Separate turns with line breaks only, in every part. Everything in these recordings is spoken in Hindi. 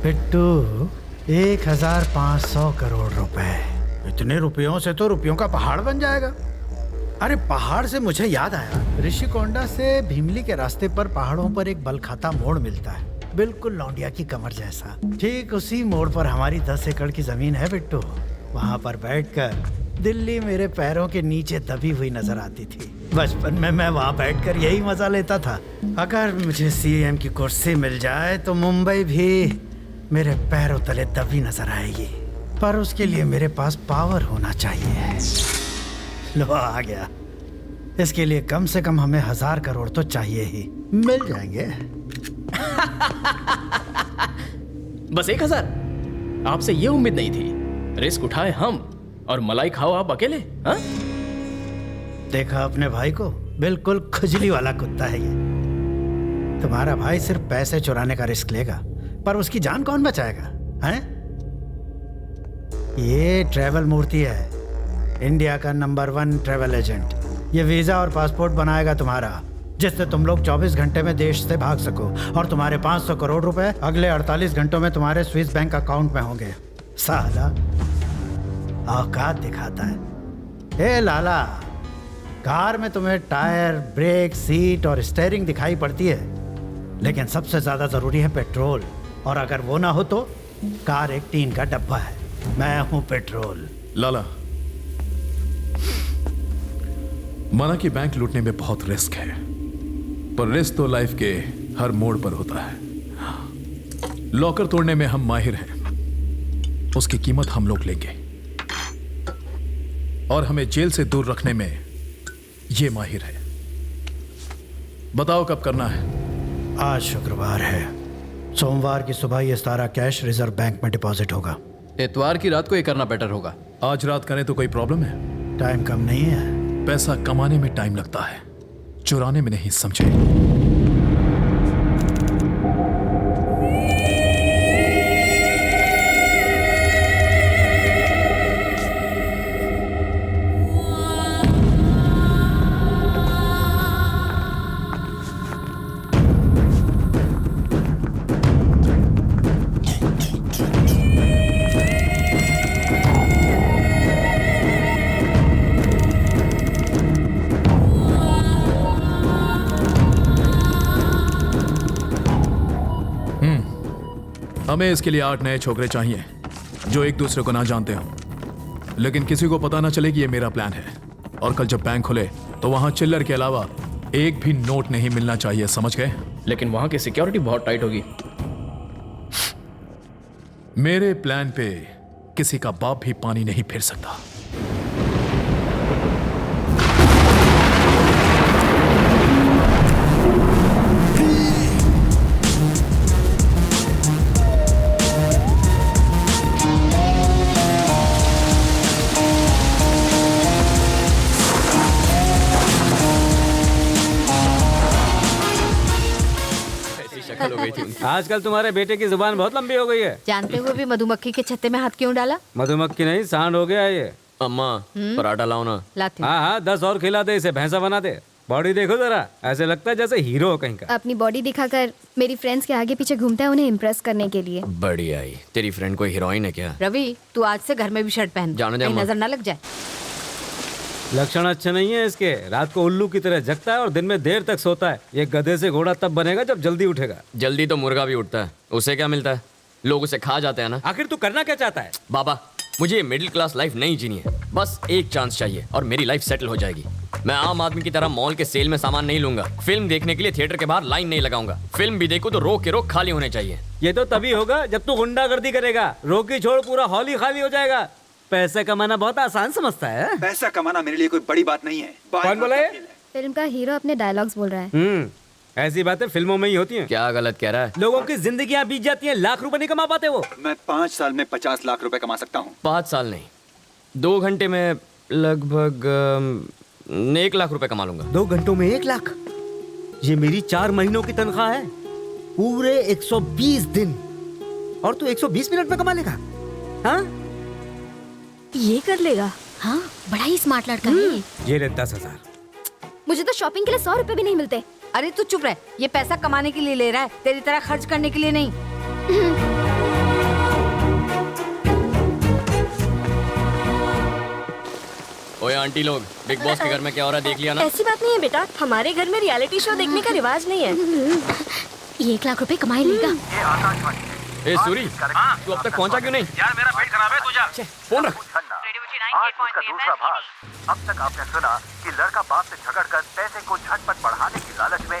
पिट्टू, 1500 करोड़ रुपए। इतने रुपयों से तो रुपयों का पहाड़ बन जाएगा। अरे पहाड़ से मुझे याद आया, ऋषिकोंडा से भीमली के रास्ते पर पहाड़ों पर एक बलखाता मोड़ मिलता है, बिल्कुल लौंडिया की कमर जैसा। ठीक उसी मोड़ पर हमारी 10 एकड़ की जमीन है बिट्टू। वहाँ पर बैठकर दिल्ली मेरे पैरों के नीचे दबी हुई नजर आती थी। बचपन में मैं वहाँ बैठकर यही मजा लेता था। अगर मुझे सीएम की कुर्सी मिल जाए तो मुंबई भी मेरे पैरों तले दबी नजर आएगी, पर उसके लिए मेरे पास पावर होना चाहिए। लो आ गया। इसके लिए कम से कम हमें 1000 करोड़ तो चाहिए ही। मिल जाएंगे।
बस 1000? आपसे ये उम्मीद नहीं थी। रिस्क उठाए हम और मलाई खाओ आप अकेले। हाँ?
देखा अपने भाई को, बिल्कुल खुजली वाला कुत्ता है ये। तुम्हारा भाई सिर्फ पैसे चुराने का रिस्क लेगा, पर उसकी जान कौन बचाएगा? हैं? ये ट्रैवल मूर्ति है, इंडिया का नंबर 1 ट्रैवल एजेंट। ये वीजा और पासपोर्ट बनाएगा तुम्हारा, जिससे तुम लोग 24 घंटे में देश से भाग सको, और तुम्हारे 500 करोड़ रुपए अगले 48 घंटों में तुम्हारे स्विस बैंक अकाउंट में होंगे। साला औकात दिखाता है। ए लाला, कार में तुम्हें टायर, ब्रेक, सीट और स्टीयरिंग दिखाई पड़ती है, लेकिन सबसे ज्यादा जरूरी है पेट्रोल, और अगर वो ना हो तो कार एक टीन का डब्बा है। मैं हूं पेट्रोल।
लाला, माना कि बैंक लूटने में बहुत रिस्क है, पर रिस्क तो लाइफ के हर मोड़ पर होता है। लॉकर तोड़ने में हम माहिर हैं, उसकी कीमत हम लोग लेंगे, और हमें जेल से दूर रखने में ये माहिर है। बताओ कब करना है?
आज शुक्रवार है, सोमवार की सुबह ये सारा कैश रिजर्व बैंक में डिपॉजिट होगा।
इतवार की रात को ये करना बेटर होगा।
आज रात करें तो कोई प्रॉब्लम है?
टाइम कम नहीं है।
पैसा कमाने में टाइम लगता है, चुराने में नहीं, समझे? हमें इसके लिए 8 नए छोकरे चाहिए जो एक दूसरे को ना जानते हो, लेकिन किसी को पता ना चले कि ये मेरा प्लान है। और कल जब बैंक खुले तो वहां चिल्लर के अलावा एक भी नोट नहीं मिलना चाहिए, समझ गए?
लेकिन वहां की सिक्योरिटी बहुत टाइट होगी।
मेरे प्लान पे किसी का बाप भी पानी नहीं फेर सकता।
आजकल तुम्हारे बेटे की जुबान बहुत लंबी हो गई है।
जानते हुए भी मधुमक्खी के छत्ते में हाथ क्यों डाला?
मधुमक्खी नहीं, सांड हो गया ये।
अम्मा पराठा लाओ ना।
लाती।
हाँ हाँ, 10 और खिला दे, इसे भैंसा बना दे। बॉडी देखो जरा, ऐसे लगता है जैसे हीरो हो कहीं का।
अपनी बॉडी दिखाकर मेरी फ्रेंड्स के आगे पीछे घूमता है उन्हें इम्प्रेस करने के लिए।
बढ़िया ही। तेरी फ्रेंड कोई हीरोइन है क्या?
रवि, तू आज से घर में भी शर्ट पहन,
जाने दे
कहीं
अम्मा।
नजर ना लग जाए।
लक्षण अच्छे नहीं है इसके। रात को उल्लू की तरह जगता है और दिन में देर तक सोता है। ये गधे से घोड़ा तब बनेगा जब जल्दी उठेगा।
जल्दी तो मुर्गा भी उठता है, उसे क्या मिलता है? लोग उसे खा जाते हैं ना।
आखिर तू करना क्या चाहता है?
बाबा, मुझे ये मिडिल क्लास लाइफ नहीं जीनी है। बस एक चांस चाहिए और मेरी लाइफ सेटल हो जाएगी। मैं आम आदमी की तरह मॉल के सेल में सामान नहीं लूंगा। फिल्म देखने के लिए थिएटर के बाहर लाइन नहीं लगाऊंगा। फिल्म भी देखूं तो रो के रो खाली होने चाहिए।
ये तो तभी होगा जब तू गुंडागर्दी करेगा। रोकी छोड़ पूरा हॉल ही खाली हो जाएगा। पैसा कमाना बहुत आसान समझता है।
पैसा कमाना मेरे लिए कोई बड़ी बात नहीं है।
कौन बोला है?
फिल्म का हीरो अपने डायलॉग्स बोल रहा है।
ऐसी बातें फिल्मों में ही होती हैं।
क्या गलत कह रहा है?
लोगों की जिंदगियां बीत जाती हैं, लाख रुपए नहीं कमा पाते वो।
मैं 5 साल में 50 लाख रुपए कमा सकता हूँ।
5 साल नहीं, 2 घंटे में लगभग 1 लाख रुपए कमा लूंगा।
2 घंटों में 1 लाख? ये मेरी 4 महीनों की तनख्वाह है, पूरे 120 दिन। और तू 120 मिनट में कमा लेगा? हाँ,
ये कर लेगा। हाँ, बड़ा ही स्मार्ट लड़का है।
ये ले 10,000।
मुझे तो शॉपिंग के लिए 100 रुपए भी नहीं मिलते।
अरे तू चुप रह, ये पैसा कमाने के लिए ले रहा है, तेरी तरह खर्च करने के लिए नहीं।
ओए आंटी लोग, बिग बॉस के घर में क्या हो रहा है देख लिया ना?
ऐसी बात नहीं है बेटा, हमारे घर में रियलिटी शो देखने का रिवाज नहीं है।
ये 1 लाख रुपए कमाई लेगा।
ए सूरी, तू अब तक पहुंचा क्यों नहीं?
यार मेरा पेट खराब है, तू जा।
फोन रख।
आज उसका दूसरा भाग। अब तक आपने सुना कि लड़का बाप से झगड़कर पैसे को झटपट बढ़ाने की लालच में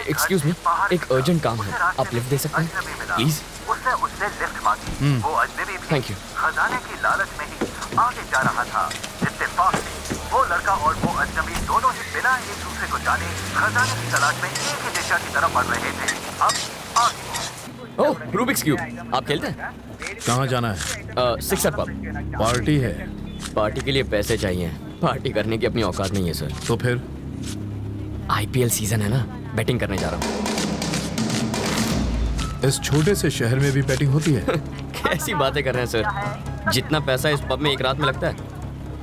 एक्सक्यूज मी, एक अर्जेंट काम है, आप लिफ्ट दे सकते हैं प्लीज?
उसने उससे लिफ्ट मांगी। वो अजनबी भी
थैंक यू।
खजाने की लालच में ही आगे जा रहा था। इत्तेफाक से वो लड़का और वो अजनबी दोनों ही बिना एक दूसरे को जाने खजाने की तलाश में एक ही दिशा की तरफ बढ़ रहे थे। अब आगे
ओह, रूबिक्स क्यूब, आप खेलते हैं?
कहाँ जाना है?
Sixer pub.
पार्टी है।
पार्टी के लिए पैसे चाहिए, पार्टी करने की अपनी औकात नहीं है सर।
तो फिर
आईपीएल सीजन है ना, बैटिंग करने जा रहा हूँ।
इस छोटे से शहर में भी बैटिंग होती है?
कैसी बातें कर रहे हैं सर, जितना पैसा इस पब में एक रात में लगता है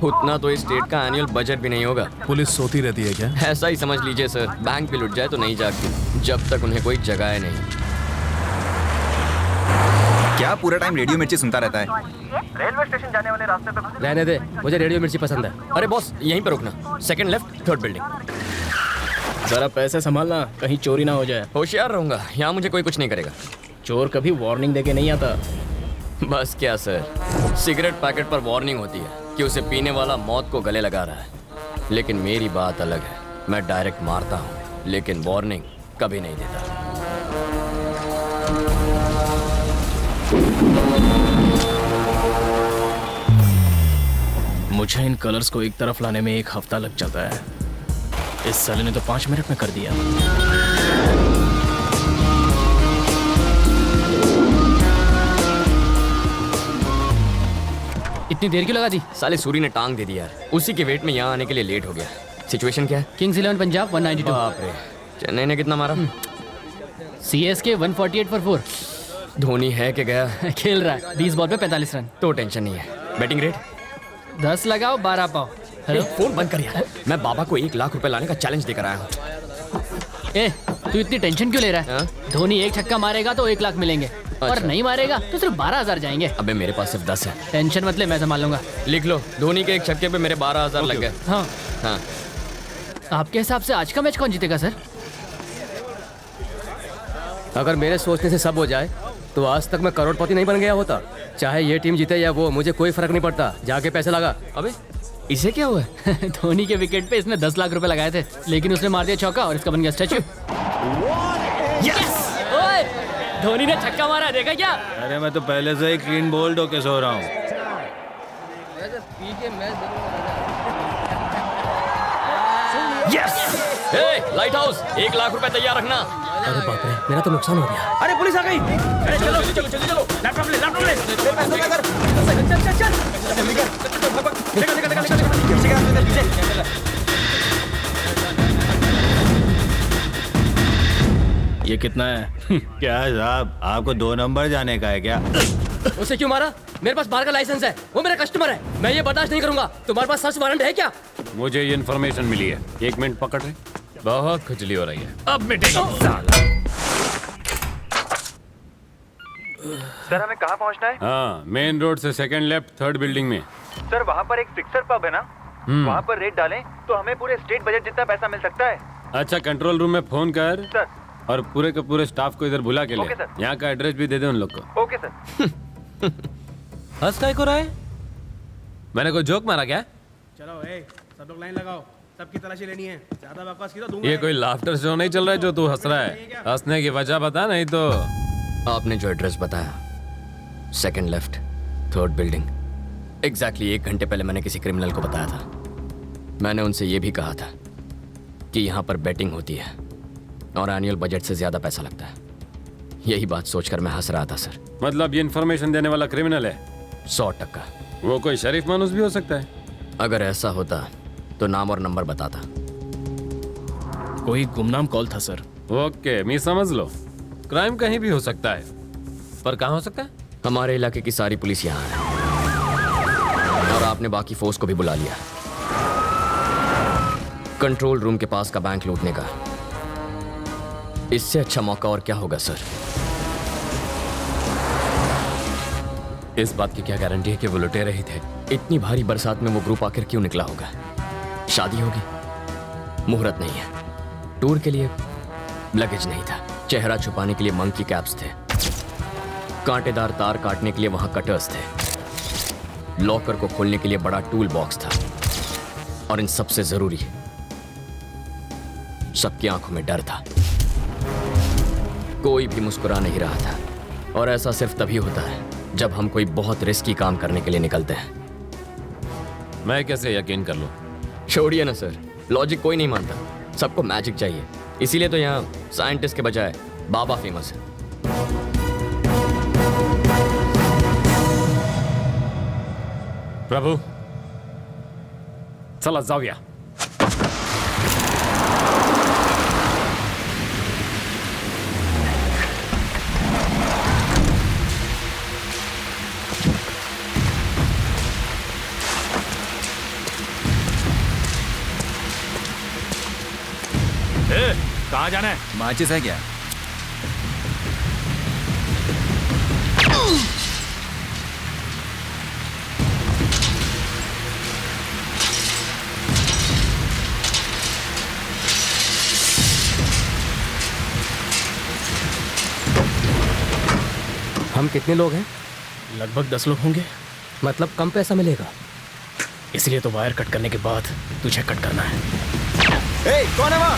उतना तो इस स्टेट का एनुअल बजट भी नहीं होगा।
पुलिस सोती रहती है क्या?
ऐसा ही समझ लीजिए सर, बैंक भी लुट जाए तो नहीं जागती जब तक उन्हें कोई जगाए नहीं।
क्या पूरा टाइम रेडियो मिर्ची सुनता रहता है?
रेलवे स्टेशन जाने वाले रास्ते पे
रहने दे, मुझे रेडियो मिर्ची पसंद है। अरे बॉस, यहीं पर रुकना, सेकंड लेफ्ट, थर्ड बिल्डिंग।
जरा पैसे संभालना, कहीं चोरी ना हो जाए।
होशियार रहूंगा, यहाँ मुझे कोई कुछ नहीं करेगा।
चोर कभी वार्निंग देके नहीं आता।
बस क्या सर, सिगरेट पैकेट पर वार्निंग होती है कि उसे पीने वाला मौत को गले लगा रहा है, लेकिन मेरी बात अलग है। मैं डायरेक्ट मारता हूँ, लेकिन वार्निंग कभी नहीं देता।
मुझे इन कलर्स को एक तरफ लाने में 1 हफ्ता लग जाता है। इस साले ने तो 5 मिनट में कर दिया।
इतनी देर क्यों लगा दी?
साले सूरी ने टांग दे दी यार, उसी के वेट में यहाँ आने के लिए लेट हो गया। सिचुएशन क्या है?
किंग्स 11 पंजाब 192।
बाप रे, चेन्नई ने कितना मारा?
CSK 148 for 4।
धोनी है कि गया?
खेल रहा है, 20 बॉल पे 45 रन।
तो टेंशन नहीं है। बैटिंग रेट
10 लगाओ 12 पाओ।
हेलो, फोन बंद कर यार। मैं बाबा को 1 लाख रुपए लाने का चैलेंज देकर आया हूँ।
ए, तू इतनी टेंशन क्यों ले रहा है? धोनी 1 छक्का मारेगा तो 1 लाख मिलेंगे, और नहीं मारेगा तो सिर्फ 12,000 जाएंगे।
अबे मेरे पास सिर्फ 10 है।
टेंशन मत ले, मैं संभाल लूंगा।
लिख लो, धोनी के 1 छक्के पे मेरे 12,000 लग गए।
हाँ
हाँ।
आपके हिसाब से आज का मैच कौन जीतेगा सर?
अगर मेरे सोचने से सब हो जाए तो आज तक मैं करोड़पति नहीं बन गया होता। चाहे ये टीम जीते या वो, मुझे कोई फर्क नहीं पड़ता। जाके पैसे लगा।
अबे इसे क्या हुआ?
धोनी के विकेट पे इसने 10 लाख रुपए लगाए थे, लेकिन उसने मार दिया चौका और इसका बन गया स्टैचू। ओए, धोनी ने छक्का मारा, देखा क्या?
अरे मैं तो पहले से ही क्लीन बोल्ड होके सो रहा हूँ।
लाइट हाउस, 1 लाख रुपए तैयार रखना।
अरे बाप रे, मेरा तो नुकसान हो गया।
अरे पुलिस आ गई। अरे चलो चलो चलो चलो, लैपटॉप ले, लैपटॉप ले। पैसों का कर। चल चल चल। जल्दी कर। निकल निकल निकल निकल। पीछे का पीछे।
ये कितना है?
क्या साहब, आपको 2 नंबर जाने का है क्या?
उसे क्यों मारा? मेरे पास बार का लाइसेंस है, वो मेरा कस्टमर है। मैं ये बर्दाश्त नहीं करूंगा। तुम्हारे पास सर्च वारंट है क्या?
मुझे ये इन्फॉर्मेशन मिली है। 1 मिनट पकड़ रहे। बहुत खुजली हो रही है।
अब मिटेगा।
सर हमें कहाँ पहुँचना है? हाँ, मेन रोड से सेकंड लेफ्ट, थर्ड बिल्डिंग में।
सर वहाँ पर एक सिक्सर पब है ना, वहाँ पर रेट डालें तो हमें पूरे स्टेट बजट जितना पैसा मिल सकता है।
अच्छा, कंट्रोल रूम में फोन कर
सर।
और पूरे के पूरे स्टाफ को इधर बुला के ले।
Okay sir.
यहाँ का एड्रेस भी दे दे उन लोग को।
Okay sir.
हंस काय को रहा है?
मैंने कोई जोक मारा क्या?
चलो सब लोग लाइन लगाओ, सबकी तलाशी लेनी है। ज्यादा बकवास की तो दूंगा।
ये कोई लाफ्टर शो नहीं चल रहा है जो तू हंस रहा है। हंसने की वजह बता, नहीं तो।
आपने जो एड्रेस बताया, second left, third building, exactly 1 घंटे पहले मैंने किसी क्रिमिनल को बताया था। मैंने उनसे ये भी कहा था कि यहाँ पर बैटिंग होती है और एनुअल बजट से ज्यादा पैसा लगता है। यही बात सोचकर मैं हंस रहा था सर।
मतलब ये इन्फॉर्मेशन देने वाला क्रिमिनल है?
100%।
वो कोई शरीफ मानुस भी हो सकता है।
अगर ऐसा होता तो नाम और नंबर बताता।
कोई गुमनाम कॉल था सर।
ओके, मैं समझ लो। क्राइम कहीं भी हो सकता है, पर कहाँ हो सकता है?
हमारे इलाके की सारी पुलिस यहाँ है और आपने बाकी फोर्स को भी बुला लिया। कंट्रोल रूम के पास का बैंक लूटने का इससे अच्छा मौका और क्या होगा सर?
इस बात की क्या गारंटी है कि वो लुटेरे ही थे?
इतनी भारी बरसात में वो ग्रुप आखिर क्यों निकला होगा? शादी होगी, मुहूर्त नहीं है, टूर के लिए लगेज नहीं था, चेहरा छुपाने के लिए मंकी कैप्स थे, कांटेदार तार काटने के लिए वहां कटर्स थे, लॉकर को खोलने के लिए बड़ा टूल बॉक्स था, और इन सबसे जरूरी सबकी आंखों में डर था। कोई भी मुस्कुरा नहीं रहा था, और ऐसा सिर्फ तभी होता है जब हम कोई बहुत रिस्की काम करने के लिए निकलते हैं।
मैं कैसे यकीन कर लूं?
छोड़िए ना सर, लॉजिक कोई नहीं मानता, सबको मैजिक चाहिए, इसीलिए तो यहाँ साइंटिस्ट के बजाय बाबा फेमस है।
प्रभु, चला जाऊया।
कहाँ जाना है?
माचिस है क्या?
हम कितने लोग हैं?
लगभग 10 लोग होंगे।
मतलब कम पैसा मिलेगा?
इसलिए तो वायर कट करने के बाद तुझे कट करना है।
ए, कौन है वहाँ?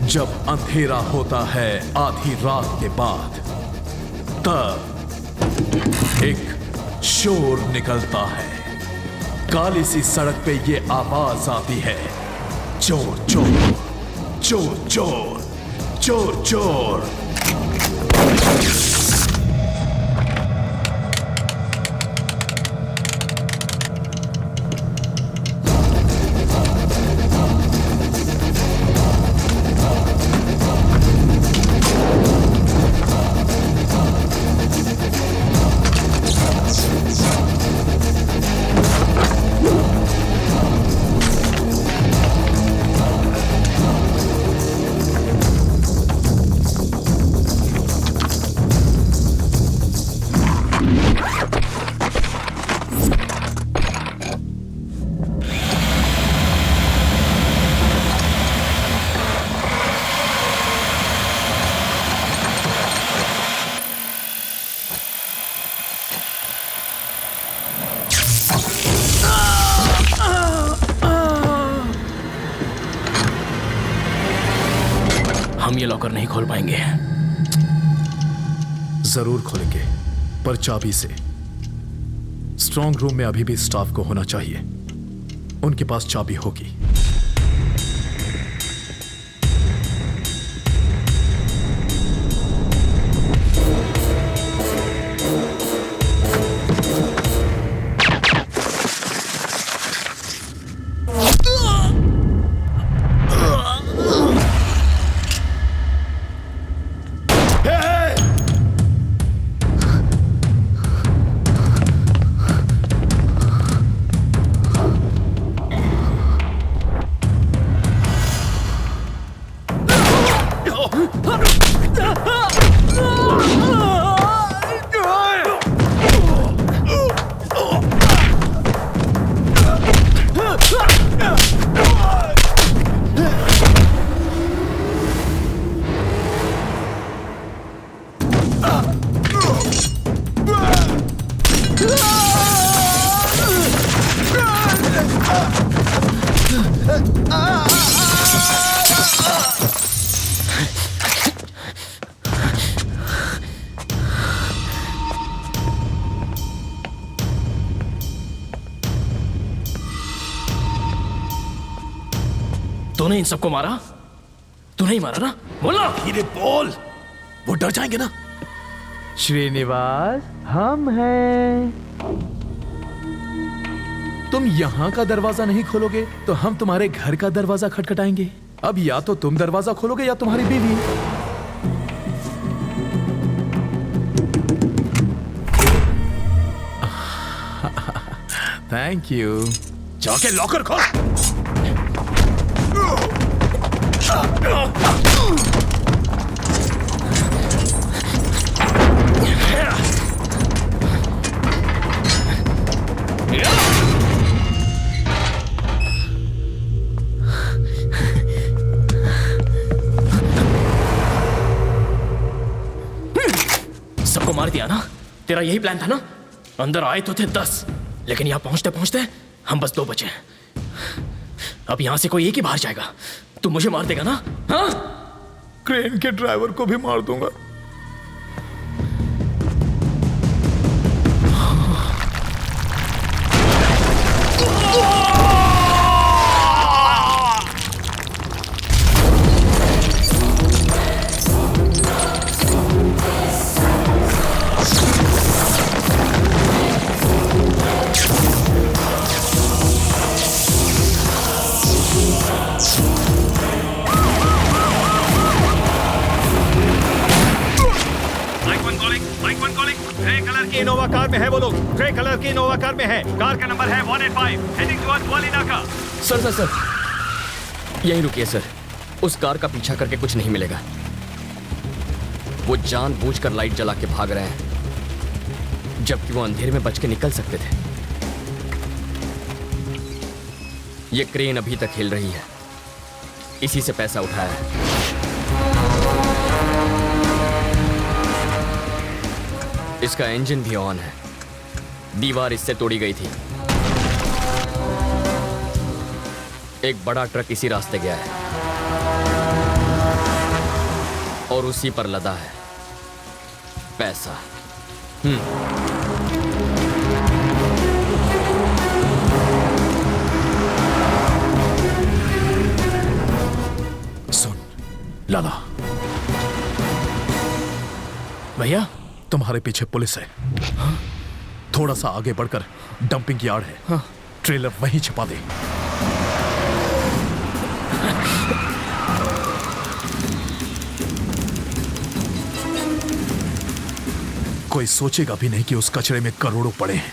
जब अंधेरा होता है आधी रात के बाद, तब एक शोर निकलता है। काली सी सड़क पे ये आवाज आती है, चोर चोर चोर चोर चोर चोर।
हम ये लॉकर नहीं खोल पाएंगे।
जरूर खोलेंगे, पर चाबी से। स्ट्रांग रूम में अभी भी स्टाफ को होना चाहिए, उनके पास चाबी होगी।
तूने इन सबको मारा? तू नहीं मारा ना? बोला
धीरे बोल, वो डर जाएंगे ना।
श्रीनिवास, हम हैं।
तुम यहाँ का दरवाजा नहीं खोलोगे तो हम तुम्हारे घर का दरवाजा खटखटाएंगे। अब या तो तुम दरवाजा खोलोगे या तुम्हारी बीवी। Thank you.
जाके लॉकर खोल।
सबको मार दिया ना? तेरा यही प्लान था ना? अंदर आए तो थे 10, लेकिन यहाँ पहुंचते पहुंचते हम बस 2 बचे। अब यहाँ से कोई एक ही बाहर जाएगा। तू मुझे मार देगा ना? हाँ?
क्रेन के ड्राइवर को भी मार दूंगा।
इनोवा कार में है वो लोग। ग्रे कलर की इनोवा कार में है। कार का नंबर है 185, हेडिंग टुवर्ड्स वाली नाका।
सर यहीं रुकिए सर। उस कार का पीछा करके कुछ नहीं मिलेगा। वो जानबूझकर लाइट जला के भाग रहे हैं, जबकि वो अंधेरे में बच के निकल सकते थे। ये क्रेन अभी तक हिल रही है, इसी से पैसा उठाया है। इसका इंजन भी ऑन है। दीवार इससे तोड़ी गई थी। एक बड़ा ट्रक इसी रास्ते गया है और उसी पर लदा है पैसा।
सुन लाला,
भैया
तुम्हारे पीछे पुलिस है। हाँ? थोड़ा सा आगे बढ़कर डंपिंग यार्ड है। हाँ? ट्रेलर वहीं छिपा दे। कोई सोचेगा भी नहीं कि उस कचरे में करोड़ों पड़े हैं।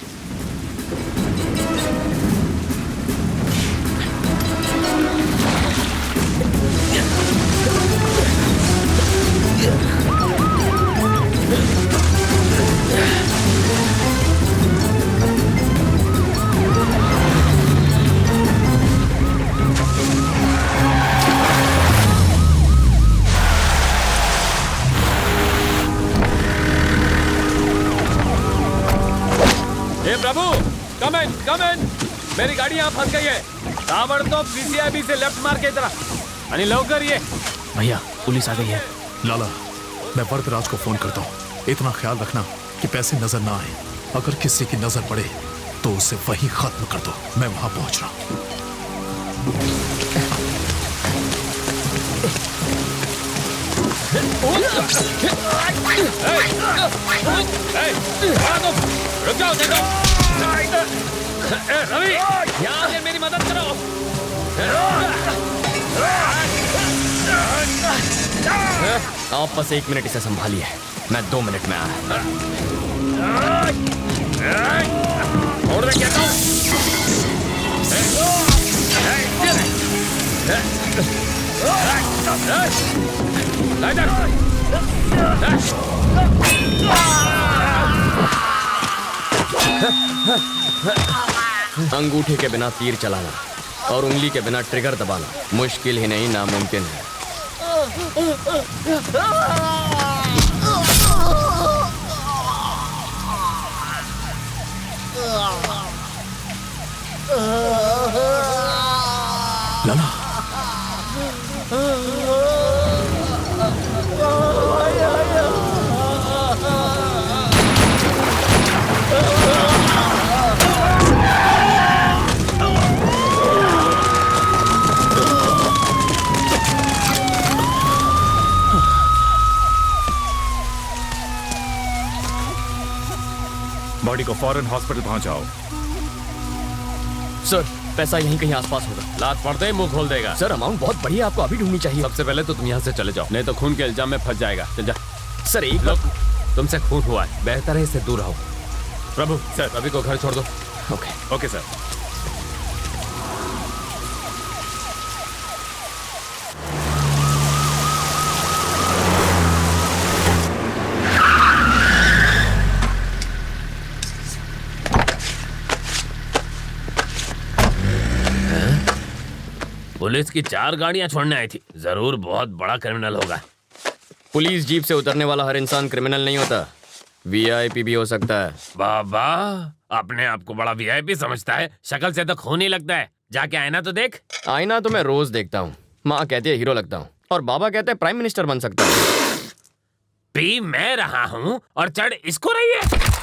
प्रभु, कम इन। मेरी गाड़ी यहाँ फंस गई है। ताबड़तोब पीसीआईबी से लेफ्ट मार के इधर आणि लवकर ये।
भैया पुलिस आ गई है।
लाला, मैं वरदराज को फोन करता हूँ। इतना ख्याल रखना कि पैसे नजर ना आए। अगर किसी की नजर पड़े तो उसे वहीं खत्म कर दो। मैं वहां पहुंच रहा हूं।
रुक जाओ, देखो। रवि, यहाँ आकर मेरी मदद करो।
आप बस 1 मिनट इसे संभालिए, मैं 2 मिनट में आया।
और मैं कहता हूँ
अंगूठे के बिना तीर चलाना और उंगली के बिना ट्रिगर दबाना मुश्किल ही नहीं, नामुमकिन है।
लाला,
बॉडी को फौरन हॉस्पिटल पहुंचाओ।
सर, पैसा यहीं कहीं आसपास होगा।
लात पड़ते ही मुंह खोल देगा।
सर, अमाउंट बहुत बड़ी है, आपको अभी ढूंढनी चाहिए।
सबसे पहले तो तुम यहाँ से चले जाओ, नहीं तो खून के इल्जाम में फंस जाएगा। चल जा।
सर, एक
लोग, तुमसे खून हुआ है, बेहतर है इससे दूर रहो।
प्रभु, सर
रवि को घर छोड़ दो।
Okay sir.
पुलिस की 4 गाड़ियां छोड़ने आई थी। जरूर बहुत बड़ा क्रिमिनल होगा।
पुलिस जीप से उतरने वाला हर इंसान क्रिमिनल नहीं होता, वीआईपी भी हो सकता है।
बाबा अपने आप को बड़ा वीआईपी समझता है, शक्ल से तो खून ही लगता है। जाके आईना तो देख।
आईना तो मैं रोज देखता हूँ। माँ कहती है हीरो लगता हूँ और बाबा कहते हैं प्राइम मिनिस्टर बन सकता हूँ।
पी मैं रहा हूँ और चढ़ इसको रही है।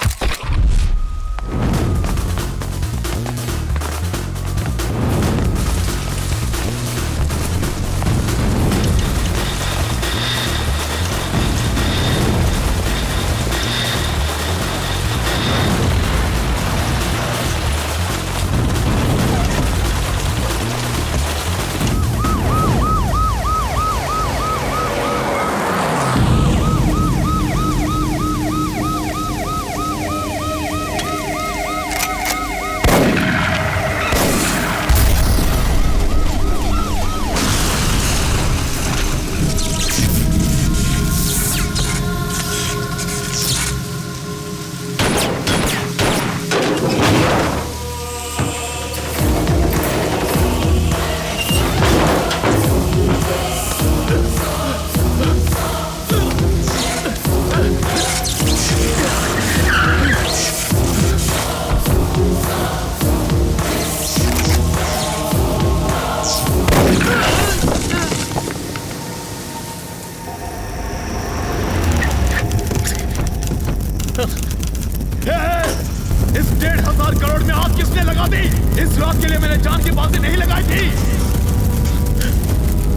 इस 1,500 करोड़ में आग किसने लगा दी? इस रात के लिए मैंने जान की बाजी नहीं लगाई थी।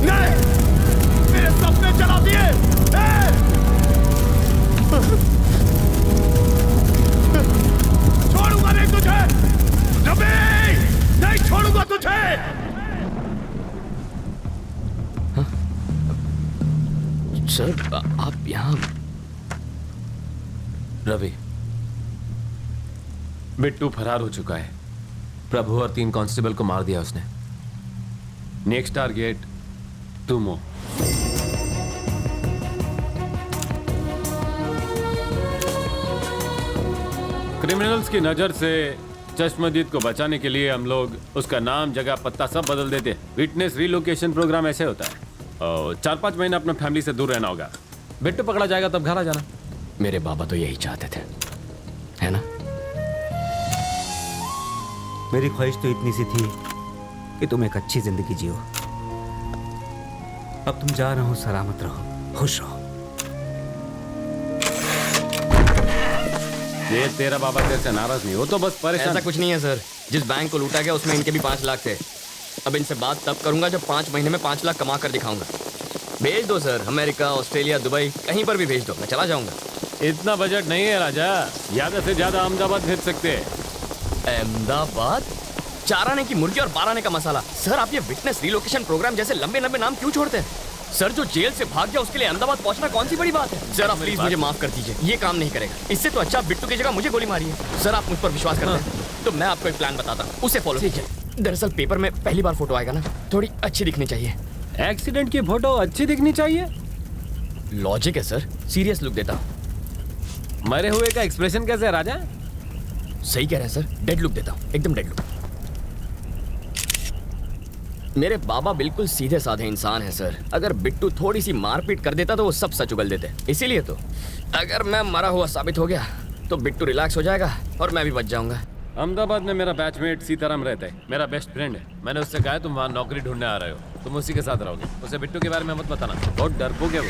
नहीं, मेरे सपने जला दिए। छोड़ूंगा नहीं तुझे रवि, नहीं छोड़ूंगा तुझे।
सर आप यहाँ?
रवि, बिट्टू फरार हो चुका है। प्रभु और 3 कांस्टेबल को मार दिया उसने। Next target तुमो। क्रिमिनल्स की नजर से चश्मदीद को बचाने के लिए हम लोग उसका नाम, जगह, पत्ता सब बदल देते हैं। विटनेस रिलोकेशन प्रोग्राम ऐसे होता है। और 4-5 महीने अपने फैमिली से दूर रहना होगा। बिट्टू पकड़ा जाएगा तब घर आ जाना।
मेरे बाबा तो यही चाहते थे, है ना?
मेरी ख्वाहिश तो इतनी सी थी कि तुम एक अच्छी जिंदगी जियो। अब तुम जा रहे हो, सलामत रहो, खुश रहो।
ये तेरा बाबा तेरे से नाराज नहीं हो तो बस परेशान।
ऐसा कुछ नहीं है सर। जिस बैंक को लूटा गया उसमें इनके भी 5 लाख थे। अब इनसे बात तब करूंगा जब 5 महीने में 5 लाख कमा कर दिखाऊंगा। भेज दो सर, अमेरिका, ऑस्ट्रेलिया, दुबई, कहीं पर भी भेज दो, मैं चला जाऊंगा।
इतना बजट नहीं है राजा, ज्यादा से ज्यादा अहमदाबाद भेज सकते हैं।
अहमदाबाद? 4 आने की मुर्गी और 12 आने का मसाला। सर आप ये विटनेस रिलोकेशन प्रोग्राम जैसे लंबे लंबे नाम क्यों छोड़ते हैं? सर जो जेल से भाग गया उसके लिए अहमदाबाद पहुंचना कौन सी बड़ी बात है? सर आप प्लीज मुझे माफ कर दीजिए, ये काम नहीं करेगा। इससे तो अच्छा बिट्टू की जगह मुझे गोली मारी है। सर आप मुझ पर विश्वास करते हैं तो मैं आपको एक प्लान बताता हूँ, उसे फॉलो कीजिए। दरअसल पेपर में पहली बार फोटो आएगा ना, थोड़ी अच्छी दिखनी चाहिए।
एक्सीडेंट की फोटो अच्छी दिखनी चाहिए?
लॉजिक है सर, सीरियस लुक देता हूँ।
मरे हुए का एक्सप्रेशन कैसे है राजा?
सही कह रहे हैं सर, डेड लुक देता हूँ, एकदम डेड लुक। मेरे बाबा बिल्कुल सीधे साधे इंसान हैं सर। अगर बिट्टू थोड़ी सी मारपीट कर देता तो वो सब सच उगल देते। इसीलिए तो अगर मैं मरा हुआ साबित हो गया तो बिट्टू रिलैक्स हो जाएगा और मैं भी बच जाऊंगा।
अहमदाबाद में मेरा बैचमेट सीताराम रहता है, मेरा बेस्ट फ्रेंड है। मैंने उससे कहा तुम वहाँ नौकरी ढूंढने आ रहे हो, तुम उसी के साथ रहोगे। उसे बिट्टू के बारे में मत बताना, बहुत डरपोक है वो।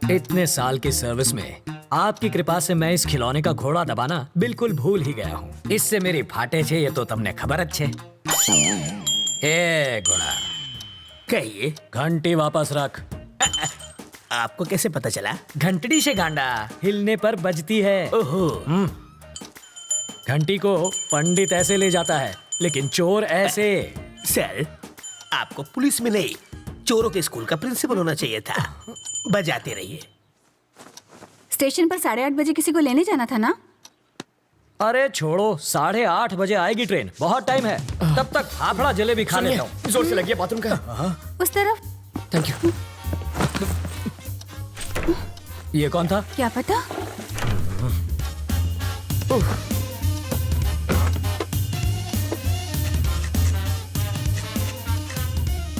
इतने साल की सर्विस में आपकी कृपा से मैं इस खिलौने का घोड़ा दबाना बिल्कुल भूल ही गया हूँ। इससे मेरी फाटे छे ये तो तुमने खबर अच्छे। ए घोड़ा कहिए, घंटी वापस रख। आपको कैसे पता चला? घंटड़ी से गांडा हिलने पर बजती है। ओहो। घंटी को पंडित ऐसे ले जाता है लेकिन चोर ऐसे।
सर आपको पुलिस में नहीं
चोरों के स्कूल का प्रिंसिपल होना चाहिए था। बजाते रहिए।
स्टेशन पर 8:30 बजे किसी को लेने जाना था ना?
अरे छोड़ो, 8:30 बजे आएगी ट्रेन, बहुत टाइम है। तब तक फाफड़ा जलेबी खा लेता हूँ।
जोर से लगी है बाथरूम का।
उस तरफ।
Thank you.
ये कौन था?
क्या पता।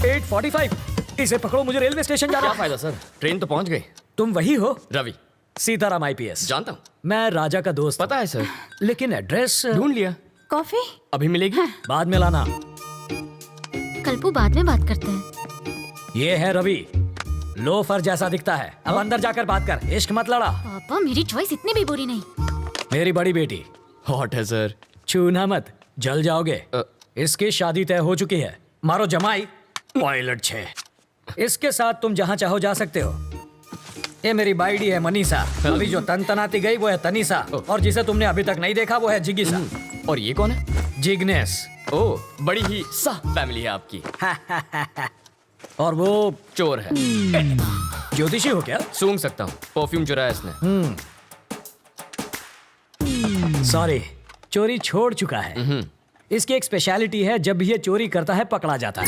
8:45। इसे पकड़ो, मुझे रेलवे स्टेशन जाना।
क्या फायदा सर, ट्रेन तो पहुंच गई।
तुम वही हो?
रवि।
सीताराम IPS।
जानता हूँ।
मैं राजा का दोस्त।
पता है सर,
लेकिन एड्रेस
ढूंढ लिया।
कॉफी
अभी मिलेगी?
बाद में लाना।
कल्पू, बाद में बात करते हैं।
ये है रवि, लोफर जैसा दिखता है। अब अंदर जाकर बात कर, इश्क मत लड़ा।
पापा, मेरी चॉइस इतनी भी बुरी नहीं।
मेरी बड़ी बेटी।
हॉट है सर।
छूना मत, जल जाओगे। इसकी शादी तय हो चुकी है। मारो जमाई। टॉयलेट 6। इसके साथ तुम जहाँ चाहो जा सकते हो। ये मेरी बाइडी है मनीषा। अभी जो तनाती गई वो है तनीषा, और जिसे तुमने अभी तक नहीं देखा वो है जिगिसा।
और ये कौन है?
जिग्नेस।
ओह, बड़ी ही सा फैमिली है आपकी।
और वो
चोर है।
ज्योतिषी हो क्या?
सूंघ सकता हूँ, परफ्यूम चुराया इसने।
सॉरी, चोरी छोड़ चुका है। इसकी एक स्पेशलिटी है, जब भी ये चोरी करता है पकड़ा जाता है।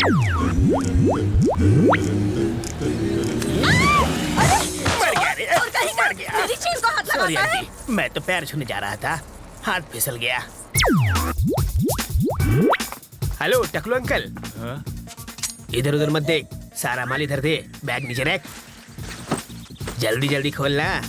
मेरी चीज को हाथ लगाता है।
मैं तो पैर छूने जा रहा था, हाथ फिसल गया। हेलो टकलू अंकल। इधर उधर मत देख, सारा माल इधर दे। बैग नीचे रख, जल्दी जल्दी खोलना।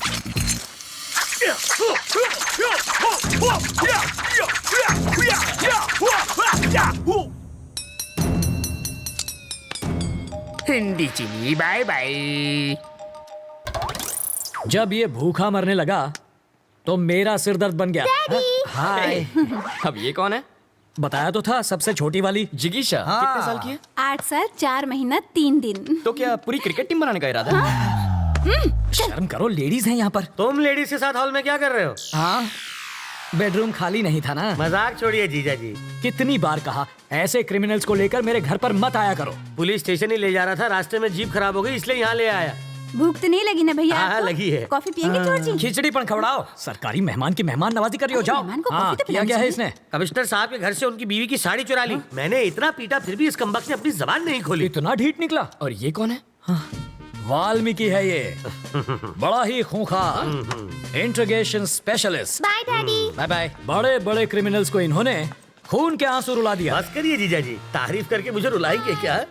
हिंदी चीनी बाय बाय। जब ये भूखा मरने लगा तो मेरा सिर दर्द बन गया। हाय।
अब ये कौन है?
बताया तो था, सबसे छोटी वाली
जिगीशा। कितने साल की है?
8 साल 4 महीना 3 दिन।
तो क्या पूरी क्रिकेट टीम बनाने का इरादा है?
शर्म करो, लेडीज हैं यहाँ पर। तुम लेडीज के साथ हॉल में क्या कर रहे हो? हाँ, बेडरूम खाली नहीं था ना। मजाक छोड़िए जीजा जी। कितनी बार कहा, ऐसे क्रिमिनल्स को लेकर मेरे घर पर मत आया करो। पुलिस स्टेशन ही ले जा रहा था, रास्ते में जीप खराब हो गई, इसलिए यहाँ ले आया।
भूख तो नहीं लगी ना भैया?
हाँ, लगी है।
कॉफी पियेंगे चोर जी?
खिचड़ी पण खवड़ाओ। सरकारी मेहमान की मेहमान नवाजी कर रही हो, जाओ।
मेहमान को
हाँ,
कॉफी तो
किया
पिलानी
क्या है
चाहिए।
इसने? कमिश्नर साहब के घर से उनकी बीवी की साड़ी चुरा ली। मैंने इतना पीटा, फिर भी इस कमबख्त ने अपनी जबान नहीं खोली। इतना ढीठ निकला।
और ये कौन है?
वाल्मीकि है ये। बड़ा ही खूंखार interrogation specialist.
Bye daddy.
Bye bye. बड़े बड़े क्रिमिनल्स को इन्होंने खून के आंसू रुला दिया। बस करिए जीजा जी, तारीफ करके मुझे रुलाएंगे क्या?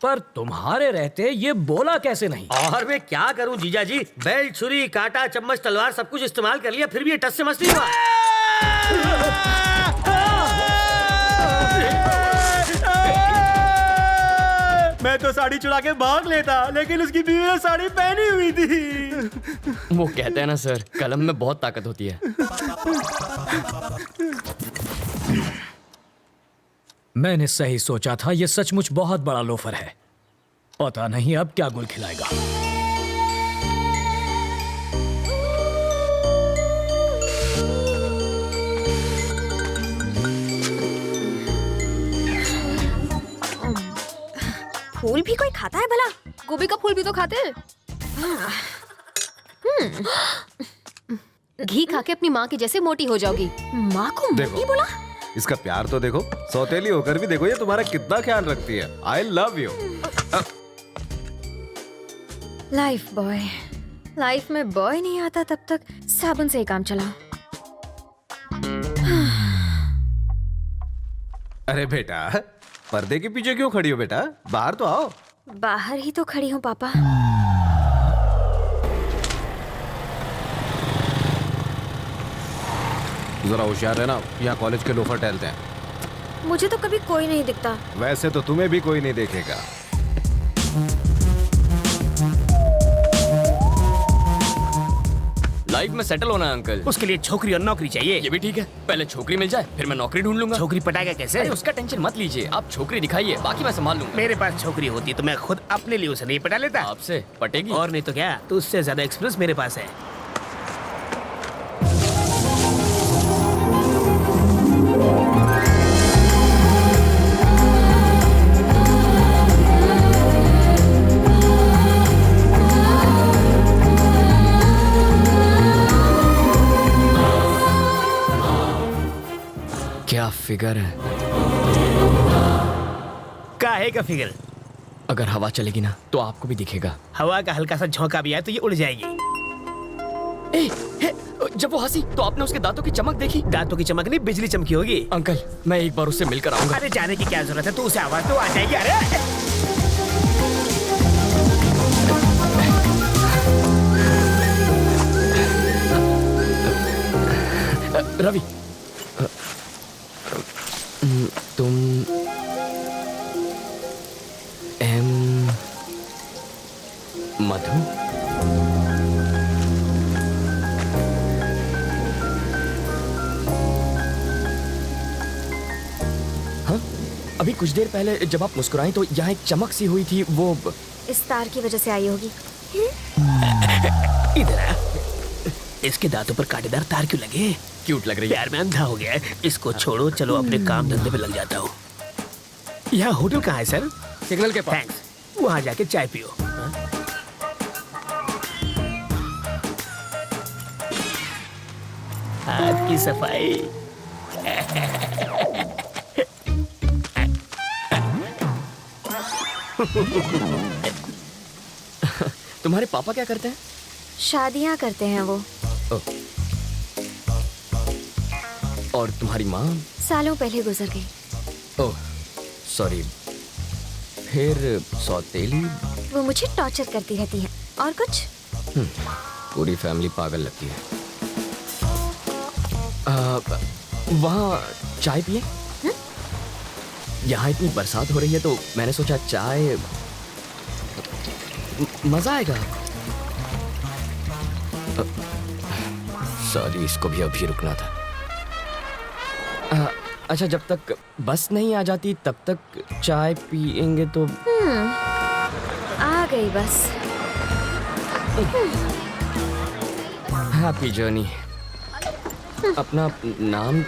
पर तुम्हारे रहते ये बोला कैसे नहीं? और मैं क्या करूं जीजा जी, बेल्ट, छुरी, कांटा, चम्मच, तलवार सब कुछ इस्तेमाल कर लिया, फिर भी ये टस से मस नहीं हुआ। मैं तो साड़ी चुरा के भाग लेता, लेकिन उसकी बीवी ने साड़ी पहनी हुई थी।
वो कहते हैं ना सर, कलम में बहुत ताकत होती है।
मैंने सही सोचा था, ये सचमुच बहुत बड़ा लोफर है। पता नहीं अब क्या गुल खिलाएगा।
फूल भी कोई खाता है भला?
गोभी का फूल भी तो खाते हैं। घी खा के अपनी माँ की जैसे मोटी हो जाओगी।
माँ को मोटी बोला?
इसका प्यार तो देखो, सौतेली होकर भी देखो ये तुम्हारा कितना ख्याल रखती है। आई love you.
Life boy. Life में बॉय नहीं आता तब तक साबुन से ही काम चलाओ।
अरे बेटा, पर्दे के पीछे क्यों खड़ी हो बेटा? बाहर तो आओ।
बाहर ही तो खड़ी हूँ पापा।
जरा होशियार रहना, यहाँ कॉलेज के लोफर टहलते हैं।
मुझे तो कभी कोई नहीं दिखता।
वैसे तो तुम्हें भी कोई नहीं देखेगा।
लाइफ में सेटल होना है अंकल।
उसके लिए छोकरी और नौकरी चाहिए।
ये भी ठीक है, पहले छोकरी मिल जाए फिर मैं नौकरी ढूंढ लूंगा।
छोकरी पटाएगा कैसे?
अरे उसका टेंशन मत लीजिए, आप छोकरी दिखाइए, बाकी मैं संभाल लूंगा।
मेरे पास छोकरी होती तो मैं खुद अपने लिए उसे नहीं पटा लेता।
आपसे पटेगी?
और नहीं तो क्या, तो उससे ज्यादा एक्सपीरियंस मेरे पास है।
फिगर है।
काहे का फिगर?
अगर हवा चलेगी ना तो आपको भी दिखेगा।
हवा का हल्का सा झोंका भी आए तो ये उड़ जाएगी।
जब वो हंसी तो आपने उसके दांतों की चमक देखी?
दांतों की चमक नहीं, बिजली चमकी होगी।
अंकल, मैं एक बार उससे मिलकर आऊंगा।
अरे जाने की क्या जरूरत है, तू उसे आवाज तो आ जाएगी। अरे
रवि, तुम मधु? हाँ, अभी कुछ देर पहले जब आप मुस्कुराई तो यहाँ एक चमक सी हुई थी, वो
इस तार की वजह से आई होगी।
इधर आ। इसके दांतों पर कांटेदार तार क्यों लगे?
क्यूट लग रही है।
यार मैं अंधा हो गया है। इसको छोड़ो, चलो अपने काम धंधे पे लग जाता हूँ। यहाँ होटल कहाँ है सर?
सिग्नल के पास।
थैंक्स। वहाँ जाके चाय पियो। आपकी सफाई।
तुम्हारे पापा क्या करते हैं?
शादियाँ करते हैं वो।
और तुम्हारी माँ?
सालों पहले गुजर गई।
ओह, सॉरी। फिर सौतेली?
वो मुझे टॉर्चर करती रहती है। और कुछ?
पूरी फैमिली पागल लगती है। वहाँ चाय पिए? यहाँ इतनी बरसात हो रही है तो मैंने सोचा चाय मजा आएगा। सॉरी, इसको भी अभी रुकना था। अच्छा, जब तक बस नहीं आ जाती तब तक चाय पिएंगे तो?
आ गई बस।
Happy journey. अपना नाम?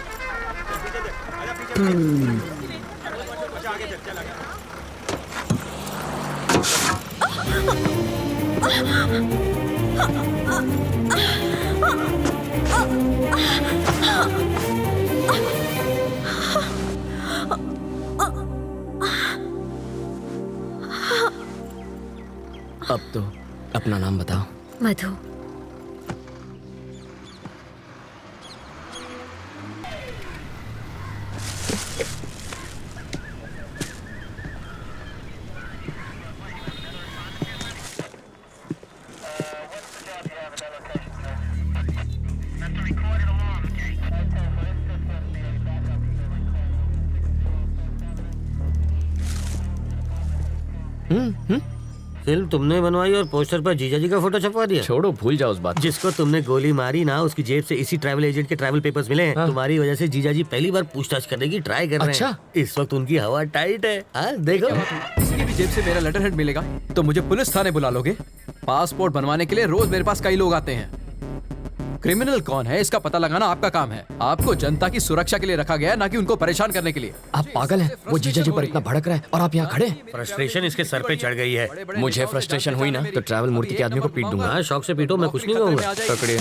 अब तो अपना नाम बताओ।
मधु।
फिल्म तुमने बनवाई और पोस्टर पर जीजा जी का फोटो छपवा दिया।
छोड़ो, भूल जाओ उस बात।
जिसको तुमने गोली मारी ना, उसकी जेब से इसी ट्रैवल एजेंट के ट्रैवल पेपर्स मिले हैं। तुम्हारी वजह से जीजा जी पहली बार पूछताछ करने की ट्राई कर रहे हैं। इस वक्त उनकी हवा टाइट है। हाँ, देखो।
किसी की भी जेब से मेरा लेटर हेड मिलेगा तो मुझे पुलिस थाने बुला लोगे? पासपोर्ट बनवाने के लिए रोज मेरे पास कई लोग आते हैं। क्रिमिनल कौन है इसका पता लगाना आपका काम है। आपको जनता की सुरक्षा के लिए रखा गया है, ना कि उनको परेशान करने के लिए।
आप पागल हैं? वो जीजा जी पर इतना भड़क रहा है और आप यहाँ खड़े।
फ्रस्ट्रेशन इसके सर पे चढ़ गई है।
मुझे फ्रस्ट्रेशन हुई ना तो ट्रैवल मूर्ति के आदमी को पीट दूंगा।
शौक से पीटो, मैं कुछ नहीं कहूँगा।
पकड़िए।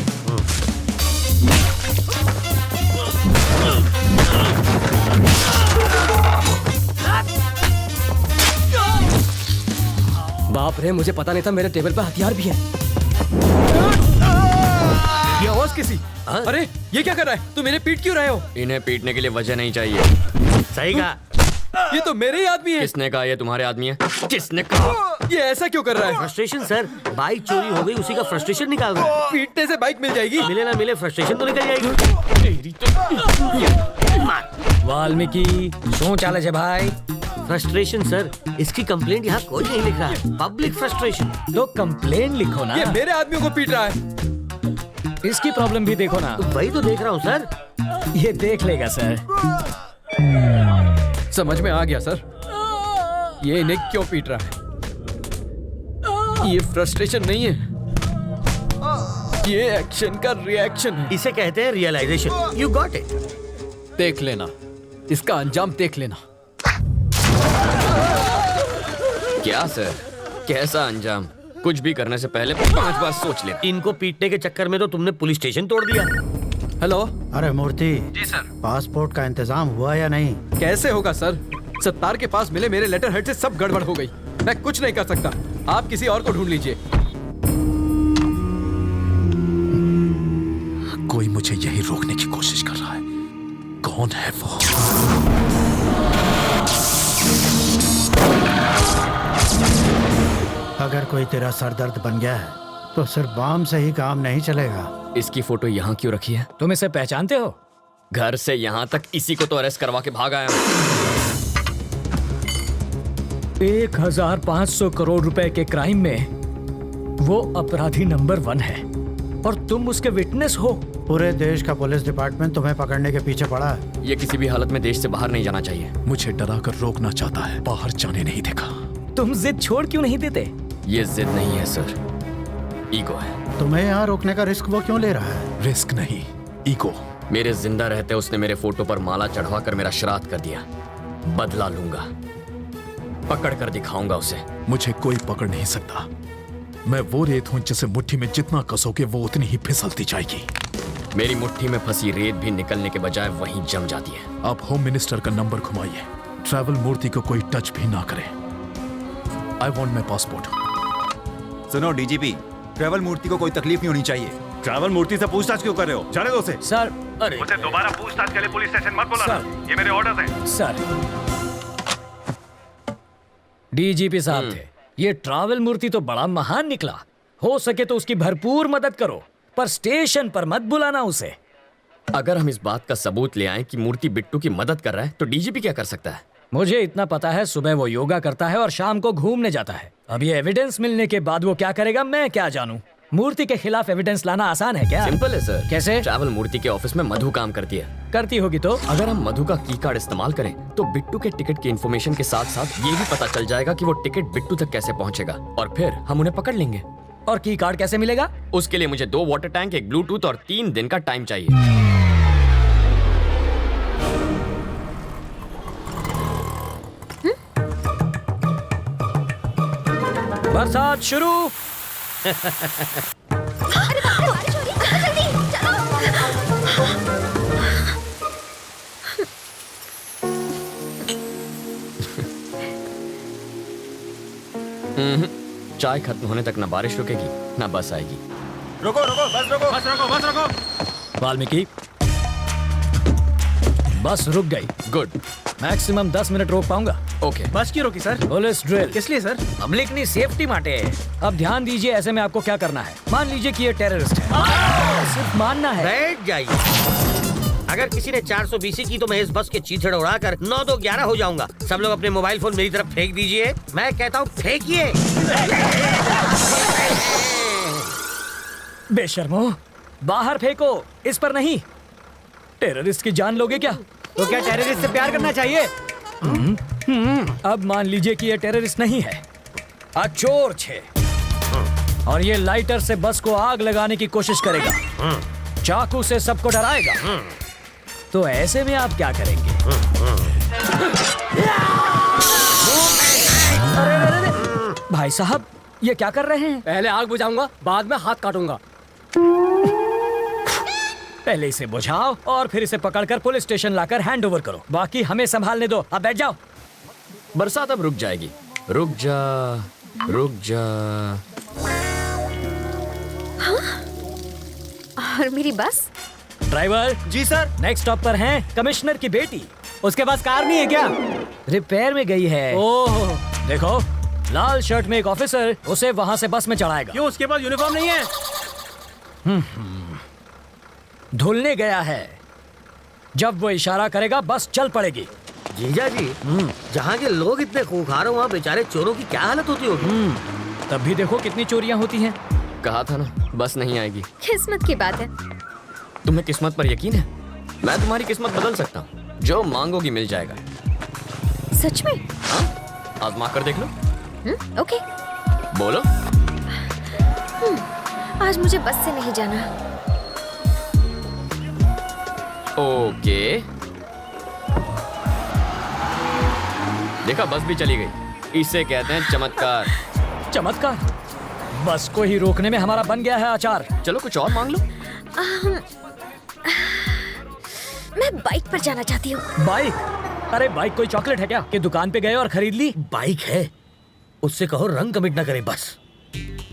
बाप रे, मुझे पता नहीं था मेरे टेबल पे हथियार भी है।
ये आवाज किसी? अरे ये क्या कर रहा है? तू मेरे पीट क्यों रहे हो?
इन्हें पीटने के लिए वजह नहीं चाहिए।
सही कहा।
ये तो मेरे ही आदमी है।
किसने कहा ये तुम्हारे आदमी है? किसने कहा?
ये ऐसा क्यों कर रहा है?
फ्रस्ट्रेशन सर, बाइक चोरी हो गई, उसी का फ्रस्ट्रेशन निकाल रहा है।
पीटने से बाइक मिल जाएगी?
मिले ना मिले, फ्रस्ट्रेशन तो निकल जाएगी।
वाल्मीकि शो चाले छे भाई?
फ्रस्ट्रेशन सर, इसकी कंप्लेंट यहाँ कोई नहीं लिख रहा है। Public frustration.
तो कंप्लेन लिखो ना।
ये मेरे आदमियों को पीट रहा है।
इसकी प्रॉब्लम भी देखो ना।
वही तो देख रहा हूँ सर।
ये देख लेगा सर।
समझ में आ गया सर, ये इन्हें क्यों पीट रहा है। ये फ्रस्ट्रेशन नहीं है, ये एक्शन का रिएक्शन है।
इसे कहते हैं रियलाइजेशन। You got it.
देख लेना, इसका अंजाम देख लेना।
क्या सर, कैसा अंजाम? कुछ भी करने से पहले 5 बार सोच ले।
इनको पीटने के चक्कर में तो तुमने पुलिस स्टेशन तोड़ दिया।
हेलो।
अरे मूर्ति।
जी सर।
पासपोर्ट का इंतजाम हुआ या नहीं?
कैसे होगा सर? सत्तार के पास मिले मेरे लेटर हेड से सब गड़बड़ हो गई। मैं कुछ नहीं कर सकता, आप किसी और को ढूंढ लीजिए।
कोई मुझे यही रोकने की कोशिश कर रहा है। कौन है वो?
अगर कोई तेरा सरदर्द बन गया है तो सिर्फ बाम से ही काम नहीं चलेगा।
इसकी फोटो यहाँ क्यों रखी है?
तुम इसे पहचानते हो?
घर से यहाँ तक इसी को तो अरेस्ट करवा के भाग आया हूँ।
1500 करोड़ रुपए के क्राइम में वो अपराधी नंबर 1 है और तुम उसके विटनेस हो।
पूरे देश का पुलिस डिपार्टमेंट तुम्हें पकड़ने के पीछे पड़ा है।
ये किसी भी हालत में देश से बाहर नहीं जाना चाहिए।
मुझे डरा कर रोकना चाहता है, बाहर जाने नहीं देगा।
तुम जिद छोड़ क्यों नहीं देते?
ये जिद नहीं है सर, ईगो है।
तुम्हें यहाँ रोकने का रिस्क वो क्यों ले रहा है?
रिस्क नहीं, ईगो।
मेरे जिंदा रहते उसने मेरे फोटो पर माला चढ़वा कर मेरा श्राद्ध कर दिया। बदला लूंगा, पकड़ कर दिखाऊंगा उसे।
मुझे कोई पकड़ नहीं सकता। मैं वो रेत हूं जिसे मुट्ठी में जितना कसोगे वो उतनी ही फिसलती जाएगी।
मेरी मुट्ठी में फंसी रेत भी निकलने के बजाय वहीं जम जाती है।
आप होम मिनिस्टर का नंबर घुमाइए, ट्रैवल मूर्ति को कोई टच भी ना करे। I want my passport.
सुनो डीजीपी, ट्रैवल मूर्ति को कोई तकलीफ नहीं होनी चाहिए।
ट्रैवल मूर्ति से पूछताछ क्यों कर रहे हो? जाने दो उसे।
सर, अरे
उसे दोबारा पूछताछ के लिए पुलिस स्टेशन मत बुलाना। ये मेरे ऑर्डर्स हैं।
सर, डीजीपी साहब थे, ये ट्रैवल मूर्ति तो बड़ा महान निकला। हो सके तो उसकी भरपूर मदद करो, पर स्टेशन पर मत बुलाना उसे।
अगर हम इस बात का सबूत ले आए कि मूर्ति बिट्टू की मदद कर रहा है तो डीजीपी क्या कर सकता है?
मुझे इतना पता है, सुबह वो योगा करता है और शाम को घूमने जाता है। अब ये एविडेंस मिलने के बाद वो क्या करेगा मैं क्या जानूं? मूर्ति के खिलाफ एविडेंस लाना आसान है क्या?
सिंपल है सर।
कैसे?
ट्रैवल मूर्ति के ऑफिस में मधु काम करती है।
करती होगी तो?
अगर हम मधु का की कार्ड इस्तेमाल करें तो बिट्टू के टिकट की इन्फॉर्मेशन के साथ साथ ये भी पता चल जाएगा कि वो टिकट बिट्टू तक कैसे पहुंचेगा और फिर हम उन्हें पकड़ लेंगे।
और की कार्ड कैसे मिलेगा?
उसके लिए मुझे 2 वाटर टैंक, एक ब्लूटूथ और 3 दिन का टाइम चाहिए।
बरसात शुरू।
चाय खत्म होने तक ना बारिश रुकेगी ना बस आएगी।
रुको रुको, बस रुको, बस रुको, बस रुको।
वाल्मीकि, बस रुक गई।
गुड।
मैक्सिमम 10 मिनट रोक पाऊंगा।
ओके।
बस क्यों रोकी सर? Police drill. किस लिए सर? पब्लिकनी सेफ्टी माटे। अब ध्यान दीजिए, ऐसे में आपको क्या करना है। मान लीजिए कि ये टेररिस्ट है, सिर्फ मानना है।
बैठ जाइए। अगर किसी ने 420 की तो मैं इस बस के चीथड़ उड़ाकर 9 2 11 हो जाऊंगा। सब लोग अपने मोबाइल फोन मेरी तरफ फेंक दीजिए। मैं कहता हूँ फेंकिए।
बेशर्मो, बाहर फेंको, इस पर नहीं। टेररिस्ट की जान लोगे क्या?
तो क्या टेररिस्ट से प्यार करना चाहिए?
अब मान लीजिए कि ये टेररिस्ट नहीं है, चोर छे, और ये लाइटर से बस को आग लगाने की कोशिश करेगा, चाकू से सबको डराएगा। तो ऐसे में आप क्या करेंगे? अरे भाई साहब, ये क्या कर रहे हैं?
पहले आग बुझाऊंगा, बाद में हाथ काटूंगा।
पहले इसे बुझाओ और फिर इसे पकड़कर पुलिस स्टेशन लाकर हैंड ओवर करो। बाकी हमें संभालने दो। अब बैठ जाओ।
बरसात अब रुक जाएगी। रुक जा, रुक जा।
और मेरी बस?
ड्राइवर
जी सर।
नेक्स्ट स्टॉप पर हैं कमिश्नर की बेटी।
उसके पास कार नहीं है क्या?
रिपेयर में गई है।
ओह,
देखो, लाल शर्ट में एक ऑफिसर उसे वहां से बस में चढ़ाएगा।
क्यों, उसके पास यूनिफॉर्म नहीं है?
धुलने गया है। जब वो इशारा करेगा बस चल पड़ेगी।
जीजा जी, जहाँ के लोग इतने खूंखार हो वहाँ बेचारे चोरों की क्या हालत होती होगी?
तब भी देखो कितनी चोरियां होती हैं।
कहा था ना, बस नहीं आएगी।
किस्मत की बात है।
तुम्हें किस्मत पर यकीन है? मैं तुम्हारी किस्मत बदल सकता हूँ। जो मांगोगी मिल जाएगा।
सच में?
हाँ, आजमा कर देख लो।
ओके।
बोलो।
आज मुझे बस से नहीं जाना।
ओके। देखा, बस भी चली गई। इसे कहते हैं चमत्कार।
चमत्कार? बस को ही रोकने में हमारा बन गया है अचार।
चलो कुछ और मांग लो।
मैं बाइक पर जाना चाहती हूँ।
बाइक? अरे बाइक कोई चॉकलेट है क्या कि दुकान पे गए और खरीद ली?
बाइक है, उससे कहो रंग कमिट ना करे बस।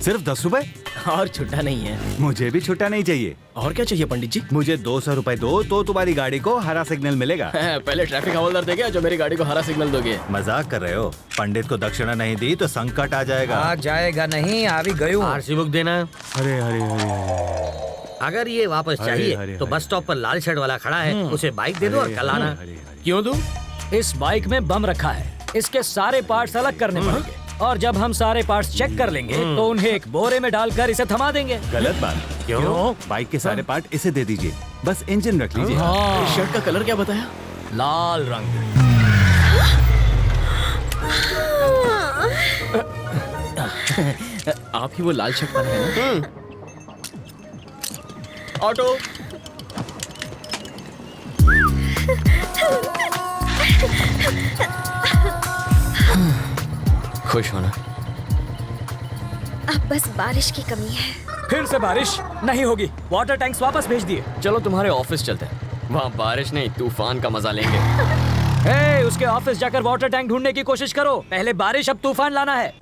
सिर्फ 10 रुपए?
और छुट्टा नहीं है।
मुझे भी छुट्टा नहीं चाहिए।
और क्या चाहिए पंडित जी?
मुझे 200 रुपए दो तो तुम्हारी गाड़ी को हरा सिग्नल मिलेगा।
पहले ट्रैफिक हवलदार देगा जो मेरी गाड़ी को हरा सिग्नल दोगे।
मजाक कर रहे हो? पंडित को दक्षिणा नहीं दी तो संकट आ जाएगा।
आ जाएगा नहीं, आ भी गई हूँ।
आरसी बुक देना।
अरे अरे अरे
अगर ये वापस चाहिए तो बस स्टॉप पर लाल शर्ट वाला खड़ा है, उसे बाइक दे दो और कल आना।
क्यों दूं?
इस बाइक में बम रखा है, इसके सारे पार्ट्स अलग करने पड़ेंगे और जब हम सारे पार्ट्स चेक कर लेंगे तो उन्हें एक बोरे में डालकर इसे थमा देंगे।
गलत बात।
क्यों?
बाइक के सारे पार्ट इसे दे दीजिए, बस इंजन रख लीजिए।
शर्ट का कलर क्या बताया?
लाल रंग।
आप ही वो लाल शर्ट वाले हैं ना? ऑटो।
खुश होना।
अब बस बारिश की कमी है।
फिर से बारिश नहीं होगी, वाटर टैंक्स वापस भेज दिए।
चलो तुम्हारे ऑफिस चलते हैं, वहाँ बारिश नहीं तूफान का मजा लेंगे।
हे, उसके ऑफिस जाकर वाटर टैंक ढूंढने की कोशिश करो। पहले बारिश अब तूफान लाना है।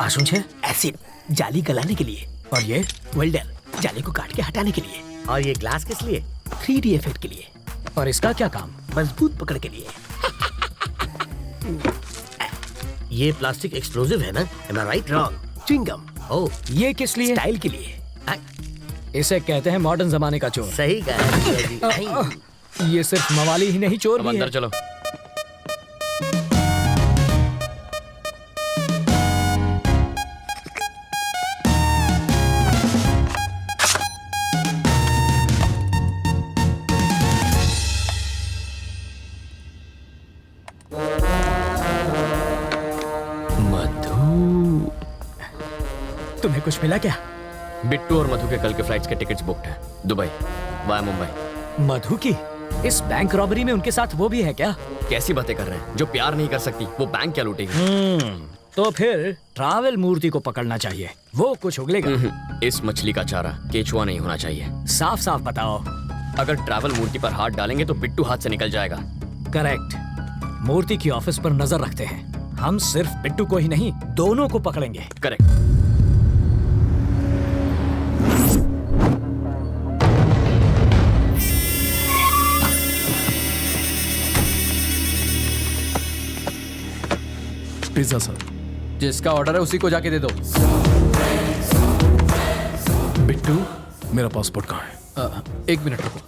आशुन छे एसिड जाली गलाने के लिए,
और ये
वेल्डर जाली को काट के हटाने के लिए, और ये ग्लास किस लिए? 3D इफेक्ट के लिए।
और इसका क्या काम?
मजबूत पकड़ के लिए। ये प्लास्टिक एक्सप्लोसिव है ना? Am I right? Wrong? Chewing gum. Oh,
ये किस लिए?
स्टाइल के लिए।
इसे कहते हैं मॉडर्न जमाने का चोर।
सही कहा।
ये सिर्फ मवाली ही नहीं, चोर भी
अंदर
है।
चलो।
तुम्हें कुछ मिला क्या?
बिट्टू और मधु के कल के फ्लाइट्स के टिकट्स बुक्ड हैं, दुबई वाया मुंबई।
मधु की इस बैंक रॉबरी में उनके साथ वो भी है क्या?
कैसी बातें कर रहे हैं? जो प्यार नहीं कर सकती वो बैंक क्या लूटेगी?
तो फिर ट्रैवल मूर्ति को पकड़ना चाहिए, वो कुछ उगलेगा।
इस मछली का चारा केचुआ नहीं होना चाहिए।
साफ साफ बताओ।
अगर ट्रैवल मूर्ति पर हाथ डालेंगे तो बिट्टू हाथ से निकल जाएगा।
करेक्ट। मूर्ति की ऑफिस पर नजर रखते हैं। हम सिर्फ बिट्टू को ही नहीं, दोनों को पकड़ेंगे।
करेक्ट।
Pizza sir.
जिसका ऑर्डर है उसी को जाके दे दो।
बिट्टू, मेरा पासपोर्ट कहाँ है?
1 मिनट रुको,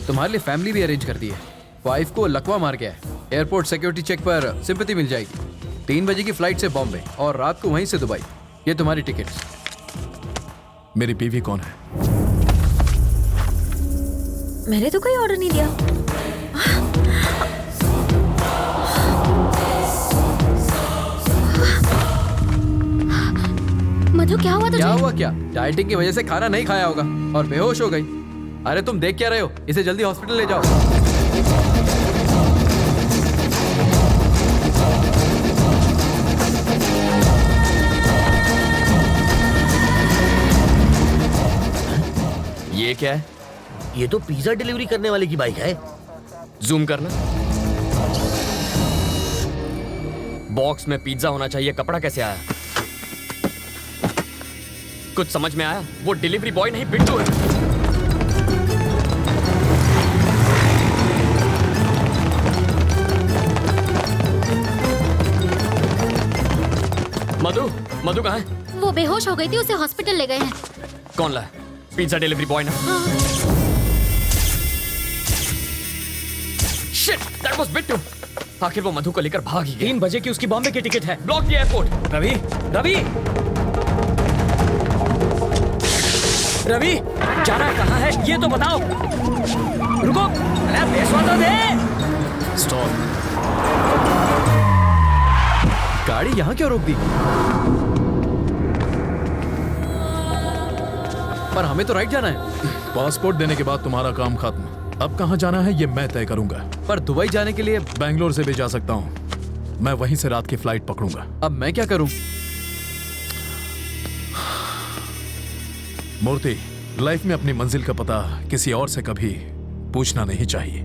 तुम्हारे लिए फैमिली भी अरेंज कर दी है। वाइफ को लकवा मार गया है, एयरपोर्ट सिक्योरिटी चेक पर सिंपैथी मिल जाएगी। 3 बजे की फ्लाइट से बॉम्बे और रात को वहीं से दुबई। ये तुम्हारी टिकट्स।
मेरी बीवी कौन है?
मैंने तो कोई ऑर्डर नहीं दिया।
मधु क्या हुआ तुझे?
क्या हुआ क्या? डाइटिंग की वजह से खाना नहीं खाया होगा और बेहोश हो गई। अरे तुम देख क्या रहे हो? इसे जल्दी हॉस्पिटल ले जाओ।
ये क्या है?
ये तो पिज्जा डिलीवरी करने वाले की बाइक है।
जूम करना। बॉक्स में पिज्जा होना चाहिए, कपड़ा कैसे आया? कुछ समझ में आया? वो डिलीवरी बॉय नहीं बिट्टू है। मधु, मधु कहाँ है?
वो बेहोश हो गई थी, उसे हॉस्पिटल ले गए हैं।
कौन लाया? पिज्जा डिलीवरी बॉय ना? Shit, that was Bittu. आखिर वो मधु को लेकर भाग ही गया।
3 बजे की उसकी बॉम्बे की टिकट है।
Block the airport.
Ravi, Ravi, Ravi, जाना कहाँ है ये तो बताओ। रुको, अरे पैसा तो दे।
स्टॉप।
गाड़ी यहाँ क्यों रोक दी? पर हमें तो राइट जाना है।
पासपोर्ट देने के बाद तुम्हारा काम खत्म। अब कहाँ जाना है ये मैं तय करूंगा।
पर दुबई जाने के लिए
बैंगलोर से भी जा सकता हूँ। मैं वहीं से रात की फ्लाइट पकड़ूंगा।
अब मैं क्या करूं?
मूर्ति, लाइफ में अपनी मंजिल का पता किसी और से कभी पूछना नहीं चाहिए,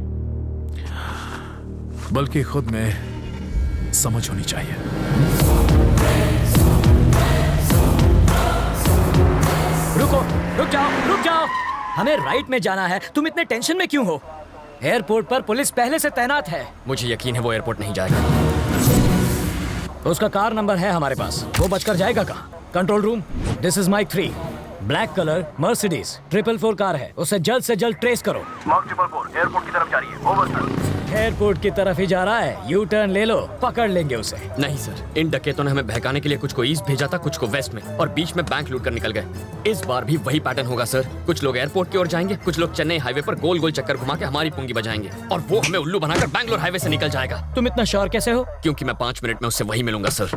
बल्कि खुद में समझ होनी चाहिए।
रुक जाओ। हमें राइट में जाना है, तुम इतने टेंशन में क्यों हो? एयरपोर्ट पर पुलिस पहले से तैनात है।
मुझे यकीन है वो एयरपोर्ट नहीं जाएगा।
उसका कार नंबर है हमारे पास, वो बचकर जाएगा कहाँ? Control room, this is Mike 3, black colour Mercedes 444 car है, उसे जल्द से जल्द ट्रेस करो।
मार्क 444 एयरपोर्ट की तरफ जा रही है, ओवर सर।
एयरपोर्ट की तरफ ही जा रहा है, यू टर्न ले लो, पकड़ लेंगे उसे।
नहीं सर, इन डकैतों ने हमें बहकाने के लिए कुछ को ईस्ट भेजा था, कुछ को वेस्ट में, और बीच में बैंक लूट कर निकल गए। इस बार भी वही पैटर्न होगा सर। कुछ लोग एयरपोर्ट की ओर जाएंगे, कुछ लोग चेन्नई हाईवे पर गोल गोल चक्कर घुमा के हमारी पुंगी बजाएंगे, और वो हमें उल्लू बनाकर बैंगलोर हाईवे से निकल जाएगा।
तुम इतना श्योर कैसे हो?
क्योंकि मैं 5 मिनट में उससे वही मिलूंगा सर।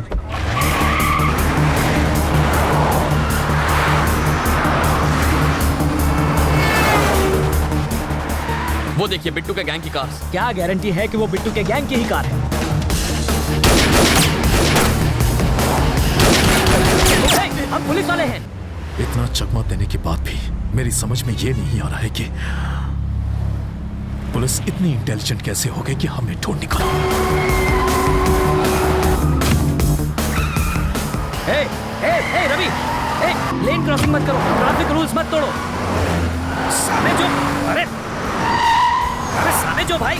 वो देखिए बिट्टू के गैंग की कार।
क्या गारंटी है कि वो बिट्टू के गैंग की ही कार है? हम पुलिस वाले हैं।
इतना चकमा देने के बाद भी मेरी समझ में ये नहीं आ रहा है कि पुलिस इतनी इंटेलिजेंट कैसे हो गई कि हमें ढूंढ निकाला।
रवि, लेन क्रॉसिंग मत करो, ट्रैफिक रूल्स मत तोड़ो। सामने जो, अरे सामने जो भाई।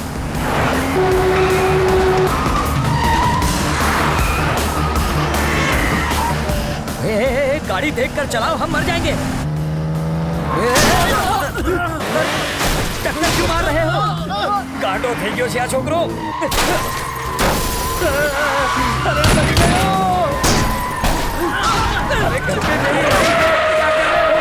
गाड़ी देखकर चलाओ, हम मर जाएंगे। टक्कर क्यों मार रहे हो? काटो થઈ ગયો છે આ છોકરો। अरे घर पे नहीं है, क्या कर रहे हो?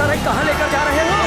अरे कहाँ लेकर जा रहे हो?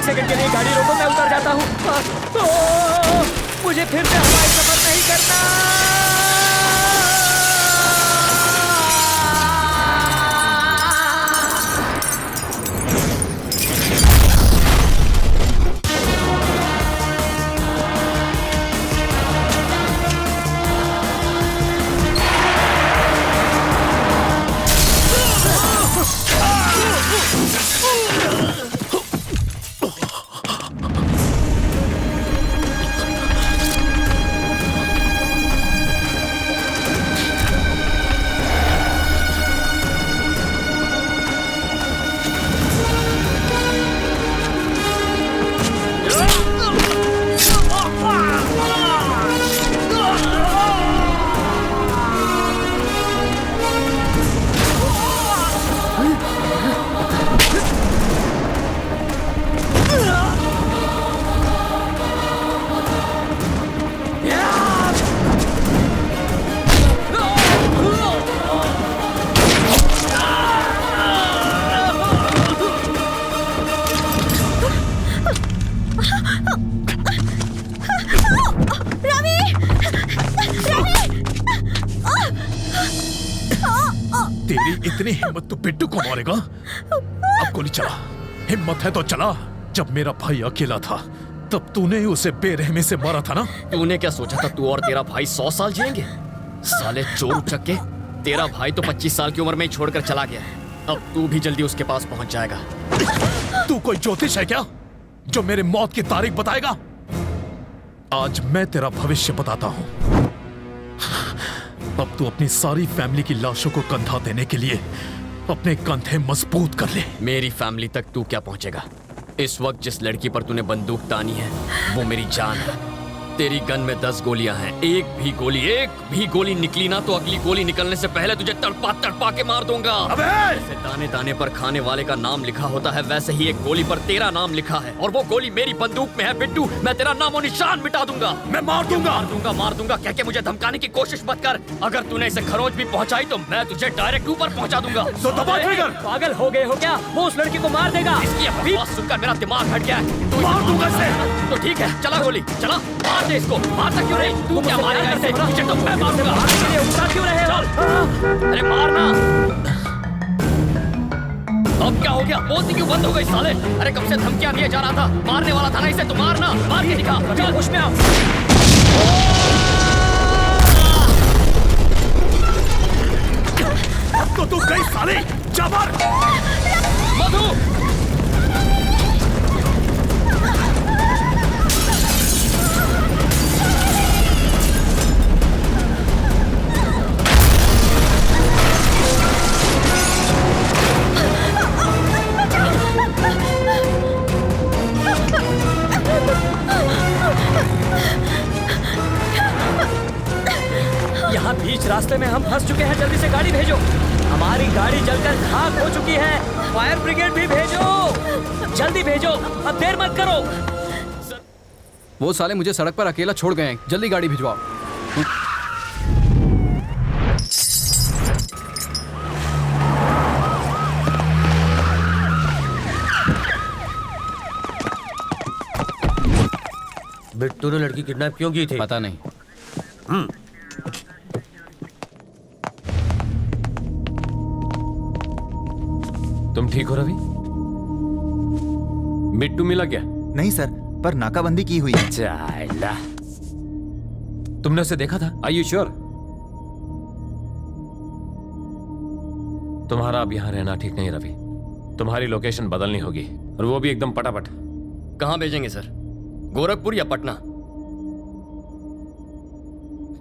सेकंड के लिए गाड़ी रोको, मैं उतर जाता हूँ। मुझे फिर से हवाई सफर नहीं करना।
इतनी हिम्मत तो बिट्टू को मारेगा? अब गोली चला, हिम्मत है तो चला। जब मेरा भाई अकेला था तब तूने उसे बेरहमी से मारा था ना?
तूने क्या सोचा था तू और तेरा भाई 100 साल जिएंगे? साले चोर उचक्के, तेरा भाई तो 25 साल की उम्र में ही छोड़कर चला गया। अब तू भी जल्दी उसके पास पहुंच जाएगा।
तू कोई ज्योतिष है क्या जो मेरे मौत की तारीख बताएगा? आज मैं तेरा भविष्य बताता हूं। अब तू अपनी सारी फैमिली की लाशों को कंधा देने के लिए अपने कंधे मजबूत कर ले।
मेरी फैमिली तक तू क्या पहुंचेगा? इस वक्त जिस लड़की पर तूने बंदूक तानी है वो मेरी जान है। तेरी गन में 10 गोलियां हैं। एक भी गोली निकली ना तो अगली गोली निकलने से पहले तुझे तड़पा तड़पा के मार दूंगा। जैसे दाने दाने पर खाने वाले का नाम लिखा होता है वैसे ही एक गोली पर तेरा नाम लिखा है और वो गोली मेरी बंदूक में है। बिट्टू, मैं तेरा नामो निशान मिटा दूंगा।
मैं मार दूंगा
कह के मुझे धमकाने की कोशिश मत कर। अगर तूने इसे खरोच भी पहुंचाई तो मैं तुझे डायरेक्ट ऊपर पहुंचा दूंगा।
तो दबा ट्रिगर।
पागल हो गए हो क्या? वो उस लड़की को मार देगा।
इसकी आवाज सुनकर मेरा दिमाग हट गया है। तू
मार दूंगा इसे।
तो ठीक है, चला गोली चला, मार दे इसको। मारता क्यों नहीं? तू क्या मारेगा इसे? तुझे तो मैं मारूंगा।
क्यों रहे हो?
अरे मारना। अब क्या हो गया? बोलती क्यों बंद हो गई साले? अरे कब से धमकियां दिए जा रहा था, मारने वाला था ना इसे, तो मारना, मार के दिखा। चल उसमें आओ।
अब तो तू गई साले, जा मार।
मधु,
यहाँ बीच रास्ते में हम फंस चुके हैं। जल्दी से गाड़ी भेजो। हमारी गाड़ी जलकर खाक हो चुकी है। फायर ब्रिगेड भी भेजो, जल्दी भेजो, अब देर मत करो।
वो साले मुझे सड़क पर अकेला छोड़ गए हैं, जल्दी गाड़ी भिजवाओ।
बिट्टू ने लड़की किडनैप क्यों की थी?
पता नहीं।
तुम ठीक हो रवि? बिट्टू मिला क्या?
नहीं सर, पर नाकाबंदी की हुई है।
चाइला। तुमने उसे देखा था? Are you sure? तुम्हारा अब यहां रहना ठीक नहीं रवि। तुम्हारी लोकेशन बदलनी होगी और वो भी एकदम पटापट।
कहां भेजेंगे सर? गोरखपुर या पटना?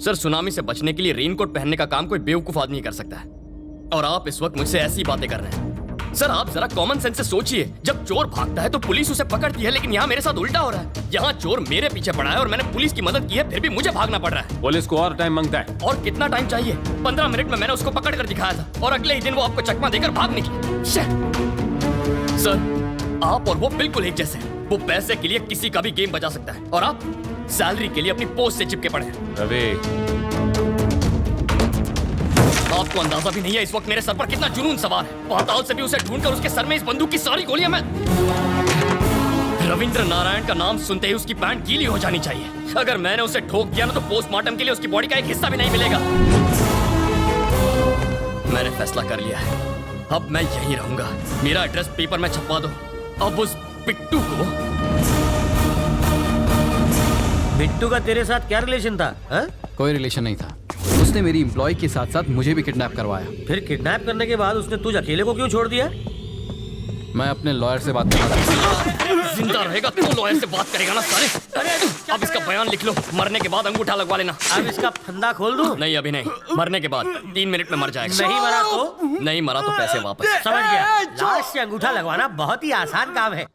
सर, सुनामी से बचने के लिए रेनकोट पहनने का काम कोई बेवकूफ आदमी कर सकता है और आप इस वक्त मुझसे ऐसी बातें कर रहे हैं। सर, आप जरा कॉमन सेंस से सोचिए। जब चोर भागता है तो पुलिस उसे पकड़ती है, लेकिन यहाँ मेरे साथ उल्टा हो रहा है। यहाँ चोर मेरे पीछे पड़ा है और मैंने पुलिस की मदद की है, फिर भी मुझे भागना पड़ रहा है।
पुलिस को और टाइम मांगता है।
और कितना टाइम चाहिए? 15 मिनट में मैंने उसको पकड़ कर दिखाया था और अगले ही दिन वो आपको चकमा देकर भाग निकली। सर, आप और वो बिल्कुल एक जैसे हैं। वो पैसे के लिए किसी का भी गेम बजा सकता है और आप सैलरी के लिए अपनी पोस्ट से चिपके पड़े हैं।
रवि,
आपको अंदाजा भी नहीं है इस वक्त मेरे सर पर कितना जुनून सवार है। पाताल से भी उसे ढूंढकर उसके सर में इस बंदूक की सारी गोलियां मैं... रविंद्र नारायण का नाम सुनते ही उसकी पैंट गीली हो जानी चाहिए। अगर मैंने उसे ठोक दिया ना तो पोस्टमार्टम के लिए उसकी बॉडी का एक हिस्सा भी नहीं मिलेगा। मैंने फैसला कर लिया है, अब मैं यहीं रहूंगा। मेरा एड्रेस पेपर में छपवा दो। अब उस बिट्टू को...
बिट्टू का तेरे साथ क्या रिलेशन था? हा?
कोई रिलेशन नहीं था। उसने मेरी एम्प्लॉय के साथ साथ मुझे भी किडनैप करवाया।
फिर किडनैप करने के बाद उसने तुझ अकेले को क्यों छोड़ दिया?
मैं अपने लॉयर से बात कर रहा था।
जिंदा रहेगा तो लॉयर से बात करेगा ना साले। अब इसका बयान लिख लो, मरने के बाद अंगूठा लगवा लेना।
अब इसका फंदा खोल दूं?
नहीं, अभी नहीं, मरने के बाद 3 मिनट में मर जाएगा।
नहीं मरा तो?
नहीं मरा तो पैसे वापस।
समझ गया। लाश से अंगूठा लगवाना बहुत ही आसान काम है।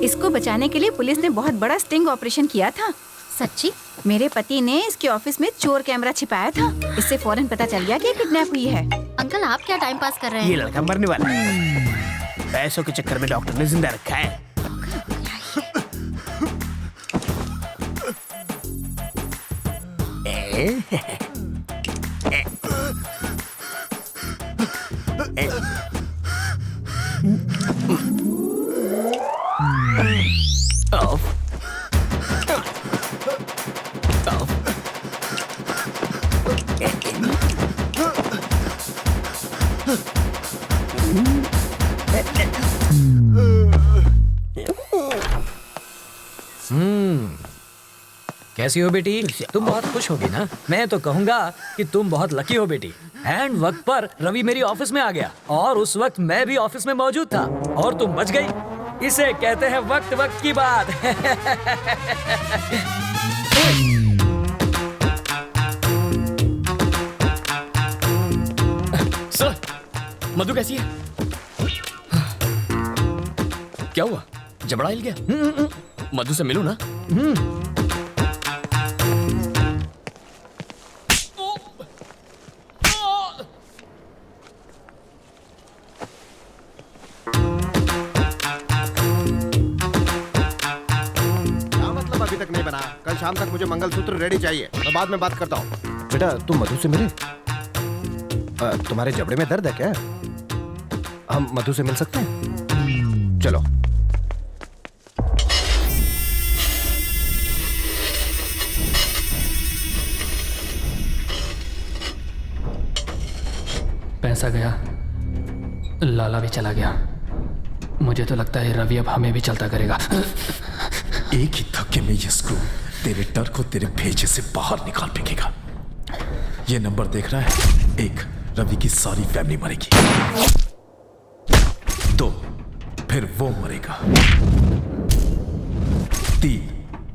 इसको बचाने के लिए पुलिस ने बहुत बड़ा स्टिंग ऑपरेशन किया था।
सच्ची?
मेरे पति ने इसके ऑफिस में चोर कैमरा छिपाया था। इससे फौरन पता चल गया कि किडनैप हुई है।
अंकल, आप क्या टाइम पास कर रहे हैं?
ये लड़का मरने वाला है। पैसों के चक्कर में डॉक्टर ने जिंदा रखा है।
कैसी हो बेटी? तुम बहुत खुश होगी ना? मैं तो कहूंगा कि तुम बहुत लकी हो बेटी। एंड वक्त पर रवि मेरी ऑफिस में आ गया और उस वक्त मैं भी ऑफिस में मौजूद था और तुम बच गई। इसे कहते हैं वक्त वक्त की बात।
सर, मधु कैसी है? क्या हुआ? जबड़ा हिल गया? मधु से मिलूं ना?
अभी तक नहीं बना। कल शाम तक मुझे मंगलसूत्र रेडी चाहिए। मैं बाद में बात करता हूँ। बेटा तुम मधु से मिले? तुम्हारे जबड़े में दर्द है क्या? हम मधु से मिल सकते हैं? चलो।
पैसा गया, लाला भी चला गया। मुझे तो लगता है रवि अब हमें भी चलता करेगा।
एक ही धक्के में ये स्क्रू तेरे डर को तेरे भेजे से बाहर निकाल फेंकेगा। ये नंबर देख रहा है? 1, रवि की सारी फैमिली मरेगी। 2, फिर वो मरेगा। 3,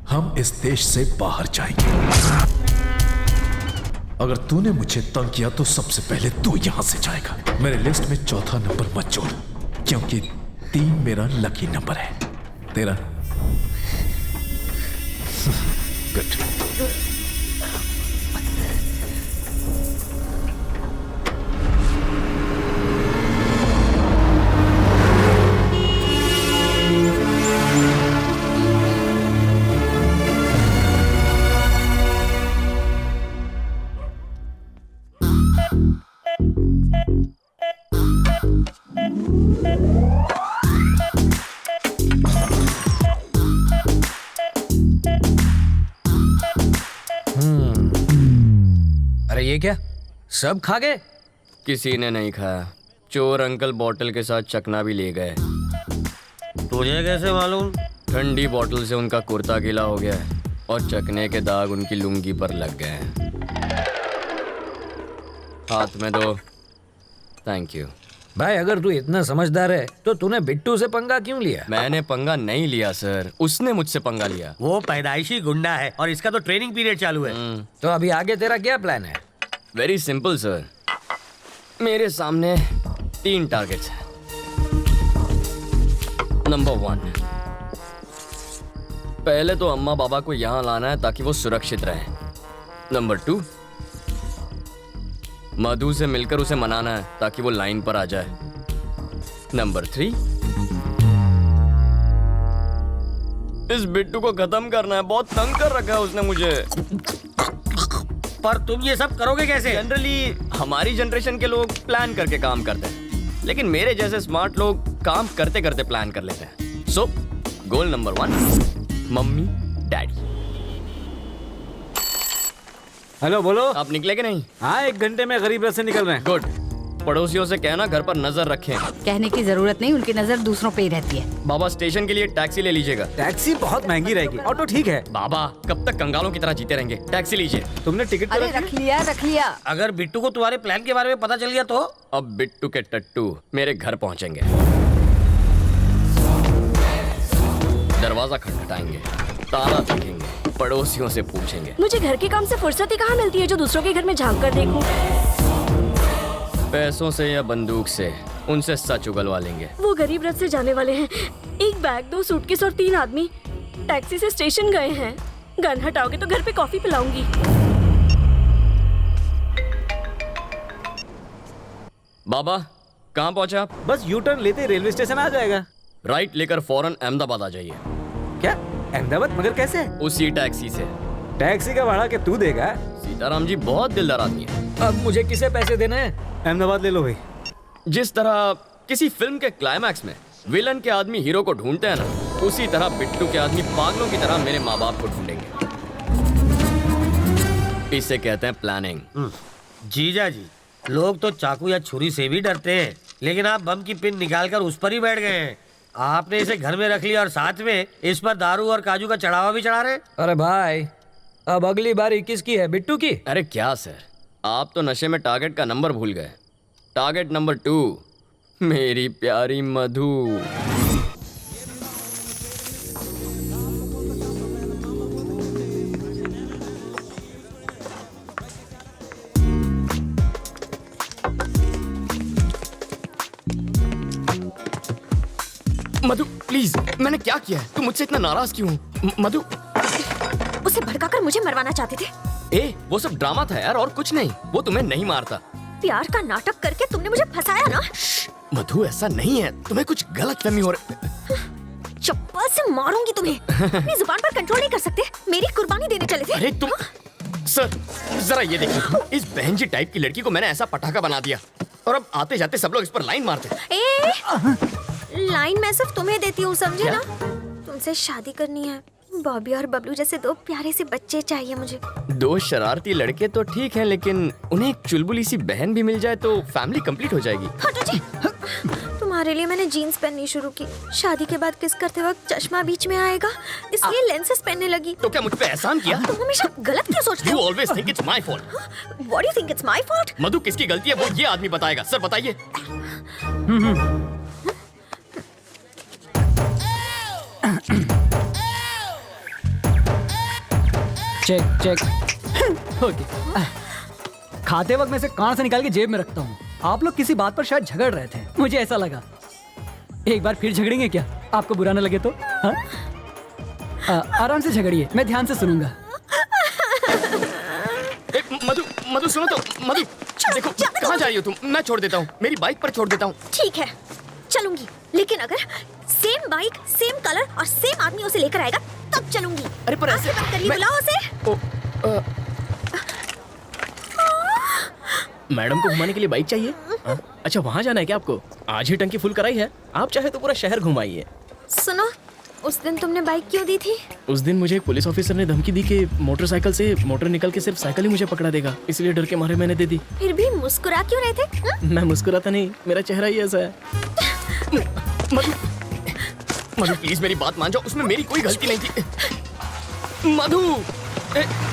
हम इस देश से बाहर जाएंगे। अगर तूने मुझे तंग किया तो सबसे पहले तू यहां से जाएगा। मेरे लिस्ट में चौथा नंबर मत जोड़, क्योंकि 3 मेरा लकी नंबर है। तेरा गुड।
अरे ये क्या? सब खा गए?
किसी ने नहीं खाया। चोर अंकल बोतल के साथ चकना भी ले गए।
तुझे कैसे मालूम?
ठंडी बोतल से उनका कुर्ता गीला हो गया है और चकने के दाग उनकी लुंगी पर लग गए हैं। हाथ में दो। Thank you.
भाई अगर तू इतना समझदार है तो तूने बिट्टू से पंगा क्यों लिया?
मैंने पंगा नहीं लिया सर, उसने मुझसे पंगा लिया।
वो पैदाइशी गुंडा है और इसका तो ट्रेनिंग पीरियड चालू है।
तो अभी आगे तेरा क्या प्लान है?
Very simple sir. मेरे सामने 3 टारगेट्स हैं। नंबर 1, पहले तो अम्मा बाबा को यहाँ लाना है ताकि वो सुरक्षित रहें। नंबर 2, मधु से मिलकर उसे मनाना है ताकि वो लाइन पर आ जाए। नंबर 3, इस बिट्टू को खत्म करना है। बहुत तंग कर रखा है उसने मुझे।
पर तुम ये सब करोगे कैसे?
जनरली हमारी जनरेशन के लोग प्लान करके काम करते हैं, लेकिन मेरे जैसे स्मार्ट लोग काम करते करते प्लान कर लेते हैं। So goal number 1, mummy daddy.
Hello, बोलो।
आप निकले कि नहीं?
हाँ, 1 घंटे में गरीब रथ से निकल रहे हैं।
गुड। पड़ोसियों से कहना घर पर नजर रखें।
कहने की जरूरत नहीं, उनकी नजर दूसरों पे ही रहती है।
बाबा स्टेशन के लिए टैक्सी ले लीजिएगा।
टैक्सी बहुत महंगी रहेगी, ऑटो ठीक है।
बाबा कब तक कंगालों की तरह जीते रहेंगे? टैक्सी लीजिए।
तुमने टिकट
अरे रख लिया।
अगर बिट्टू को तुम्हारे प्लान के बारे में पता चल गया तो?
अब बिट्टू के टट्टू मेरे घर पहुंचेंगे। दरवाजा खटखटाएंगे, ताला देखेंगे, पड़ोसियों से पूछेंगे।
मुझे घर के काम से फुर्सत ही कहाँ मिलती है जो दूसरों के घर में झांक कर देखूं।
पैसों से या बंदूक से उनसे सच उगलवा लेंगे।
वो गरीब रथ से जाने वाले हैं। 1 बैग, 2 सूटकेस और 3 आदमी टैक्सी से स्टेशन गए हैं। गन हटाओगे तो घर पे कॉफी पिलाऊंगी।
बाबा कहाँ पहुँचे आप?
बस यू टर्न लेते रेलवे स्टेशन आ जाएगा।
राइट लेकर फौरन अहमदाबाद आ जाइए।
क्या? अहमदाबाद? मगर कैसे?
उसी टैक्सी से।
टैक्सी का भाड़ा क्या तू देगा?
सीताराम जी बहुत दिलदार आदमी है।
अब मुझे किसे पैसे देने हैं?
अहमदाबाद ले लो भाई।
जिस तरह किसी फिल्म के क्लाइमैक्स में विलन के आदमी हीरो को ढूंढते हैं ना, उसी तरह बिट्टू के आदमी पागलों की तरह मेरे माँ बाप को ढूंढेंगे। इसे कहते हैं प्लानिंग।
जीजा जी, लोग तो चाकू या छुरी से भी डरते हैं, लेकिन आप बम की पिन निकालकर उस पर ही बैठ गए हैं। आपने इसे घर में रख लिया और साथ में इस पर दारू और काजू का चढ़ावा भी चढ़ा रहे।
अरे भाई, अब अगली बारी किसकी है, बिट्टू की?
अरे क्या सर, आप तो नशे में टारगेट का नंबर भूल गए। टारगेट नंबर 2 मेरी प्यारी मधु। मधु प्लीज, मैंने क्या किया है? तुम मुझसे इतना नाराज क्यों? मधु,
उसे भड़काकर मुझे मरवाना चाहते थे।
वो सब ड्रामा था यार, और कुछ नहीं। वो तुम्हें नहीं मारता।
प्यार का नाटक करके तुमने मुझे फंसाया ना।
मधु ऐसा नहीं है, तुम्हें कुछ गलतफहमी हो रही।
चप्पल से मारूंगी तुम्हें। अपनी जुबान पर कंट्रोल नहीं कर सकते। मेरी कुर्बानी देने चले थे।
अरे तुम सर, जरा ये देखिए, इस बहन जी टाइप की लड़की को मैंने ऐसा पटाखा बना दिया, और अब आते जाते सब लोग इस पर लाइन मारते।
लाइन मैं सिर्फ तुम्हें देती हूँ, समझे ना? तुमसे शादी करनी है। बॉबी और बबलू जैसे 2 प्यारे से बच्चे चाहिए मुझे।
2 शरारती लड़के तो ठीक हैं, लेकिन उन्हें एक चुलबुली सी बहन भी मिल जाए तो फैमिली कंप्लीट हो जाएगी।
हटो जी। तुम्हारे लिए मैंने जीन्स पहननी शुरू की। शादी के बाद किस करते वक्त चश्मा बीच में आएगा, इसलिए लेंसेज पहनने लगी।
तो क्या मुझ पे एहसान किया?
तुम हमेशा गलत क्यों सोचते हो?
You always think it's my fault.
What do you think it's my fault?
मधु, किसकी गलती है वो ये आदमी बताएगा। सर बताइए।
Check check. ओके। खाते वक्त मैं इसे कान से निकाल के जेब में रखता हूँ। आप लोग किसी बात पर शायद झगड़ रहे थे, मुझे ऐसा लगा। एक बार फिर झगड़ेंगे क्या? आपको बुरा न लगे तो? हाँ? आराम से झगड़िए, मैं ध्यान से सुनूंगा।
मधु, मधु सुनो तो। मधु देखो, कहाँ जा रही हो तुम? मैं छोड़ देता हूँ, मेरी बाइक पर छोड़ देता हूँ।
ठीक है, चलूंगी, लेकिन अगर सेम बाइक, सेम कलर और सेम आदमी उसे लेकर आएगा तब चलूंगी।
अरे पर ऐसे
बंद करिए, बुलाओ उसे।
मैडम को घुमाने के लिए बाइक चाहिए? अच्छा, वहाँ जाना है क्या आपको? आज ही टंकी फुल कराई है, आप चाहे तो पूरा शहर घुमाइए।
सुनो, उस दिन तुमने बाइक क्यों दी थी?
उस दिन मुझे एक पुलिस ऑफिसर ने धमकी दी कि मोटरसाइकिल से मोटर निकल के सिर्फ साइकिल ही मुझे पकड़ा देगा, इसलिए डर के मारे मैंने दे दी।
फिर भी मुस्कुरा क्यों रहे थे?
मैं मुस्कुराता नहीं, मेरा चेहरा ही ऐसा है।
मधु, मधु प्लीज मेरी बात मान जाओ, उसमें मेरी कोई गलती नहीं थी। मधु,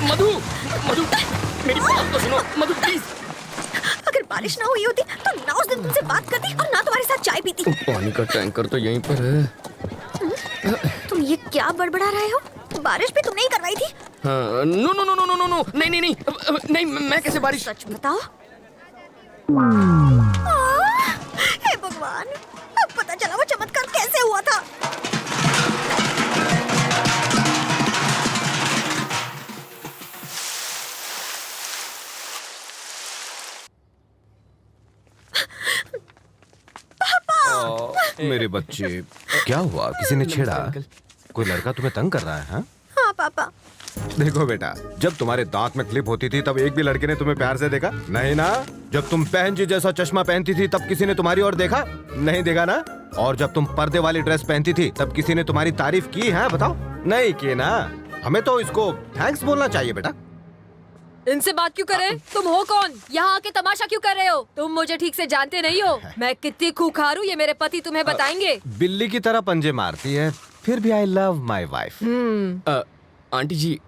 मधु, मधु मेरी बात तो सुनो। मधु प्लीज।
अगर बारिश ना हुई होती तो ना उस दिन तुमसे बात करती और ना तुम्हारे साथ चाय पीती।
पानी का टैंकर तो यहीं पर है।
तुम ये क्या बड़बड़ा रहे हो? बारिश भी तुमने ही करवाई थी।
हाँ, no no no no no no, नहीं नहीं नहीं नहीं, मैं कैसे बारिश?
सच बताओ। हे भगवान, अब पता चला वो चमत्कार कैसे हुआ था।
मेरे बच्चे, क्या हुआ? किसी ने छेड़ा? कोई लड़का तुम्हें तंग कर रहा है?
हाँ पापा।
देखो बेटा, जब तुम्हारे दांत में क्लिप होती थी तब एक भी लड़के ने तुम्हें प्यार से देखा? नहीं ना? जब तुम बहन जी जैसा चश्मा पहनती थी तब किसी ने तुम्हारी ओर देखा? नहीं देखा ना? और जब तुम पर्दे वाली ड्रेस पहनती थी तब किसी ने तुम्हारी तारीफ की है? बताओ, नहीं की ना? हमें तो इसको थैंक्स बोलना चाहिए बेटा।
इनसे बात क्यों करें? तुम हो कौन? यहाँ आके तमाशा क्यों कर रहे हो? तुम मुझे ठीक से जानते नहीं हो। मैं कितनी खूंखार हूँ ये मेरे पति तुम्हें बताएंगे।
बिल्ली की तरह पंजे मारती है, फिर भी I love my wife.
Aunty ji,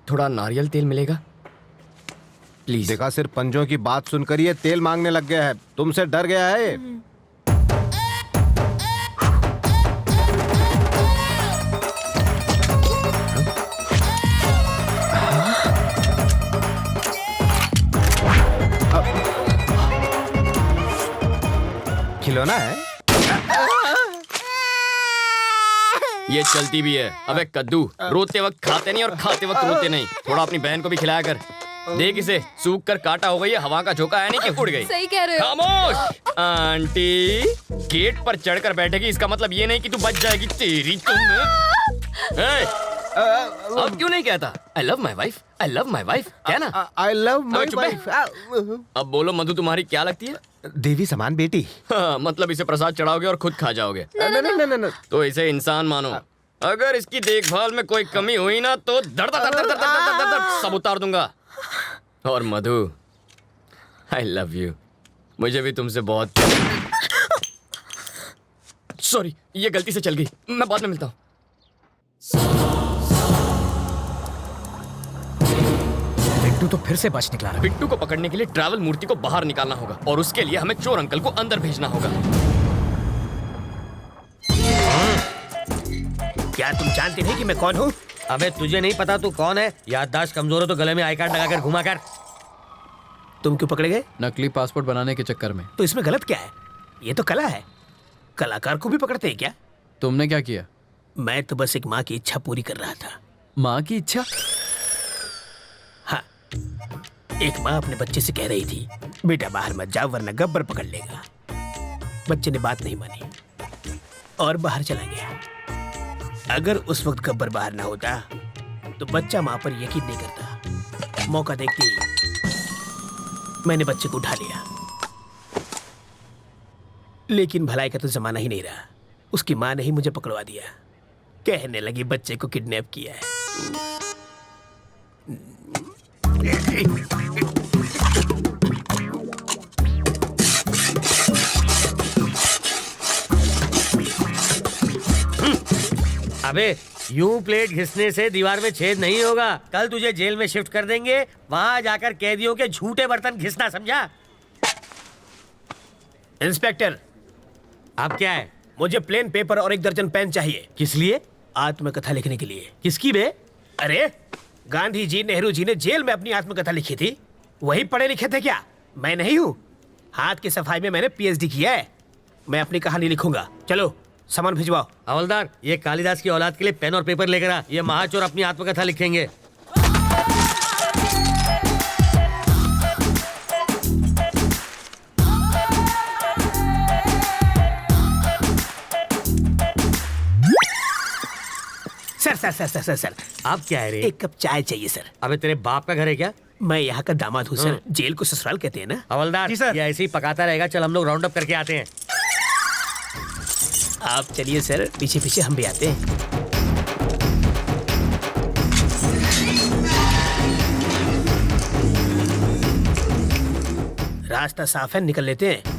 थोड़ा नारियल तेल मिलेगा प्लीज?
देखा, सिर्फ पंजों की बात सुनकर ये तेल मांगने लग गया है। तुमसे डर गया है। खिलौना है?
ये चलती भी है। अबे कद्दू, रोते वक्त खाते नहीं और खाते वक्त रोते नहीं। थोड़ा अपनी बहन को भी खिलाया कर। देख इसे, सूख कर काटा हो गई है, हवा का झोंका है नहीं कि उड़ गई।
सही कह रहे हो।
खामोश। आंटी गेट पर चढ़कर बैठेगी, इसका मतलब ये नहीं कि तू बच जाएगी। तेरी तुम अब क्यों नहीं कहता आई love my wife, I love my wife? क्या ना?
आई लव माई वाइफ।
अब बोलो मधु तुम्हारी क्या लगती है?
देवी समान बेटी।
हाँ, मतलब इसे प्रसाद चढ़ाओगे और खुद खा जाओगे?
नहीं।
तो इसे इंसान मानो। अगर इसकी देखभाल में कोई कमी हुई ना तो दर्द दर्द दर्द दर्द दर्द सब उतार दूंगा। और मधु, आई लव यू। मुझे भी तुमसे बहुत सॉरी, ये गलती से चल गई, मैं बाद में मिलता हूँ।
बिट्टू तो फिर से बच निकला।
बिट्टू को पकड़ने के लिए ट्रैवल मूर्ति को बाहर निकालना होगा और उसके लिए हमें चोर अंकल को अंदर भेजना होगा।
क्या तुम जानते नहीं कि मैं कौन हूँ? अबे तुझे नहीं पता तू कौन है? याददाश्त कमजोर हो तो गले में आई कार्ड लगाकर घुमा कर। तुम क्यों पकड़े गए?
नकली पासपोर्ट बनाने के चक्कर में।
तो इसमें गलत क्या है? ये तो कला है, कलाकार को भी पकड़ते हैं क्या?
तुमने क्या किया?
मैं तो बस एक माँ की इच्छा पूरी कर रहा था।
माँ की इच्छा?
हाँ, एक माँ अपने बच्चे से कह रही थी, बेटा बाहर मत जाओ वरना गब्बर पकड़ लेगा। बच्चे ने बात नहीं मानी और बाहर चला गया। अगर उस वक्त गब्बर बाहर ना होता तो बच्चा माँ पर यकीन नहीं करता। मौका देखते ही मैंने बच्चे को उठा लिया, लेकिन भलाई का तो जमाना ही नहीं रहा। उसकी माँ ने ही मुझे पकड़वा दिया, कहने लगी बच्चे को किडनैप किया है। अबे यूं प्लेट घिसने से दीवार में छेद नहीं होगा। कल तुझे जेल में शिफ्ट कर देंगे, वहां जाकर कैदियों के झूठे बर्तन घिसना, समझा? इंस्पेक्टर, आप क्या है? मुझे प्लेन पेपर और 1 दर्जन पेन चाहिए। किस लिए? आत्मकथा लिखने के लिए। किसकी बे? अरे गांधी जी, नेहरू जी ने जेल में अपनी आत्मकथा लिखी थी, वही पढ़े लिखे थे क्या? मैं नहीं हूँ। हाथ की सफाई में मैंने PhD किया है। मैं अपनी कहानी लिखूंगा। चलो सामान भिजवाओ। हवलदार, ये कालिदास की औलाद के लिए पेन और पेपर लेकर आ। ये महाचोर अपनी आत्मकथा लिखेंगे। सर, आप क्या है रे? 1 कप चाय चाहिए सर। अबे तेरे बाप का घर है क्या? मैं यहाँ का दामाद हूँ सर। जेल को ससुराल कहते हैं ना। हवलदार जी सर, ये ऐसे ही पकाता रहेगा। चल हम लोग राउंड अप करके आते हैं। आप चलिए सर, पीछे पीछे हम भी आते हैं। रास्ता साफ है, निकल लेते हैं।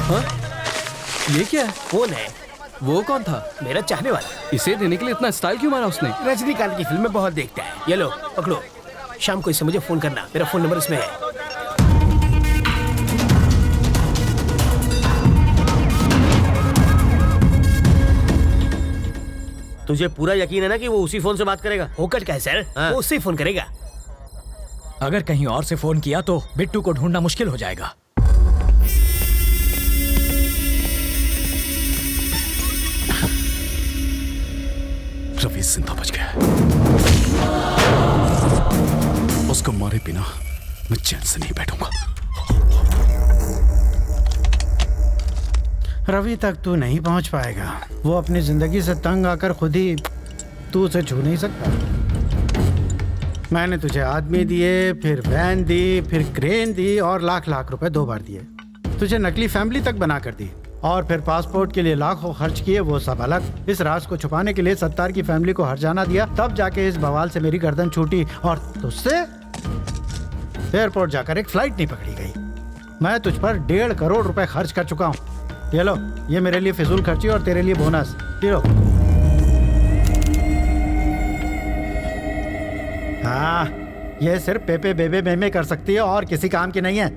हाँ? ये क्या है?
कौन है?
वो कौन था?
मेरा चाहने वाला।
इसे देने के लिए इतना स्टाइल क्यों मारा उसने?
रजनीकांत की फिल्म में बहुत देखता है। ये लो पकड़ो, शाम को इसे मुझे फोन करना। मेरा फोन नंबर इसमें है। तुझे पूरा यकीन है ना कि वो उसी फोन से बात करेगा? होकर क्या है सर? वो उससे ही फोन करेगा।
अगर कहीं और से फोन किया तो बिट्टू को ढूंढना मुश्किल हो जाएगा।
रवि जिंदा बच गया। उसको मारे बिना मैं चैन से नहीं बैठूंगा।
रवि तक तू नहीं पहुंच पाएगा। वो अपनी जिंदगी से तंग आकर खुद ही तू उसे छू नहीं सकता। मैंने तुझे आदमी दिए, फिर वैन दी, फिर क्रेन दी और लाख रुपए 2 बार दिए। तुझे नकली फैमिली तक बना कर दी और फिर पासपोर्ट के लिए लाखों खर्च किए, वो सब अलग। इस राज को छुपाने के लिए सत्तार की फैमिली को हर्जाना दिया, तब जाके इस बवाल से मेरी गर्दन छूटी और तुझसे एयरपोर्ट जाकर एक फ्लाइट नहीं पकड़ी गई। मैं तुझ पर 1.5 करोड़ रुपए खर्च कर चुका हूँ। ये लो, ये मेरे लिए फिजूल खर्ची और तेरे लिए बोनस। ये लो। हाँ, ये सिर्फ पेपे बेबे मेमे कर सकती है और किसी काम की नहीं है।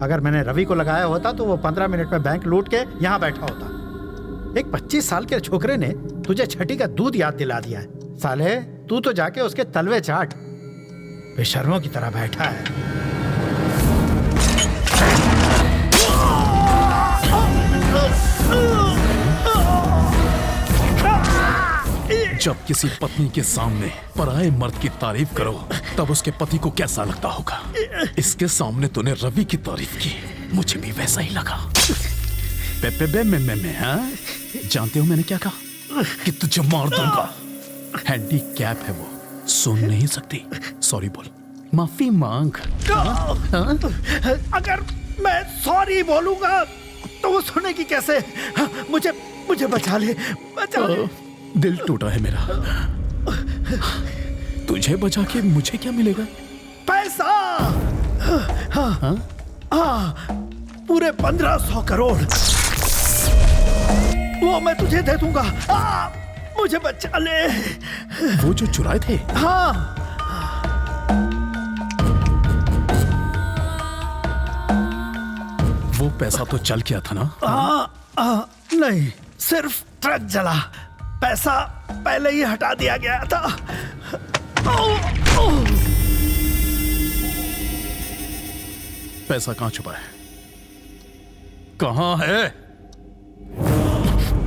अगर मैंने रवि को लगाया होता तो वो 15 मिनट में बैंक लूट के यहाँ बैठा होता। एक 25 साल के छोकरे ने तुझे छठी का दूध याद दिला दिया है। साले, तू तो जाके उसके तलवे चाट। बेशर्मों की तरह बैठा है।
जब किसी पत्नी के सामने पराये मर्द की तारीफ करो तब उसके पति को कैसा लगता होगा। इसके सामने तूने रवि की तारीफ की, मुझे भी वैसा ही लगा। हाँ? जानते हो मैंने क्या कहा? कि तुझे मार दूंगा। हैंडीकैप है वो, सुन नहीं सकती। सॉरी बोल, माफी मांग।
अगर मैं सॉरी बोलूंगा तो वो सुनेगी कैसे? मुझे बचा ले, बचा ले।
दिल टूटा है मेरा। तुझे बचा के मुझे क्या मिलेगा?
पैसा। हाँ, हाँ, पूरे 1500 करोड़ वो मैं तुझे दे दूंगा। मुझे बचा ले।
वो जो चुराए थे?
हाँ।
वो पैसा तो चल गया था ना?
नहीं, सिर्फ ट्रक जला। पैसा पहले ही हटा दिया गया था।
पैसा कहाँ छुपा है? कहाँ है?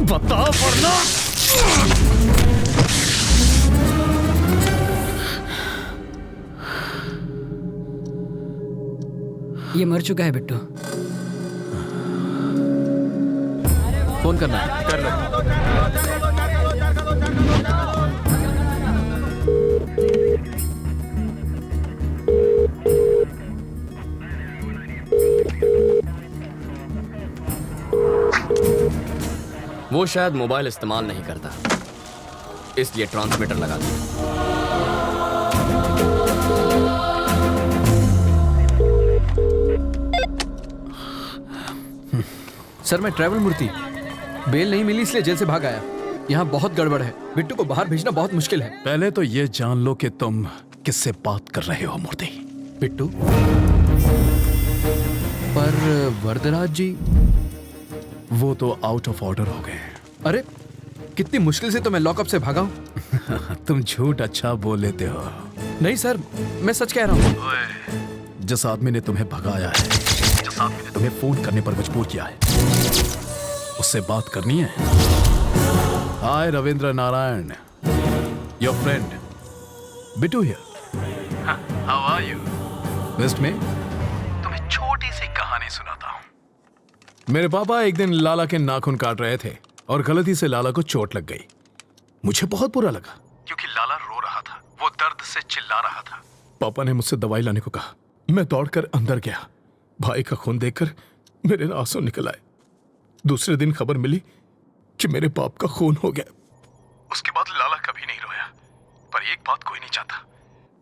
बता वरना।
ये मर चुका है बिट्टू।
फोन करना है।
कर लो।
वो शायद मोबाइल इस्तेमाल नहीं करता, इसलिए ट्रांसमीटर लगा दिया।
सर मैं ट्रैवल मूर्ति, बेल नहीं मिली इसलिए जेल से भाग आया। यहाँ बहुत गड़बड़ है, बिट्टू को बाहर भेजना बहुत मुश्किल है।
पहले तो ये जान लो कि तुम किससे बात कर रहे हो मूर्ति।
बिट्टू? पर वरदराज जी?
वो तो आउट ऑफ ऑर्डर हो गए।
अरे कितनी मुश्किल से तो मैं लॉकअप से भागा हूँ।
तुम झूठ अच्छा बोल लेते हो।
नहीं सर, मैं सच कह रहा हूँ।
जिस आदमी ने तुम्हें भगाया है, जिस आदमी ने तुम्हें फोन करने पर मजबूर किया है, उससे बात करनी है। Hi Ravindra Narayan, your friend Bittu here. How are you? वेस्ट में तुम्हें छोटी सी कहानी सुनाता हूं। मेरे पापा एक दिन लाला के नाखून काट रहे थे और गलती से लाला को चोट लग गई। मुझे बहुत बुरा लगा क्योंकि लाला रो रहा था, वो दर्द से चिल्ला रहा था। पापा ने मुझसे दवाई लाने को कहा। मैं दौड़कर अंदर गया। भाई का खून देखकर मेरे आंसू निकल आए। दूसरे दिन खबर मिली कि मेरे बाप का खून हो गया। उसके बाद लाला कभी नहीं रोया, पर एक बात कोई नहीं चाहता,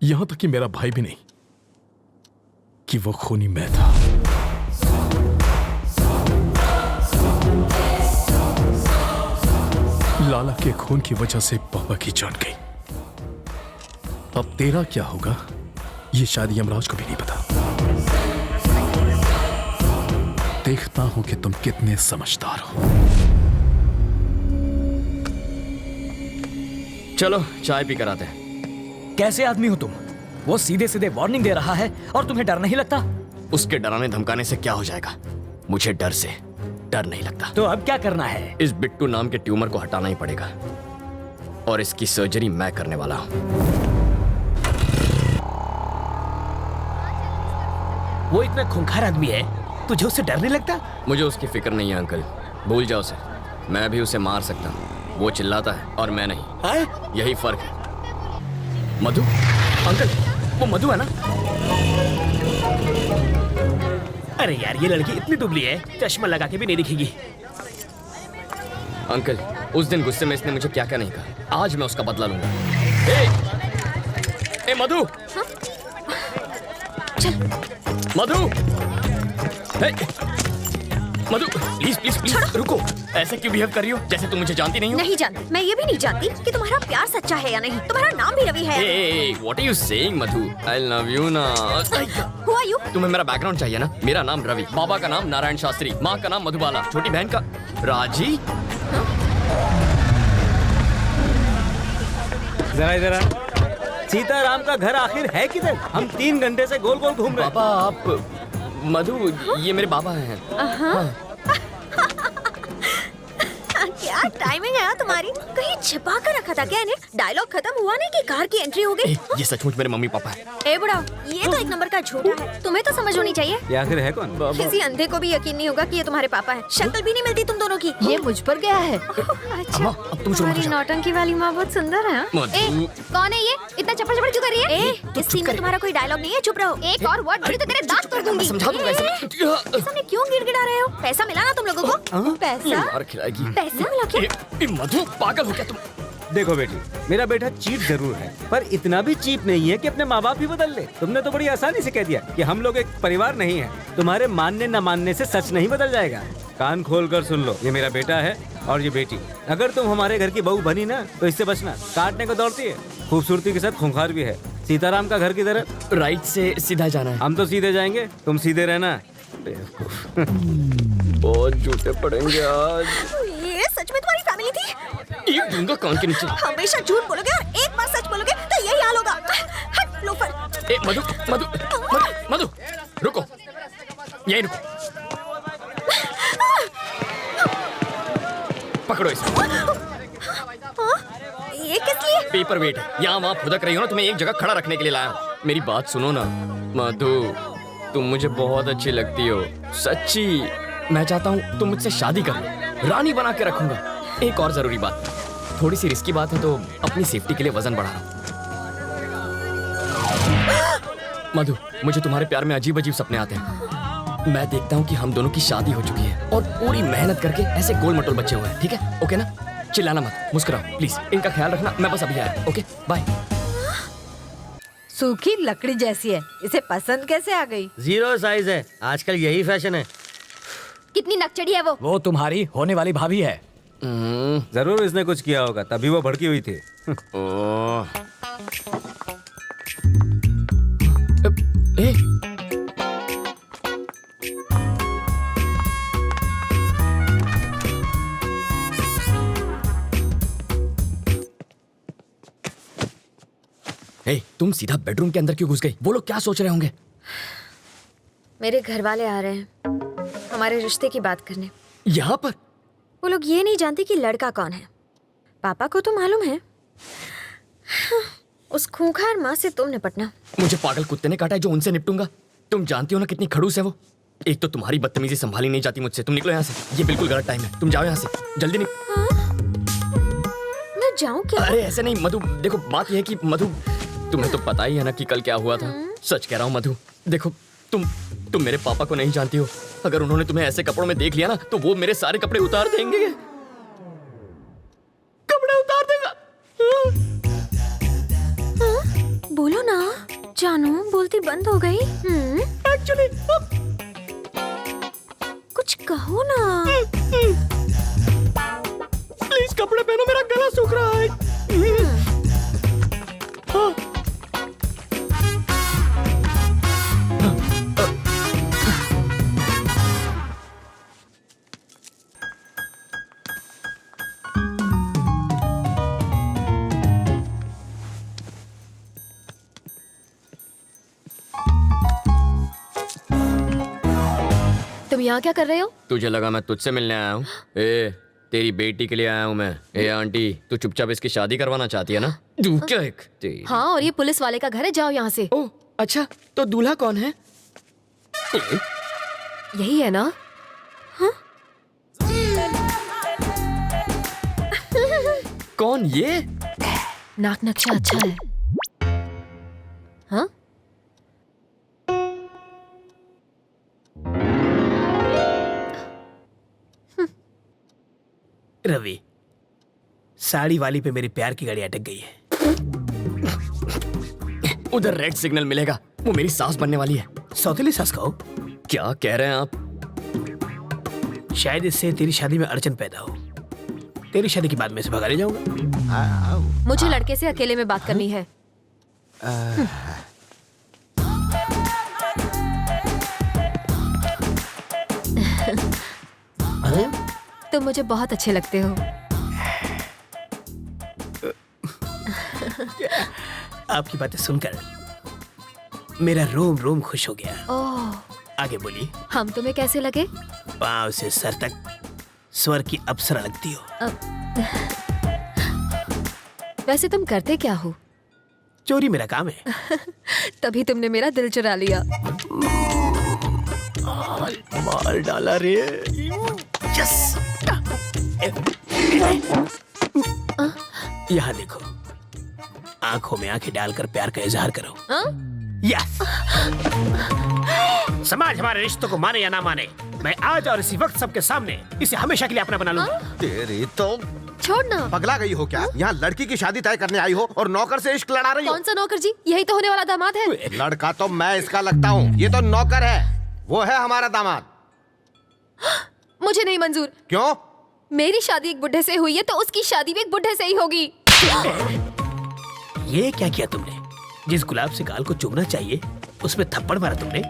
यहां तक कि मेरा भाई भी नहीं, कि वो खूनी मैं था। लाला के खून की वजह से पापा की जान गई। अब तेरा क्या होगा ये शायद यमराज को भी नहीं पता। देखता हूं कि तुम कितने समझदार हो।
चलो चाय पी कर आते हैं।
कैसे आदमी हो तुम? वो सीधे सीधे वार्निंग दे रहा है और तुम्हें डर नहीं लगता?
उसके डराने धमकाने से क्या हो जाएगा? मुझे डर से डर नहीं लगता।
तो अब क्या करना है?
इस बिट्टू नाम के ट्यूमर को हटाना ही पड़ेगा और इसकी सर्जरी मैं करने वाला हूं।
वो इतना खूंखार आदमी है, तुझे उससे डर नहीं लगता?
मुझे उसकी फिक्र नहीं है अंकल, भूल जाओ उसे। मैं भी उसे मार सकता हूँ, वो चिल्लाता है और मैं नहीं। यही फर्क है। मधु अंकल, वो मधु है ना?
अरे यार ये लड़की इतनी दुबली है, चश्मा लगा के भी नहीं दिखेगी।
अंकल उस दिन गुस्से में इसने मुझे क्या क्या नहीं कहा, आज मैं उसका बदला लूंगा। ए मधु, मधु, मधु प्लीज प्लीज प्लीज रुको। ऐसे क्यों बिहेव कर रही हो जैसे तुम मुझे जानती नहीं हो?
नहीं जानती। मैं ये भी नहीं जानती कि तुम्हारा प्यार सच्चा है या नहीं। तुम्हारा नाम भी रवि है।
What are you saying Madhu? I love you ना।
Who are you?
तुम्हें मेरा बैकग्राउंड चाहिए ना? मेरा नाम रवि, बाबा का नाम नारायण शास्त्री, माँ का नाम मधुबाला, छोटी बहन का राजी।
जरा इधर सीताराम का घर आखिर है किधर? हम 3 घंटे से गोल गोल घूम रहे हैं।
पापा आप मधु, ये मेरे बाबा हैं।
क्या टाइमिंग है तुम्हारी? कहीं छिपा कर रखा था क्या इन्हें? डायलॉग खत्म हुआ नहीं कि कार की एंट्री हो गई।
ये सचमुच मेरे मम्मी पापा है।
ए बुढ़ाओ, ये तो एक नंबर का झूठा है। तुम्हें तो समझ होनी चाहिए।
ये आखिर है कौन?
किसी अंधे को भी यकीन नहीं होगा कि ये तुम्हारे पापा है। शक्ल भी नहीं मिलती तुम दोनों की।
ये मुझ पर गया है।
अच्छा, तुम्हारी नौटंकी वाली माँ बहुत सुंदर है।
ए, कौन है ये? इतना चप्पल चप्पल क्यों कर रही है?
इस सीन में तुम्हारा कोई डायलॉग नहीं है, चुप रहो। एक और वर्ड बोली तो तेरे दांत तोड़ दूंगी।
समझा दूंगा इसे।
सामने क्यों गिड़गिड़ा रहे हो? पैसा मिला ना तुम लोगों को? पैसा?
मार खिलाएगी।
पैसा मिला क्या?
मधु पागल हो क्या तुम?
देखो बेटी, मेरा बेटा चीप जरूर है, पर इतना भी चीप नहीं है कि अपने माँ बाप ही बदल ले। तुमने तो बड़ी आसानी से कह दिया कि हम लोग एक परिवार नहीं है। तुम्हारे मानने न मानने से सच नहीं बदल जाएगा। कान खोल कर सुन लो, ये मेरा बेटा है और ये बेटी। अगर तुम हमारे घर की बहू बनी ना तो इससे बचना, काटने को दौड़ती है, खूबसूरती के साथ खूंखार भी है। सीताराम का घर किधर है?
राइट से सीधा जाना है।
हम तो सीधे जाएंगे, तुम सीधे रहना।
बहुत झूठे पड़ेंगे आज।
ये सच में तुम्हारी फैमिली थी?
एक दूंगा कान के नीचे।
हमेशा झूठ बोलोगे और एक बार सच बोलोगे तो यही हाल होगा। हट लोफर।
ए मधु मधु मधु मधु रुको, यही रुको। पकड़ो इसे।
ये किस लिए?
पेपर वेट है, यहाँ वहाँ फुदक रही हो ना, तुम्हें एक जगह खड़ा रखने के लिए लाया हूँ। मेरी बात सुनो ना मधु, तुम मुझे बहुत अच्छी लगती हो, सच्ची। मैं चाहता हूँ तुम मुझसे शादी कर लो, रानी बना के रखूंगा। एक और जरूरी बात, थोड़ी सी रिस्की बात है तो अपनी सेफ्टी के लिए वजन बढ़ा रहा हूँ। मधु, मुझे तुम्हारे प्यार में अजीब अजीब सपने आते हैं। मैं देखता हूँ कि हम दोनों की शादी हो चुकी है और पूरी मेहनत करके ऐसे गोल मटोल बच्चे हुए हैं। ठीक है? ओके ना? चिल्लाना मत, मुस्कुराओ प्लीज। इनका ख्याल रखना, मैं बस अभी आया। Okay bye.
सूखी लकड़ी जैसी है, इसे पसंद कैसे आ गई?
0 साइज है, आजकल यही फैशन है।
कितनी नकचड़ी है वो
तुम्हारी होने वाली भाभी है।
जरूर इसने कुछ किया होगा, तभी वो भड़की हुई थी।
तुम सीधा बेडरूम के अंदर क्यों घुस गई? वो लोग क्या सोच रहे होंगे?
मेरे घर वाले आ रहे हैं हमारे रिश्ते की बात करने।
यहाँ पर?
वो लोग ये नहीं जानते कि लड़का कौन है। पापा को तो मालूम है। उस खूंखार माँ से तुम निपटना।
मुझे पागल कुत्ते ने काटा है जो उनसे निपटूंगा। तुम जानती हो ना कितनी खड़ूस है वो। एक तो तुम्हारी बदतमीजी संभाली नहीं जाती मुझसे। तुम निकलो यहाँ से, ये बिल्कुल गलत टाइम है। तुम जाओ यहाँ से, जल्दी
मैं जाऊँ क्या?
अरे ऐसे नहीं मधु, देखो बात यह है कि मधु, तुम्हें तो पता ही है ना कि कल क्या हुआ था। सच कह रहा हूँ मधु, देखो तुम मेरे पापा को नहीं जानती हो। अगर उन्होंने तुम्हें ऐसे कपड़ों में देख लिया ना तो वो मेरे सारे कपड़े उतार देंगे। कपड़े उतार देगा।
बोलो ना जानू, बोलती बंद हो गई।
एक्चुअली
कुछ कहो ना।
प्लीज कपड़े पहनो, मेरा गला सूख रहा है।
तुम यहाँ क्या कर रहे हो?
तुझे लगा मैं तुझसे मिलने आया हूँ? तेरी बेटी के लिए आया हूँ मैं। आंटी, तू चुपचाप इसकी शादी करवाना चाहती है ना? क्या एक
हाँ, और ये पुलिस वाले का घर है, जाओ यहाँ से।
ओह अच्छा, तो दूल्हा कौन है?
यही है ना? हाँ?
कौन ये?
नाक नक्शा अच्छा है। हाँ?
रवि, साड़ी वाली पे मेरी प्यार की गाड़ी अटक गई है।
उधर रेड सिग्नल मिलेगा, वो मेरी सास बनने वाली है।
सौतेली सास कहो?
क्या कह रहे हैं आप?
शायद इससे तेरी शादी में अड़चन पैदा हो। तेरी शादी के बाद मैं इसे भगा ले जाऊंगा।
मुझे लड़के से अकेले में बात करनी है। तुम मुझे बहुत अच्छे लगते हो।
आपकी बातें सुनकर मेरा रोम रोम खुश हो गया।
ओह,
आगे बोलिए।
हम तुम्हें कैसे लगे?
पांव से सर तक स्वर की अप्सरा लगती हो।
वैसे तुम करते क्या हो?
चोरी मेरा काम है।
तभी तुमने मेरा दिल चुरा लिया।
मार डाला रे। यस। यहाँ देखो, आंखों में आंखें डालकर प्यार का इजहार करो। यस। समाज हमारे रिश्तों को माने या ना माने, मैं आज और इसी वक्त सबके सामने इसे हमेशा के लिए अपना बना लूंगा।
तेरी तो
छोड़ना।
पगला गई हो क्या? यहाँ लड़की की शादी तय करने आई हो और नौकर से इश्क लड़ा रही हो।
कौन सा नौकर जी? यही तो होने वाला दामाद है।
लड़का तो मैं इसका लगता हूँ, ये तो नौकर है। वो है हमारा दामाद।
मुझे नहीं मंजूर।
क्यों?
मेरी शादी एक बुढ़े से हुई है तो उसकी शादी भी एक बुढ़े से ही होगी।
ये क्या किया तुमने? जिस गुलाब से गाल को चूमना चाहिए उसमें थप्पड़ मारा तुमने।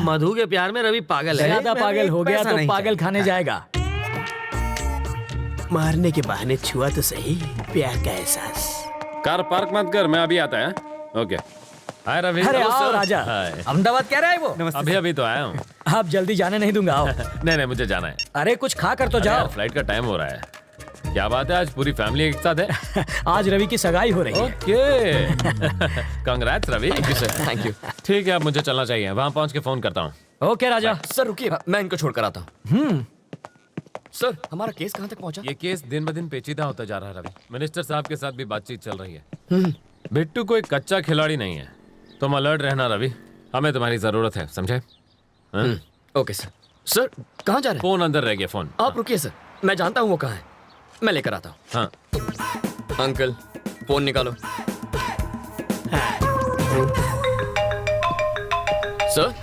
मधु के प्यार में रवि पागल है।
ज्यादा पागल हो गया तो पागल खाने जाएगा।
मारने के बहाने छुआ तो सही प्यार का एहसास।
कार पार्क मत कर, मैं अभी आता है। ओके। हाय रवि।
अरे आओ राजा। अहमदाबाद कह रहा है वो?
अभी तो आया हूँ।
आप जल्दी जाने नहीं दूंगा, आओ।
नहीं मुझे जाना है।
अरे कुछ खा कर तो जाओ।
फ्लाइट का टाइम हो रहा है। क्या बात है, आज पूरी फैमिली एक साथ है?
आज रवि की सगाई हो रही है।
Okay. Congrats Ravi.
Thank you sir, thank you.
ठीक है, अब मुझे चलना चाहिए। वहाँ पहुँच के फोन करता हूँ।
ओके राजा।
सर रुकिए, मैं इनको छोड़कर आता हूँ। सर हमारा केस कहाँ तक पहुँचा?
ये केस दिन ब दिन पेचीदा होता जा रहा है रवि। मिनिस्टर साहब के साथ भी बातचीत चल रही है। बिट्टू कोई कच्चा खिलाड़ी नहीं है। तुम अलर्ट रहना रवि, हमें तुम्हारी जरूरत है, समझे?
Okay sir. सर कहाँ जा रहे हैं?
फोन अंदर रह गया। फोन
आप रुकिए सर, मैं जानता हूँ वो कहाँ है, मैं लेकर आता हूँ।
हाँ
अंकल फोन निकालो। सर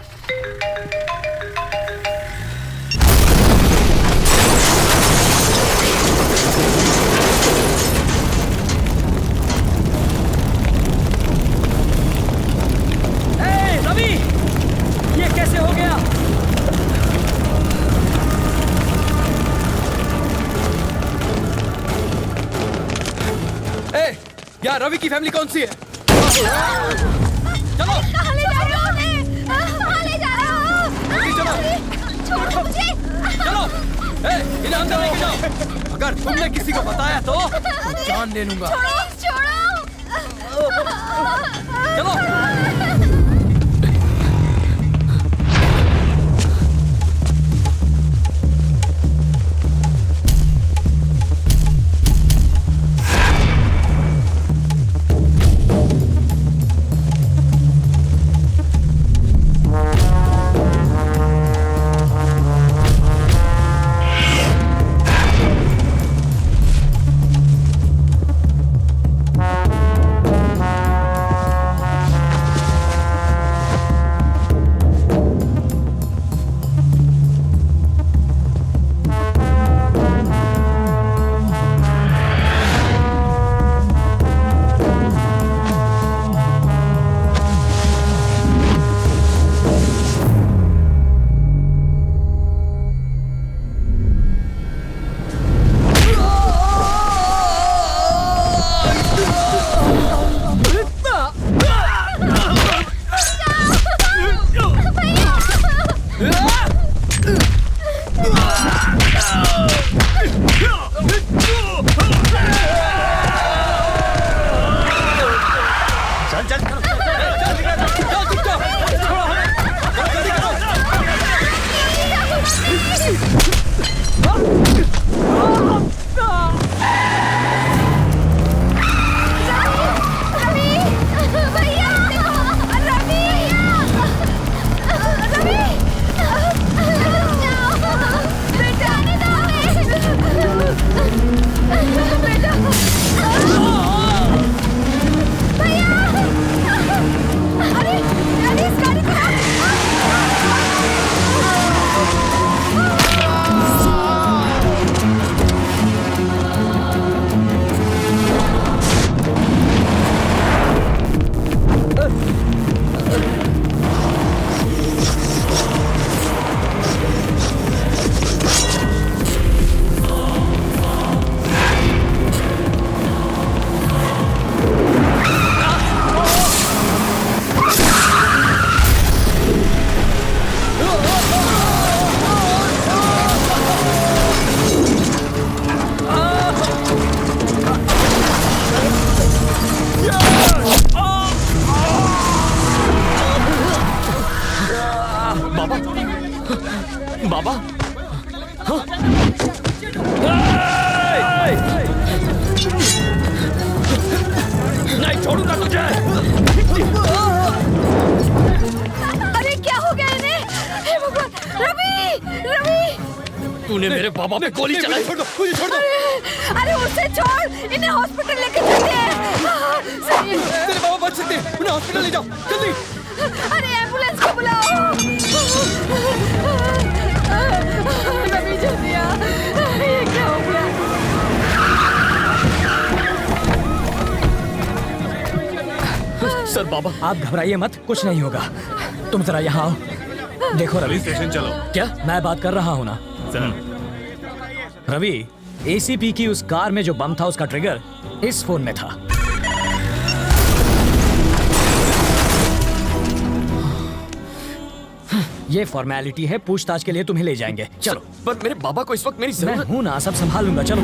रवि, ये कैसे हो गया?
यार रवि की फैमिली कौन सी है?
चलो ले जा रहे हो? कहाँ ले जा रहे हो?
चलो
छोड़ो मुझे।
चलो, इन्हें अंदर लेके जाओ। अगर तुमने किसी को बताया तो जान ले लूंगा।
छोड़ो।
चलो।
तूने मेरे बाबा पे गोली चलाई।
छोड़ दो, मुझे छोड़ दो।
अरे उसे छोड़, इन्हें हॉस्पिटल लेके चलते हैं। सही।
तेरे बाबा बच सकते हैं, उन्हें हॉस्पिटल ले जाओ जल्दी।
अरे एम्बुलेंस को बुलाओ। रवि जल्दी आ, ये क्या हो गया?
सर बाबा
आप घबराइए मत, कुछ नहीं होगा। तुम जरा यहाँ आओ। देखो रवि,
स्टेशन चलो।
क्या मैं बात कर रहा हूँ ना
सर।
रवि, एसीपी की उस कार में जो बम था उसका ट्रिगर इस फोन में था। ये फॉर्मेलिटी है, पूछताछ के लिए तुम्हें ले जाएंगे। चलो।
पर मेरे बाबा को इस वक्त मेरी
मैं
जरूरत।
हूं ना, सब संभाल लूंगा। चलो।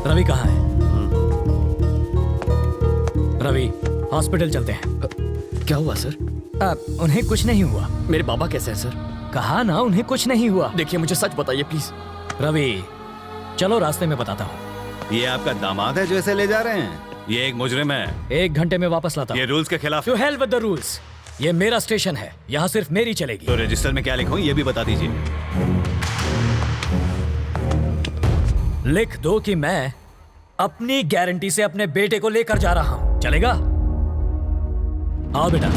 रवि कहाँ है? रवि, हॉस्पिटल चलते हैं।
क्या हुआ सर?
उन्हें कुछ नहीं हुआ।
मेरे बाबा कैसे हैं सर?
कहा ना उन्हें कुछ नहीं हुआ।
देखिए मुझे सच बताइए प्लीज।
रवि, चलो रास्ते में बताता हूँ।
ये आपका दामाद है जो इसे ले जा रहे हैं? ये एक मुजरिम है।
1 घंटे में वापस लाता हूँ।
ये रूल्स के खिलाफ।
To hell with the rules. ये मेरा स्टेशन है, यहाँ सिर्फ मेरी चलेगी।
तो रजिस्टर में क्या लिखूं ये भी बता दीजिए।
लिख दो कि मैं अपनी गारंटी से अपने बेटे को लेकर जा रहा हूँ। चलेगा? आओ बेटा।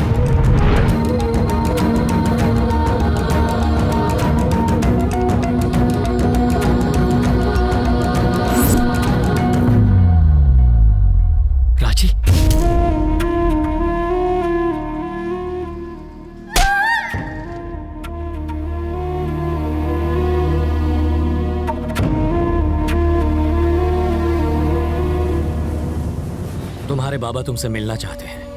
राजी,
तुम्हारे बाबा तुमसे मिलना चाहते हैं।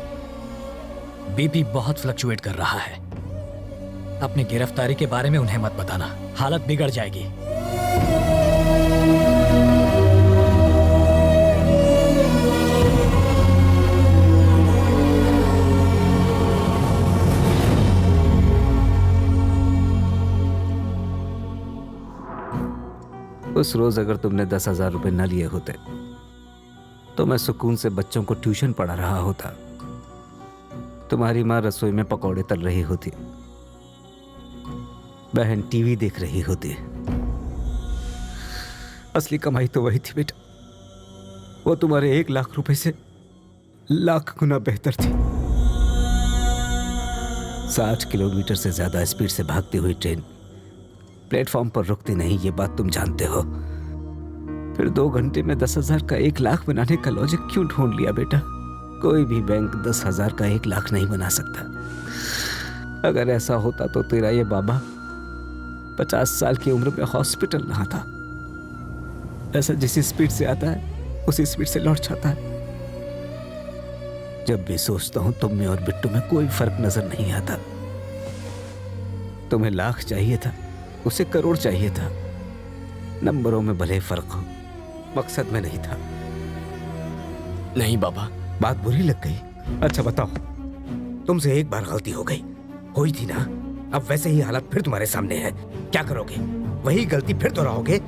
बीपी बहुत फ्लक्चुएट कर रहा है। अपनी गिरफ्तारी के बारे में उन्हें मत बताना, हालत बिगड़ जाएगी।
उस रोज अगर तुमने 10,000 रुपए न लिए होते तो मैं सुकून से बच्चों को ट्यूशन पढ़ा रहा होता। तुम्हारी माँ रसोई में पकौड़े तल रही होती, बहन टीवी देख रही होती। असली कमाई तो वही थी बेटा, वो तुम्हारे 1 लाख रुपए से लाख गुना बेहतर थी। 60 किलोमीटर से ज्यादा स्पीड से भागती हुई ट्रेन प्लेटफॉर्म पर रुकती नहीं, ये बात तुम जानते हो। फिर 2 घंटे में 10,000 का 1 लाख बनाने का लॉजिक क्यों ढूंढ लिया बेटा? कोई भी बैंक 10,000 का 1 लाख नहीं बना सकता। अगर ऐसा होता तो तेरा ये बाबा 50 साल की उम्र में हॉस्पिटल रहा था। ऐसा जिस स्पीड से आता है उसी स्पीड से लौट जाता है। जब भी सोचता हूं तुम में और बिट्टू में कोई फर्क नजर नहीं आता। तुम्हें लाख चाहिए था, उसे करोड़ चाहिए था। नंबरों में भले फर्क हो, मकसद में नहीं था।
नहीं बाबा।
बात बुरी लग गई? अच्छा बताओ, तुमसे एक बार गलती हो गई, हुई थी ना? अब वैसे ही हालात फिर तुम्हारे सामने है। क्या करोगे? वही गलती फिर दोहराओगे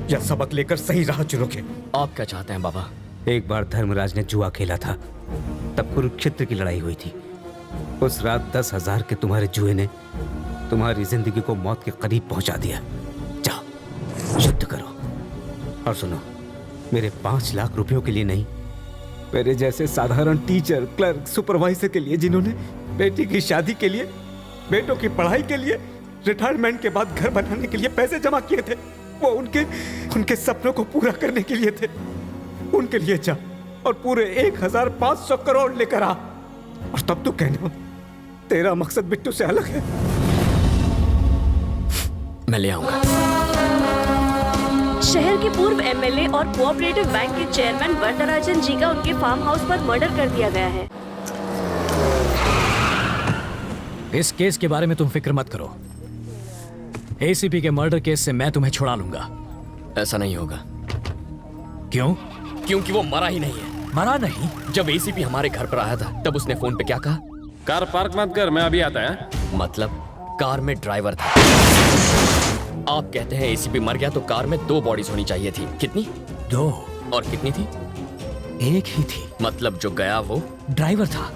या सबक लेकर सही राह चुनोगे?
आप क्या चाहते हैं बाबा?
एक बार धर्मराज ने जुआ खेला था, तब कुरुक्षेत्र की लड़ाई हुई थी। उस रात 10,000 के तुम्हारे जुए ने तुम्हारी जिंदगी को मौत के करीब पहुंचा दिया। जाओ युद्ध करो। और सुनो, मेरे 5 लाख रुपयों के लिए नहीं, मेरे जैसे साधारण टीचर, क्लर्क, सुपरवाइजर के लिए जिन्होंने बेटी की शादी के लिए, बेटों की पढ़ाई के लिए, रिटायरमेंट के बाद घर बनाने के लिए पैसे जमा किए थे, वो उनके सपनों को पूरा करने के लिए थे। उनके लिए जा और पूरे 1,500 करोड़ लेकर आ, और तब तू कहना तेरा मकसद बिट्टू से अलग है।
मैं ले आऊंगा।
शहर के पूर्व एमएलए और कोऑपरेटिव बैंक के चेयरमैन वरदराजन जी का उनके फार्म हाउस पर मर्डर कर दिया गया है।
इस केस के बारे में तुम फिक्र मत करो। एसीपी के मर्डर केस से मैं तुम्हें छुड़ा लूंगा।
ऐसा नहीं होगा।
क्यों?
क्योंकि वो मरा ही नहीं है।
मरा नहीं?
जब एसीपी हमारे घर पर आया था तब उसने फोन पे क्या कहा?
कार पार्क मत कर, मैं अभी आता है।
मतलब कार में ड्राइवर था। आप कहते हैं एसीपी मर गया तो कार में 2 बॉडीज होनी चाहिए थी। कितनी?
2।
और कितनी थी?
1 ही थी।
मतलब जो गया वो
ड्राइवर था।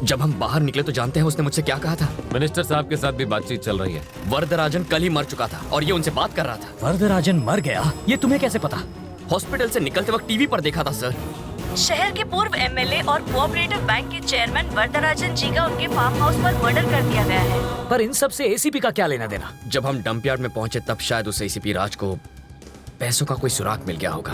जब हम बाहर निकले तो जानते हैं उसने मुझसे क्या कहा था?
मिनिस्टर साहब के साथ भी बातचीत चल रही है।
वरदराजन कल ही मर चुका था और ये उनसे बात कर रहा था।
वरदराजन मर गया? ये तुम्हें कैसे पता?
हॉस्पिटल से निकलते वक्त टीवी पर देखा था सर।
शहर के पूर्व एमएलए और कोऑपरेटिव बैंक के चेयरमैन वरदराजन जी का उनके फार्म हाउस पर मर्डर कर दिया गया है।
पर इन सब से एसीपी का क्या लेना देना?
जब हम डंप यार्ड में पहुंचे तब शायद उस एसीपी राज को पैसों का कोई सुराग मिल गया होगा।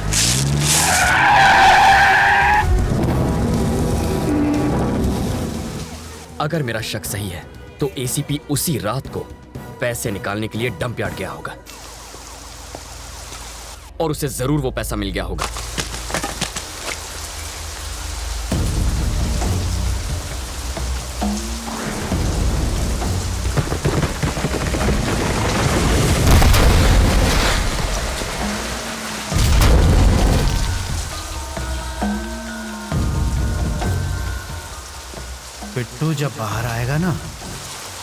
अगर मेरा शक सही है तो एसीपी उसी रात को पैसे निकालने के लिए डंप यार्ड गया होगा और उसे जरूर वो पैसा मिल गया होगा।
बिट्टू जब बाहर आएगा ना,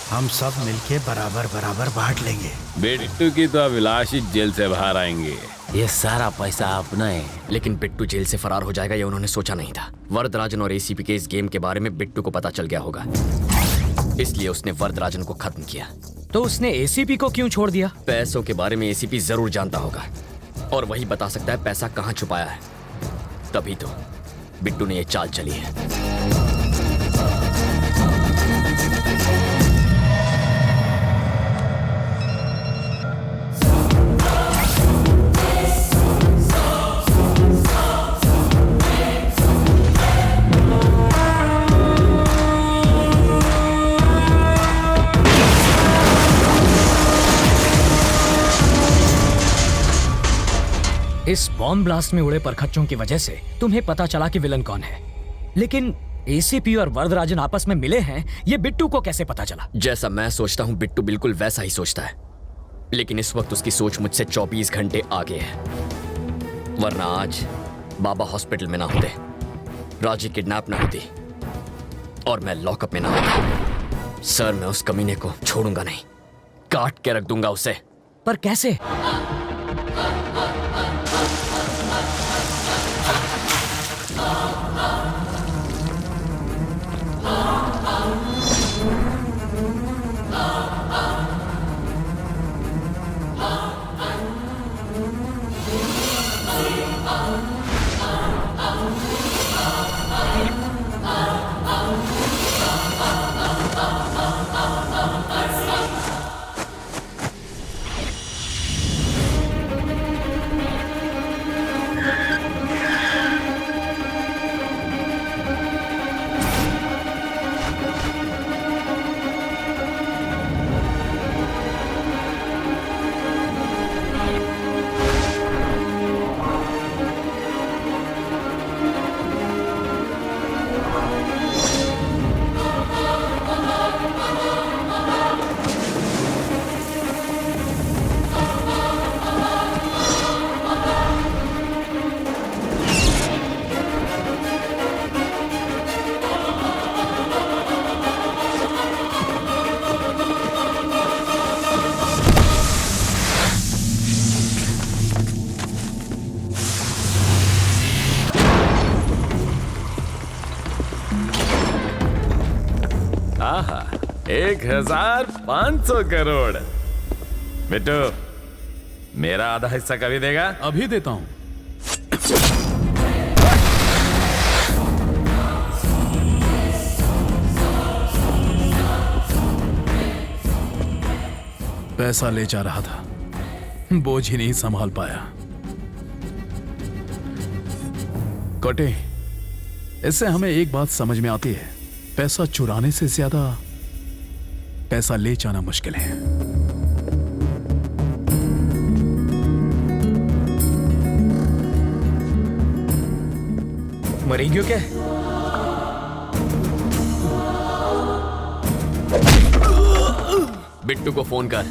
हम सब मिलके बराबर बराबर बांट लेंगे।
बिट्टू की तो अभिलाष ही जेल से बाहर आएंगे।
ये सारा पैसा अपना है।
लेकिन बिट्टू जेल से फरार हो जाएगा ये उन्होंने सोचा नहीं था। वरदराजन और एसीपी के इस गेम के बारे में बिट्टू को पता चल गया होगा, इसलिए उसने वरदराजन को खत्म किया।
तो उसने एसीपी को क्यों छोड़ दिया?
पैसों के बारे में एसीपी जरूर जानता होगा और वही बता सकता है पैसा कहाँ छुपाया है। तभी तो बिट्टू ने ये चाल चली है।
इस बॉम्ब ब्लास्ट में उड़े परखच्चों की वजह से तुम्हें पता चला कि विलन कौन है, लेकिन एसीपी और वरदराजन आपस में मिले हैं, ये बिट्टू को कैसे पता चला?
जैसा मैं सोचता हूँ बिट्टू बिल्कुल वैसा ही सोचता है, लेकिन इस वक्त उसकी सोच मुझसे 24 घंटे आगे है। वरना आज बाबा हॉस्पिटल में ना होते, राजी किडनैप ना होती और मैं लॉकअप में ना होता। सर, मैं उस कमीने को छोड़ूंगा नहीं, काट के रख दूंगा उसे।
पर कैसे?
आहा, 1500 करोड़। बिट्टू, मेरा आधा हिस्सा कभी देगा?
अभी देता हूं। पैसा ले जा रहा था, बोझ ही नहीं संभाल पाया। कटे, इससे हमें एक बात समझ में आती है, पैसा चुराने से ज्यादा पैसा ले जाना मुश्किल है।
मरी क्यों क्या?
बिट्टू को फोन कर।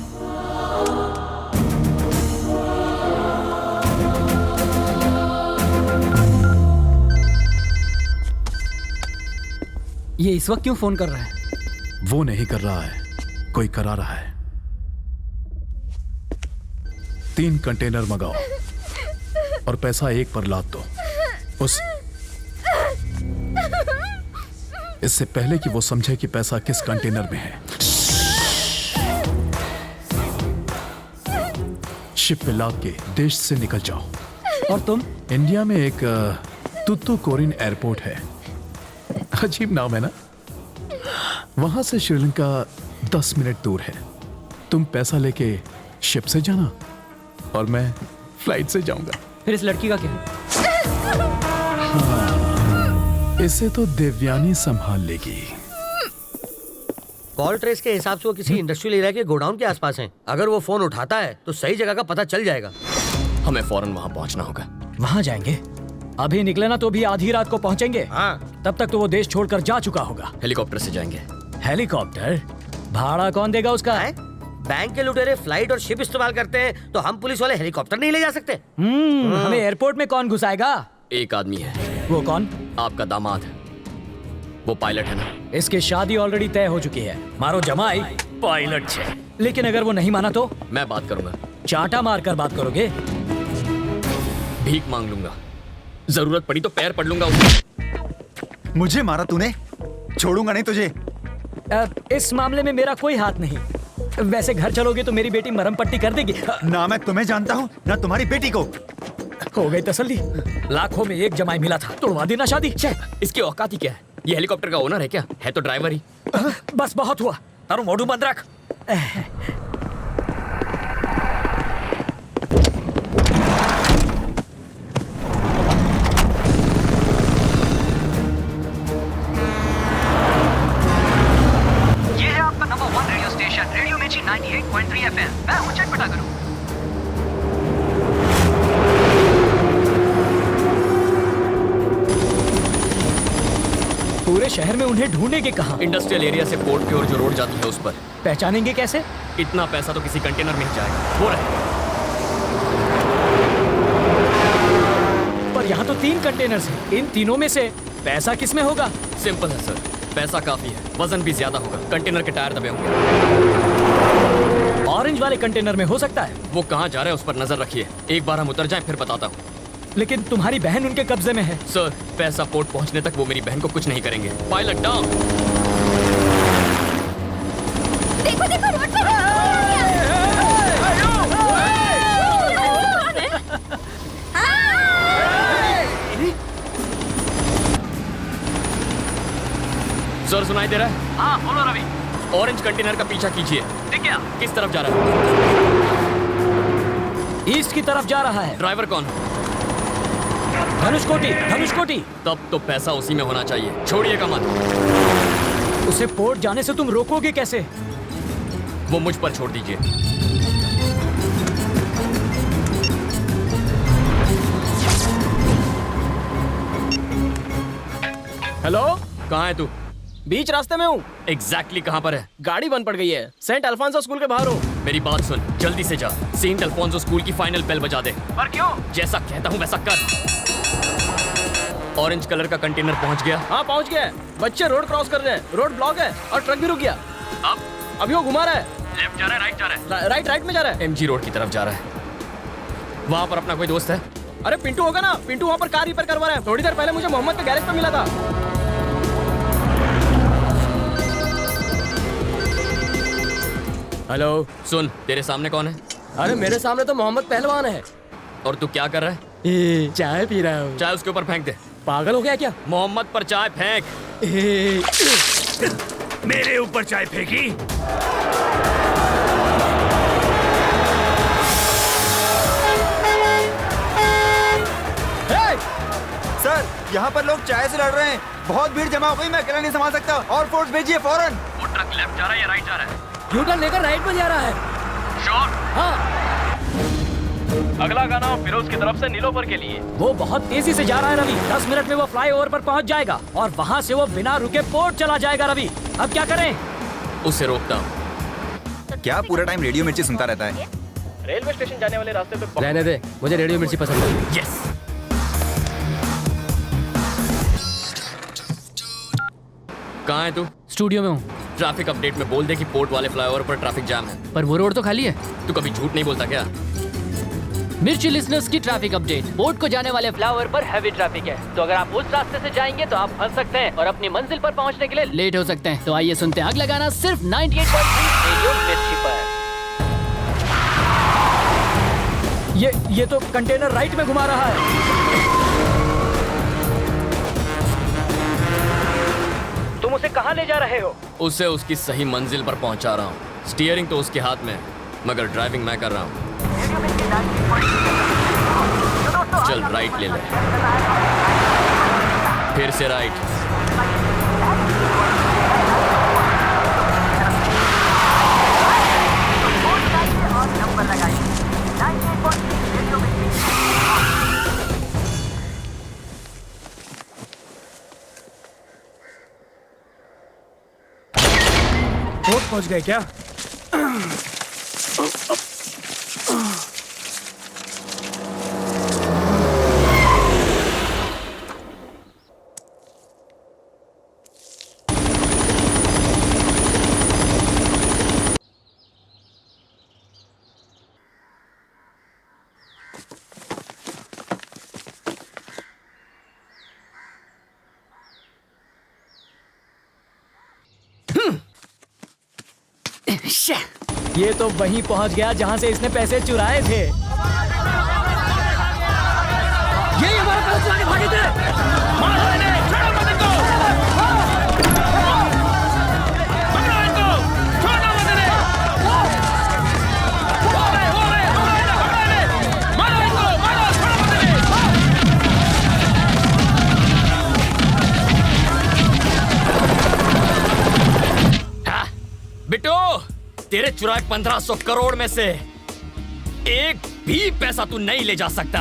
ये इस वक्त क्यों फोन कर रहा है?
वो नहीं कर रहा है, कोई करा रहा है। 3 कंटेनर मंगाओ और पैसा एक पर लाद दो। इससे पहले कि वो समझे कि पैसा किस कंटेनर में है, शिप पे लाद के देश से निकल जाओ।
और तुम?
इंडिया में एक तुतुकोरिन एयरपोर्ट है, अजीब नाम है ना। वहां से श्रीलंका 10 मिनट दूर है। तुम पैसा लेके शिप से जाना और मैं फ्लाइट से जाऊंगा।
फिर इस लड़की का क्या?
इसे तो देवयानी संभाल लेगी।
कॉल ट्रेस के हिसाब से वो किसी इंडस्ट्रियल एरिया के गोडाउन के आसपास हैं। अगर वो फोन उठाता है तो सही जगह का पता चल जाएगा।
हमें फौरन वहां पहुंचना होगा।
वहां जाएंगे? अभी निकले ना तो भी आधी रात को पहुंचेंगे।
हाँ।
तब तक तो वो देश छोड़कर जा चुका होगा।
हेलीकॉप्टर से जाएंगे।
हेलीकॉप्टर? भाड़ा कौन देगा उसका?
बैंक के लुटेरे फ्लाइट और शिप इस्तेमाल करते हैं तो हम पुलिस वाले हेलीकॉप्टर नहीं ले जा सकते।
हमें एयरपोर्ट में कौन घुसाएगा?
एक आदमी है।
वो कौन?
आपका दामाद। वो पायलट है ना।
इसकी शादी ऑलरेडी तय हो चुकी है। मारो जमाई पायलट है। लेकिन अगर वो नहीं माना तो?
मैं बात करूंगा।
चाटा मारकर बात करोगे?
भीख मांग लूंगा, जरूरत पड़ी तो पैर पड़ लूंगा उसके।
मुझे मारा तूने, छोड़ूंगा नहीं तुझे।
इस मामले में मेरा कोई हाथ नहीं। वैसे घर चलोगे तो मेरी बेटी मरहम पट्टी कर देगी।
ना मैं तुम्हें जानता हूँ ना तुम्हारी बेटी को।
हो गई तसल्ली। लाखों में एक जमाई मिला था, तोड़वा देना शादी।
इसकी औकात ही क्या है? ये हेलीकॉप्टर का ओनर है क्या? है तो ड्राइवर ही।
बस बहुत हुआ, तारू मोड़ू बंद रख।
ये है आपका नंबर 1 रेडियो स्टेशन, रेडियो मिर्ची 98.3 FM। मैं हूँ चटपटा करूँ।
पूरे शहर में उन्हें ढूंढेंगे कहाँ?
इंडस्ट्रियल एरिया से पोर्ट की ओर जो रोड जाती है उस पर।
पहचानेंगे कैसे?
इतना पैसा तो किसी कंटेनर में ही जाएगा। हो रहा है।
पर यहाँ तो 3 कंटेनर्स हैं। इन तीनों में से पैसा किस में होगा?
सिंपल है सर, पैसा काफी है, वजन भी ज्यादा होगा। कंटेनर के टायर दबे होंगे।
ऑरेंज वाले कंटेनर में हो सकता है।
वो कहाँ जा रहा है उस पर नजर रखिए। एक बार हम उतर जाएं फिर बताता हूँ।
लेकिन तुम्हारी बहन उनके कब्जे में है।
सर, पैसा पोर्ट पहुंचने तक वो मेरी बहन को कुछ नहीं करेंगे। Pilot down.
देखो देखो रोड पे
सर, सुनाई दे रहा है?
हाँ बोलो रवि।
ऑरेंज कंटेनर का पीछा कीजिए।
ठीक है।
किस तरफ जा रहा है?
ईस्ट की तरफ जा रहा है।
ड्राइवर कौन?
धनुषकोटी। धनुषकोटी।
तब तो पैसा उसी में होना चाहिए। छोड़िएगा मत।
उसे पोर्ट जाने से तुम रोकोगे कैसे?
वो मुझ पर छोड़ दीजिए।
हेलो,
कहाँ है तू?
बीच रास्ते में हूँ।
एग्जैक्टली कहाँ पर है?
गाड़ी बंद पड़ गई है। सेंट अल्फांसो स्कूल के बाहर हूँ।
मेरी बात सुन, जल्दी से जा। सेंट अल्फोंसो स्कूल की फाइनल बेल बजा दे।
पर क्यों?
जैसा कहता हूँ वैसा कर। ऑरेंज कलर का कंटेनर पहुँच गया?
हाँ पहुँच गया है। बच्चे रोड क्रॉस कर रहे हैं। रोड ब्लॉक है और ट्रक भी रुक गया।
अब
अभी वो घुमा रहा है।
लेफ्ट जा रहा है, राइट जा रहा है?
राइट में जा रहा है।
एमजी रोड की तरफ जा रहा है। वहाँ पर अपना कोई दोस्त है?
अरे पिंटू होगा ना। पिंटू वहाँ पर कार रिपेयर करवा रहा है। थोड़ी देर पहले मुझे मोहम्मद के गैरेज पे मिला था।
हेलो, सुन, तेरे सामने कौन है?
अरे मेरे सामने तो मोहम्मद पहलवान है।
और तू क्या कर रहा है?
चाय पी रहा हूँ।
चाय उसके ऊपर फेंक दे।
पागल हो गया क्या?
मोहम्मद पर चाय फेंक।
मेरे ऊपर चाय फेंकी?
सर, यहाँ पर लोग चाय से लड़ रहे हैं। बहुत भीड़ जमा हो गई, मैं अकेला नहीं संभाल सकता। और फोर्स भेजिए फौरन।
वो ट्रक लेफ्ट जा रहा है या राइट जा रहा है?
यूटर्न लेकर राइट में जा रहा है।
श्योर?
हाँ।
अगला गाना फिरोज की तरफ से नीलोफर के लिए।
वो बहुत तेजी से जा रहा है रवि। 10 मिनट में वो फ्लाईओवर पर पहुंच जाएगा और वहां से वो बिना रुके पोर्ट चला जाएगा। रवि, अब क्या करें?
उसे रोकता हूँ।
क्या पूरा टाइम रेडियो मिर्ची सुनता रहता है?
रेलवे स्टेशन जाने वाले रास्ते पे
रहने दे, मुझे रेडियो मिर्ची पसंद है।
यस। कहाँ है तू?
स्टूडियो में हूँ।
ट्रैफिक अपडेट में बोल दे कि पोर्ट वाले फ्लाईओवर पर ट्रैफिक जाम है।
पर वो रोड तो खाली है।
तू कभी झूठ नहीं बोलता क्या?
मिर्ची लिसनर्स की ट्रैफिक अपडेट। पोर्ट को जाने वाले फ्लाईओवर पर हैवी ट्रैफिक है, तो अगर आप उस रास्ते से जाएंगे तो आप फंस सकते हैं और अपनी मंजिल पर पहुंचने के लिए लेट हो सकते हैं। तो आइए सुनते हैं आग लगाना सिर्फ 98.3 रेडियो मिर्ची पर।
ये तो कंटेनर राइट में घुमा रहा है। तुम उसे कहाँ ले जा रहे हो?
उसे उसकी सही मंजिल पर पहुंचा रहा हूँ। स्टीयरिंग तो उसके हाथ में है, मगर ड्राइविंग मैं कर रहा हूँ। चल राइट ले ले, फिर से राइट।
पोर्ट पहुंच गए क्या?
ये तो वहीं पहुंच गया जहां से इसने पैसे चुराए थे। ये हमारा पैसे चुरा के भागे थे। मारो इन्हें, छोड़ो मत इनको। पकड़ो इनको, छोड़ो मत इन्हें। हो रहे, पकड़ो इन्हें। मारो इनको, मारो, छोड़ो मत
इन्हें। बिट्टू, तेरे चुराए 1500 करोड़ में से एक भी पैसा तू नहीं ले जा सकता।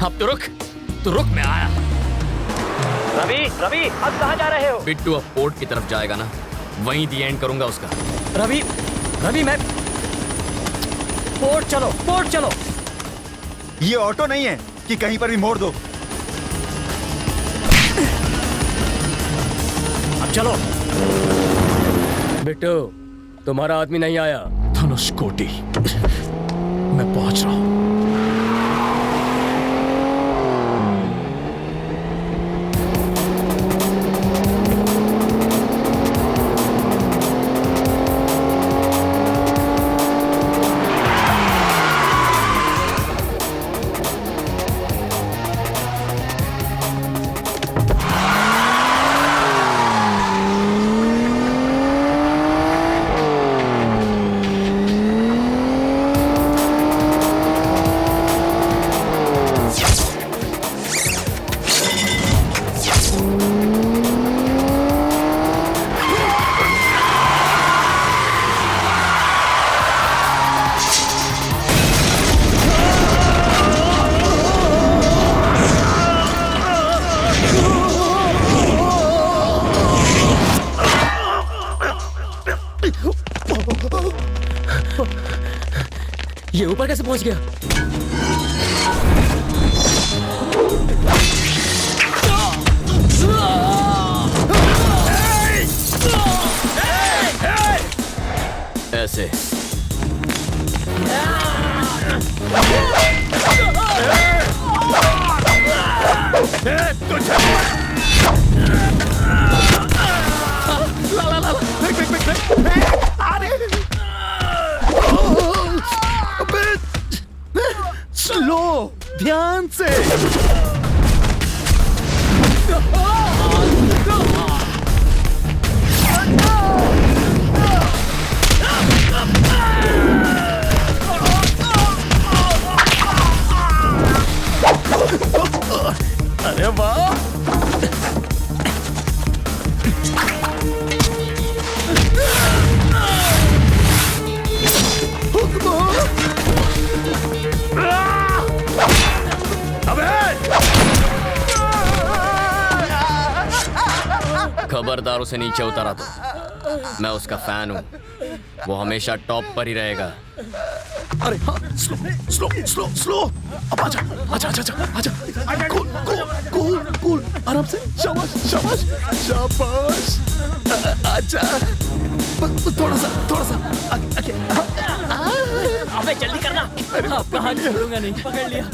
अब तू रुक, मैं आया।
रवि, अब कहाँ जा रहे हो?
बिट्टू अब पोर्ट की तरफ जाएगा ना, वहीं दी एंड करूंगा उसका।
रवि मैं पोर्ट चलो।
ये ऑटो नहीं है कि कहीं पर भी मोड़ दो।
अब चलो।
बिट्टू, तुम्हारा आदमी नहीं आया।
धनुषकोटि, मैं पहुंच रहा हूं।
ये ऊपर कैसे पहुंच गया?
ऐसे
स्लो, ध्यान से।
अरे वाह!
खबरदार उसे नीचे उतारा तो मैं उसका फैन हूं, वो हमेशा टॉप पर ही रहेगा।
अरे हाँ, स्लो स्लो स्लो स्लो। अब आजा आजा आजा आजा आजा। कूल कूल कूल कूल, आराम से। शाबाश शाबाश शाबाश। आजा, थोड़ा सा आगे।
अबे जल्दी करना। अब कहाँ छोड़ूंगा नहीं, पकड़ लिया।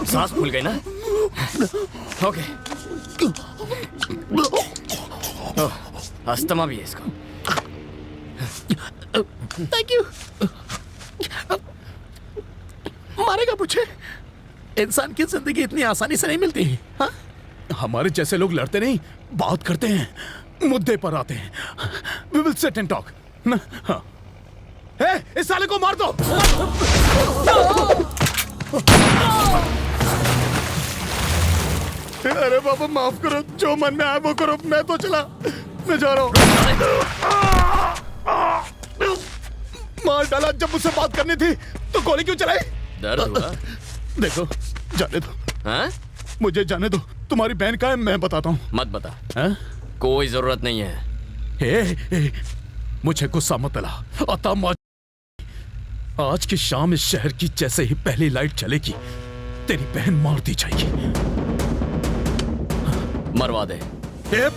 सांस फूल गई ना? ओके। अस्थमा भी है इसको।
Thank you. मारेगा मुझे? इंसान की जिंदगी इतनी आसानी से नहीं मिलती। हाँ? हमारे जैसे लोग लड़ते नहीं, बात करते हैं, मुद्दे पर आते हैं। We will sit and talk. ना? हाँ। इस साले को मार दो। अरे बाबा माफ करो, जो मन में आया वो करो, मैं तो चला, मैं जा रहा हूँ। मार डाला। जब मुझसे बात करनी थी तो गोली क्यों चलाई?
दर्द हुआ?
देखो, जाने दो।
हाँ?
मुझे जाने दो। तुम्हारी बहन का है, मैं बताता हूँ।
मत बता। हाँ? कोई जरूरत नहीं है।
मुझे गुस्सा मत दिला। आज की शाम इस शहर की जैसे ही पहली लाइट चलेगी, तेरी बहन मार दी जाएगी।
मरवा दे।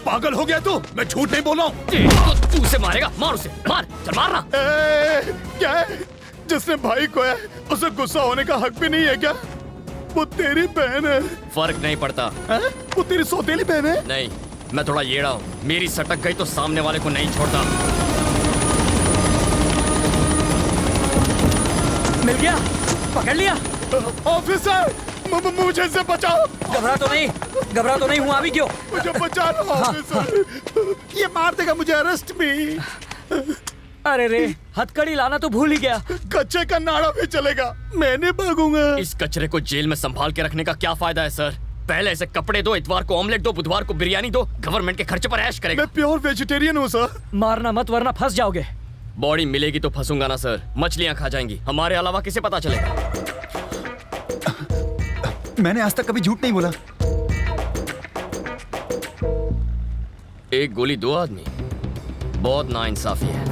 पागल हो गया तू? मैं झूठ नहीं बोल रहा हूँ।
तो तू उसे मारेगा? मार उसे, मार, चल मारना।
क्या है? जिसने भाई को है उसे गुस्सा होने का हक भी नहीं है क्या? वो तेरी बहन है।
फर्क नहीं पड़ता।
वो तेरी सौतेली बहन है?
नहीं, मैं थोड़ा येड़ा हूँ। मेरी सटक गई तो सामने वाले को नहीं छोड़ता।
मिल गया, पकड़ लिया।
ऑफिसर, मुझे इससे बचाओ।
घबरा तो नहीं हूँ अभी। क्यों?
मुझे बचा लो ऑफिसर। ये मार देगा मुझे, अरेस्ट भी।
अरे रे, हथकड़ी लाना तो भूल ही गया।
कच्चे का नाड़ा भी चलेगा, मैं नहीं भागूंगा।
इस कचरे को जेल में संभाल के रखने का क्या फायदा है सर? पहले ऐसे कपड़े दो, इतवार को ऑमलेट दो, बुधवार को बिरयानी दो, गवर्नमेंट के खर्चे पर ऐश करेगा।
मैं प्योर वेजिटेरियन हूँ सर।
मारना मत वरना फंस जाओगे।
बॉडी मिलेगी तो फंसूंगा ना सर। मछलियाँ खा जाएंगी, हमारे अलावा किसे पता चलेगा?
मैंने आज तक कभी झूठ नहीं बोला।
एक गोली दो आदमी, बहुत नाइंसाफी है।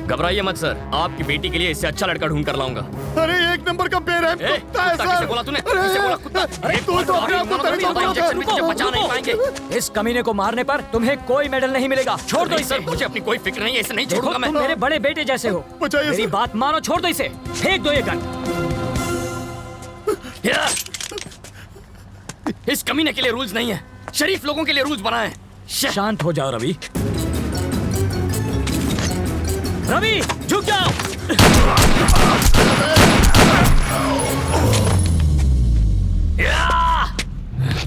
घबराइए मत सर, आपकी बेटी के लिए इससे अच्छा लड़का ढूंढ कर लाऊंगा।
अरे एक नंबर का बेरहम कुत्ता है सर।
किसे बोला तूने? किसे बोला कुत्ता?
अरे तू तो अपने आप को
इंजेक्शन भी तुझे बचा नहीं पाएंगे।
इस कमीने को मारने पर तुम्हें कोई मेडल नहीं मिलेगा। छोड़ दो इसे।
मुझे अपनी कोई फिक्र नहीं है, इसे नहीं छोड़ूंगा मैं।
तुम मेरे बड़े बेटे जैसे हो। मेरी बात मानो, छोड़ दो इसे। फेंक दो ये गन।
इस कमीने के लिए रूल्स नहीं है, शरीफ लोगों के लिए रूल्स बनाए हैं।
शांत हो जाओ रवि। रवि, झुक जाओ।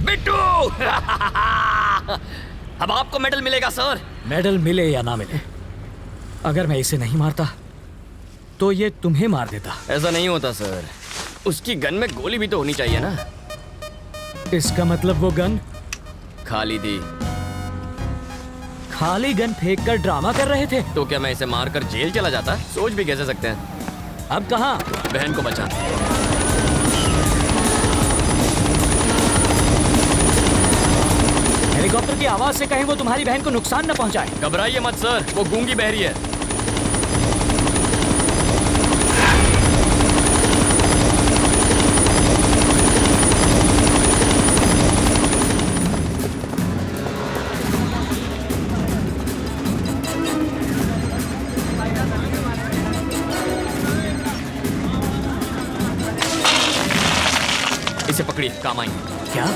बिट्टू। अब आपको मेडल मिलेगा सर।
मेडल मिले या ना मिले, अगर मैं इसे नहीं मारता तो ये तुम्हें मार देता।
ऐसा नहीं होता सर, उसकी गन में गोली भी तो होनी चाहिए ना।
इसका मतलब वो गन
खाली थी।
खाली गन फेंक कर ड्रामा कर रहे थे।
तो क्या मैं इसे मारकर जेल चला जाता? सोच भी कैसे सकते हैं।
अब कहाँ?
बहन को बचाना।
हेलीकॉप्टर की आवाज से कहीं वो तुम्हारी बहन को नुकसान न पहुंचाए।
घबराइए मत सर, वो गूंगी बहरी है। इसे पकड़िए, काम आएंगे।
क्या?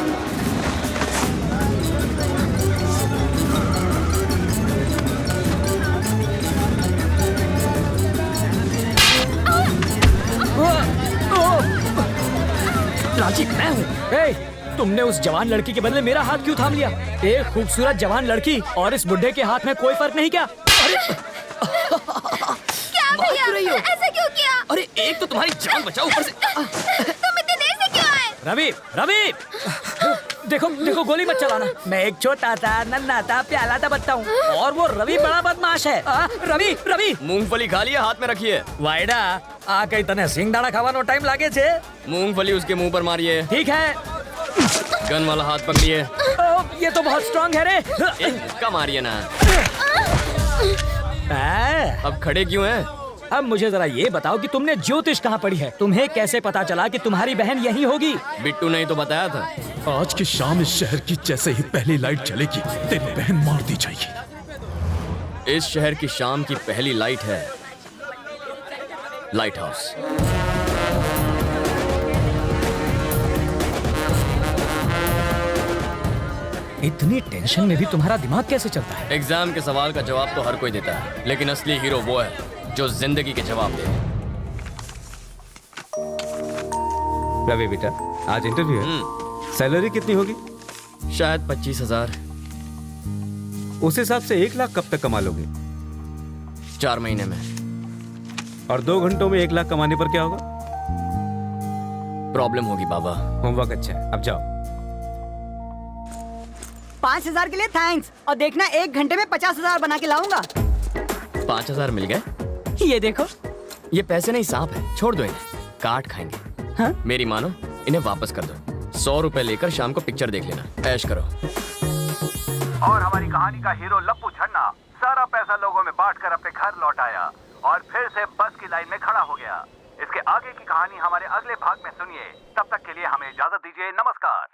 लालची मैं हूँ। तुमने उस जवान लड़की के बदले मेरा हाथ क्यों थाम लिया? एक खूबसूरत जवान लड़की और इस बुढ़े के हाथ में कोई फर्क नहीं क्या? अरे
क्या भैया? ऐसा क्यों किया?
अरे एक तो तुम्हारी जान बचाओ, ऊपर से
तुम इतने देर से क्यों आए?
रवि, रवि, देखो देखो, गोली मत चलाना। मैं एक छोटा सा नन्हा सा प्याला सा बच्चा हूँ और वो रवि बड़ा बदमाश है। रवि, रवि,
मूंगफली खा लिया, हाथ में रखिए।
वाइडा आ कई तने सिंगदाड़ा खावानो टाइम लागे छे।
मूंगफली उसके मुंह पर मारिए।
ठीक है।
गन वाला हाथ पकड़िए।
ये तो बहुत स्ट्रांग है रे।
का मारिए ना। अब खड़े क्यों हैं?
अब मुझे जरा ये बताओ कि तुमने ज्योतिष कहाँ पढ़ी है? तुम्हें कैसे पता चला कि तुम्हारी बहन यही होगी?
बिट्टू ने तो बताया था।
आज की शाम इस शहर की जैसे ही पहली लाइट चलेगी तेरी बहन मार दी जाएगी।
इस शहर की शाम की पहली लाइट है लाइट हाउस।
इतनी टेंशन में भी तुम्हारा दिमाग कैसे चलता है?
एग्जाम के सवाल का जवाब तो हर कोई देता है, लेकिन असली हीरो वो है जो जिंदगी के जवाब दे।
रवि बेटा, आज इंटरव्यू है। सैलरी कितनी होगी?
शायद 25,000।
उस हिसाब से 1 लाख कब तक कमा लोगे?
4 महीने में।
और 2 घंटों में 1 लाख कमाने पर क्या होगा?
प्रॉब्लम होगी बाबा।
होमवर्क अच्छा है, अब जाओ।
5,000 के लिए थैंक्स, और देखना 1 घंटे में 50,000 बना के लाऊंगा।
5,000 मिल गए?
ये देखो।
ये पैसे नहीं, सांप है, छोड़ दो इन्हें, काट खाएंगे।
हाँ?
मेरी मानो, इन्हें वापस कर दो। 100 रुपए लेकर शाम को पिक्चर देख लेना, ऐश करो।
और हमारी कहानी का हीरो लप्पू छन्ना सारा पैसा लोगों में बांटकर अपने घर लौट आया और फिर से बस की लाइन में खड़ा हो गया। इसके आगे की कहानी हमारे अगले भाग में सुनिए। तब तक के लिए हमें इजाजत दीजिए, नमस्कार।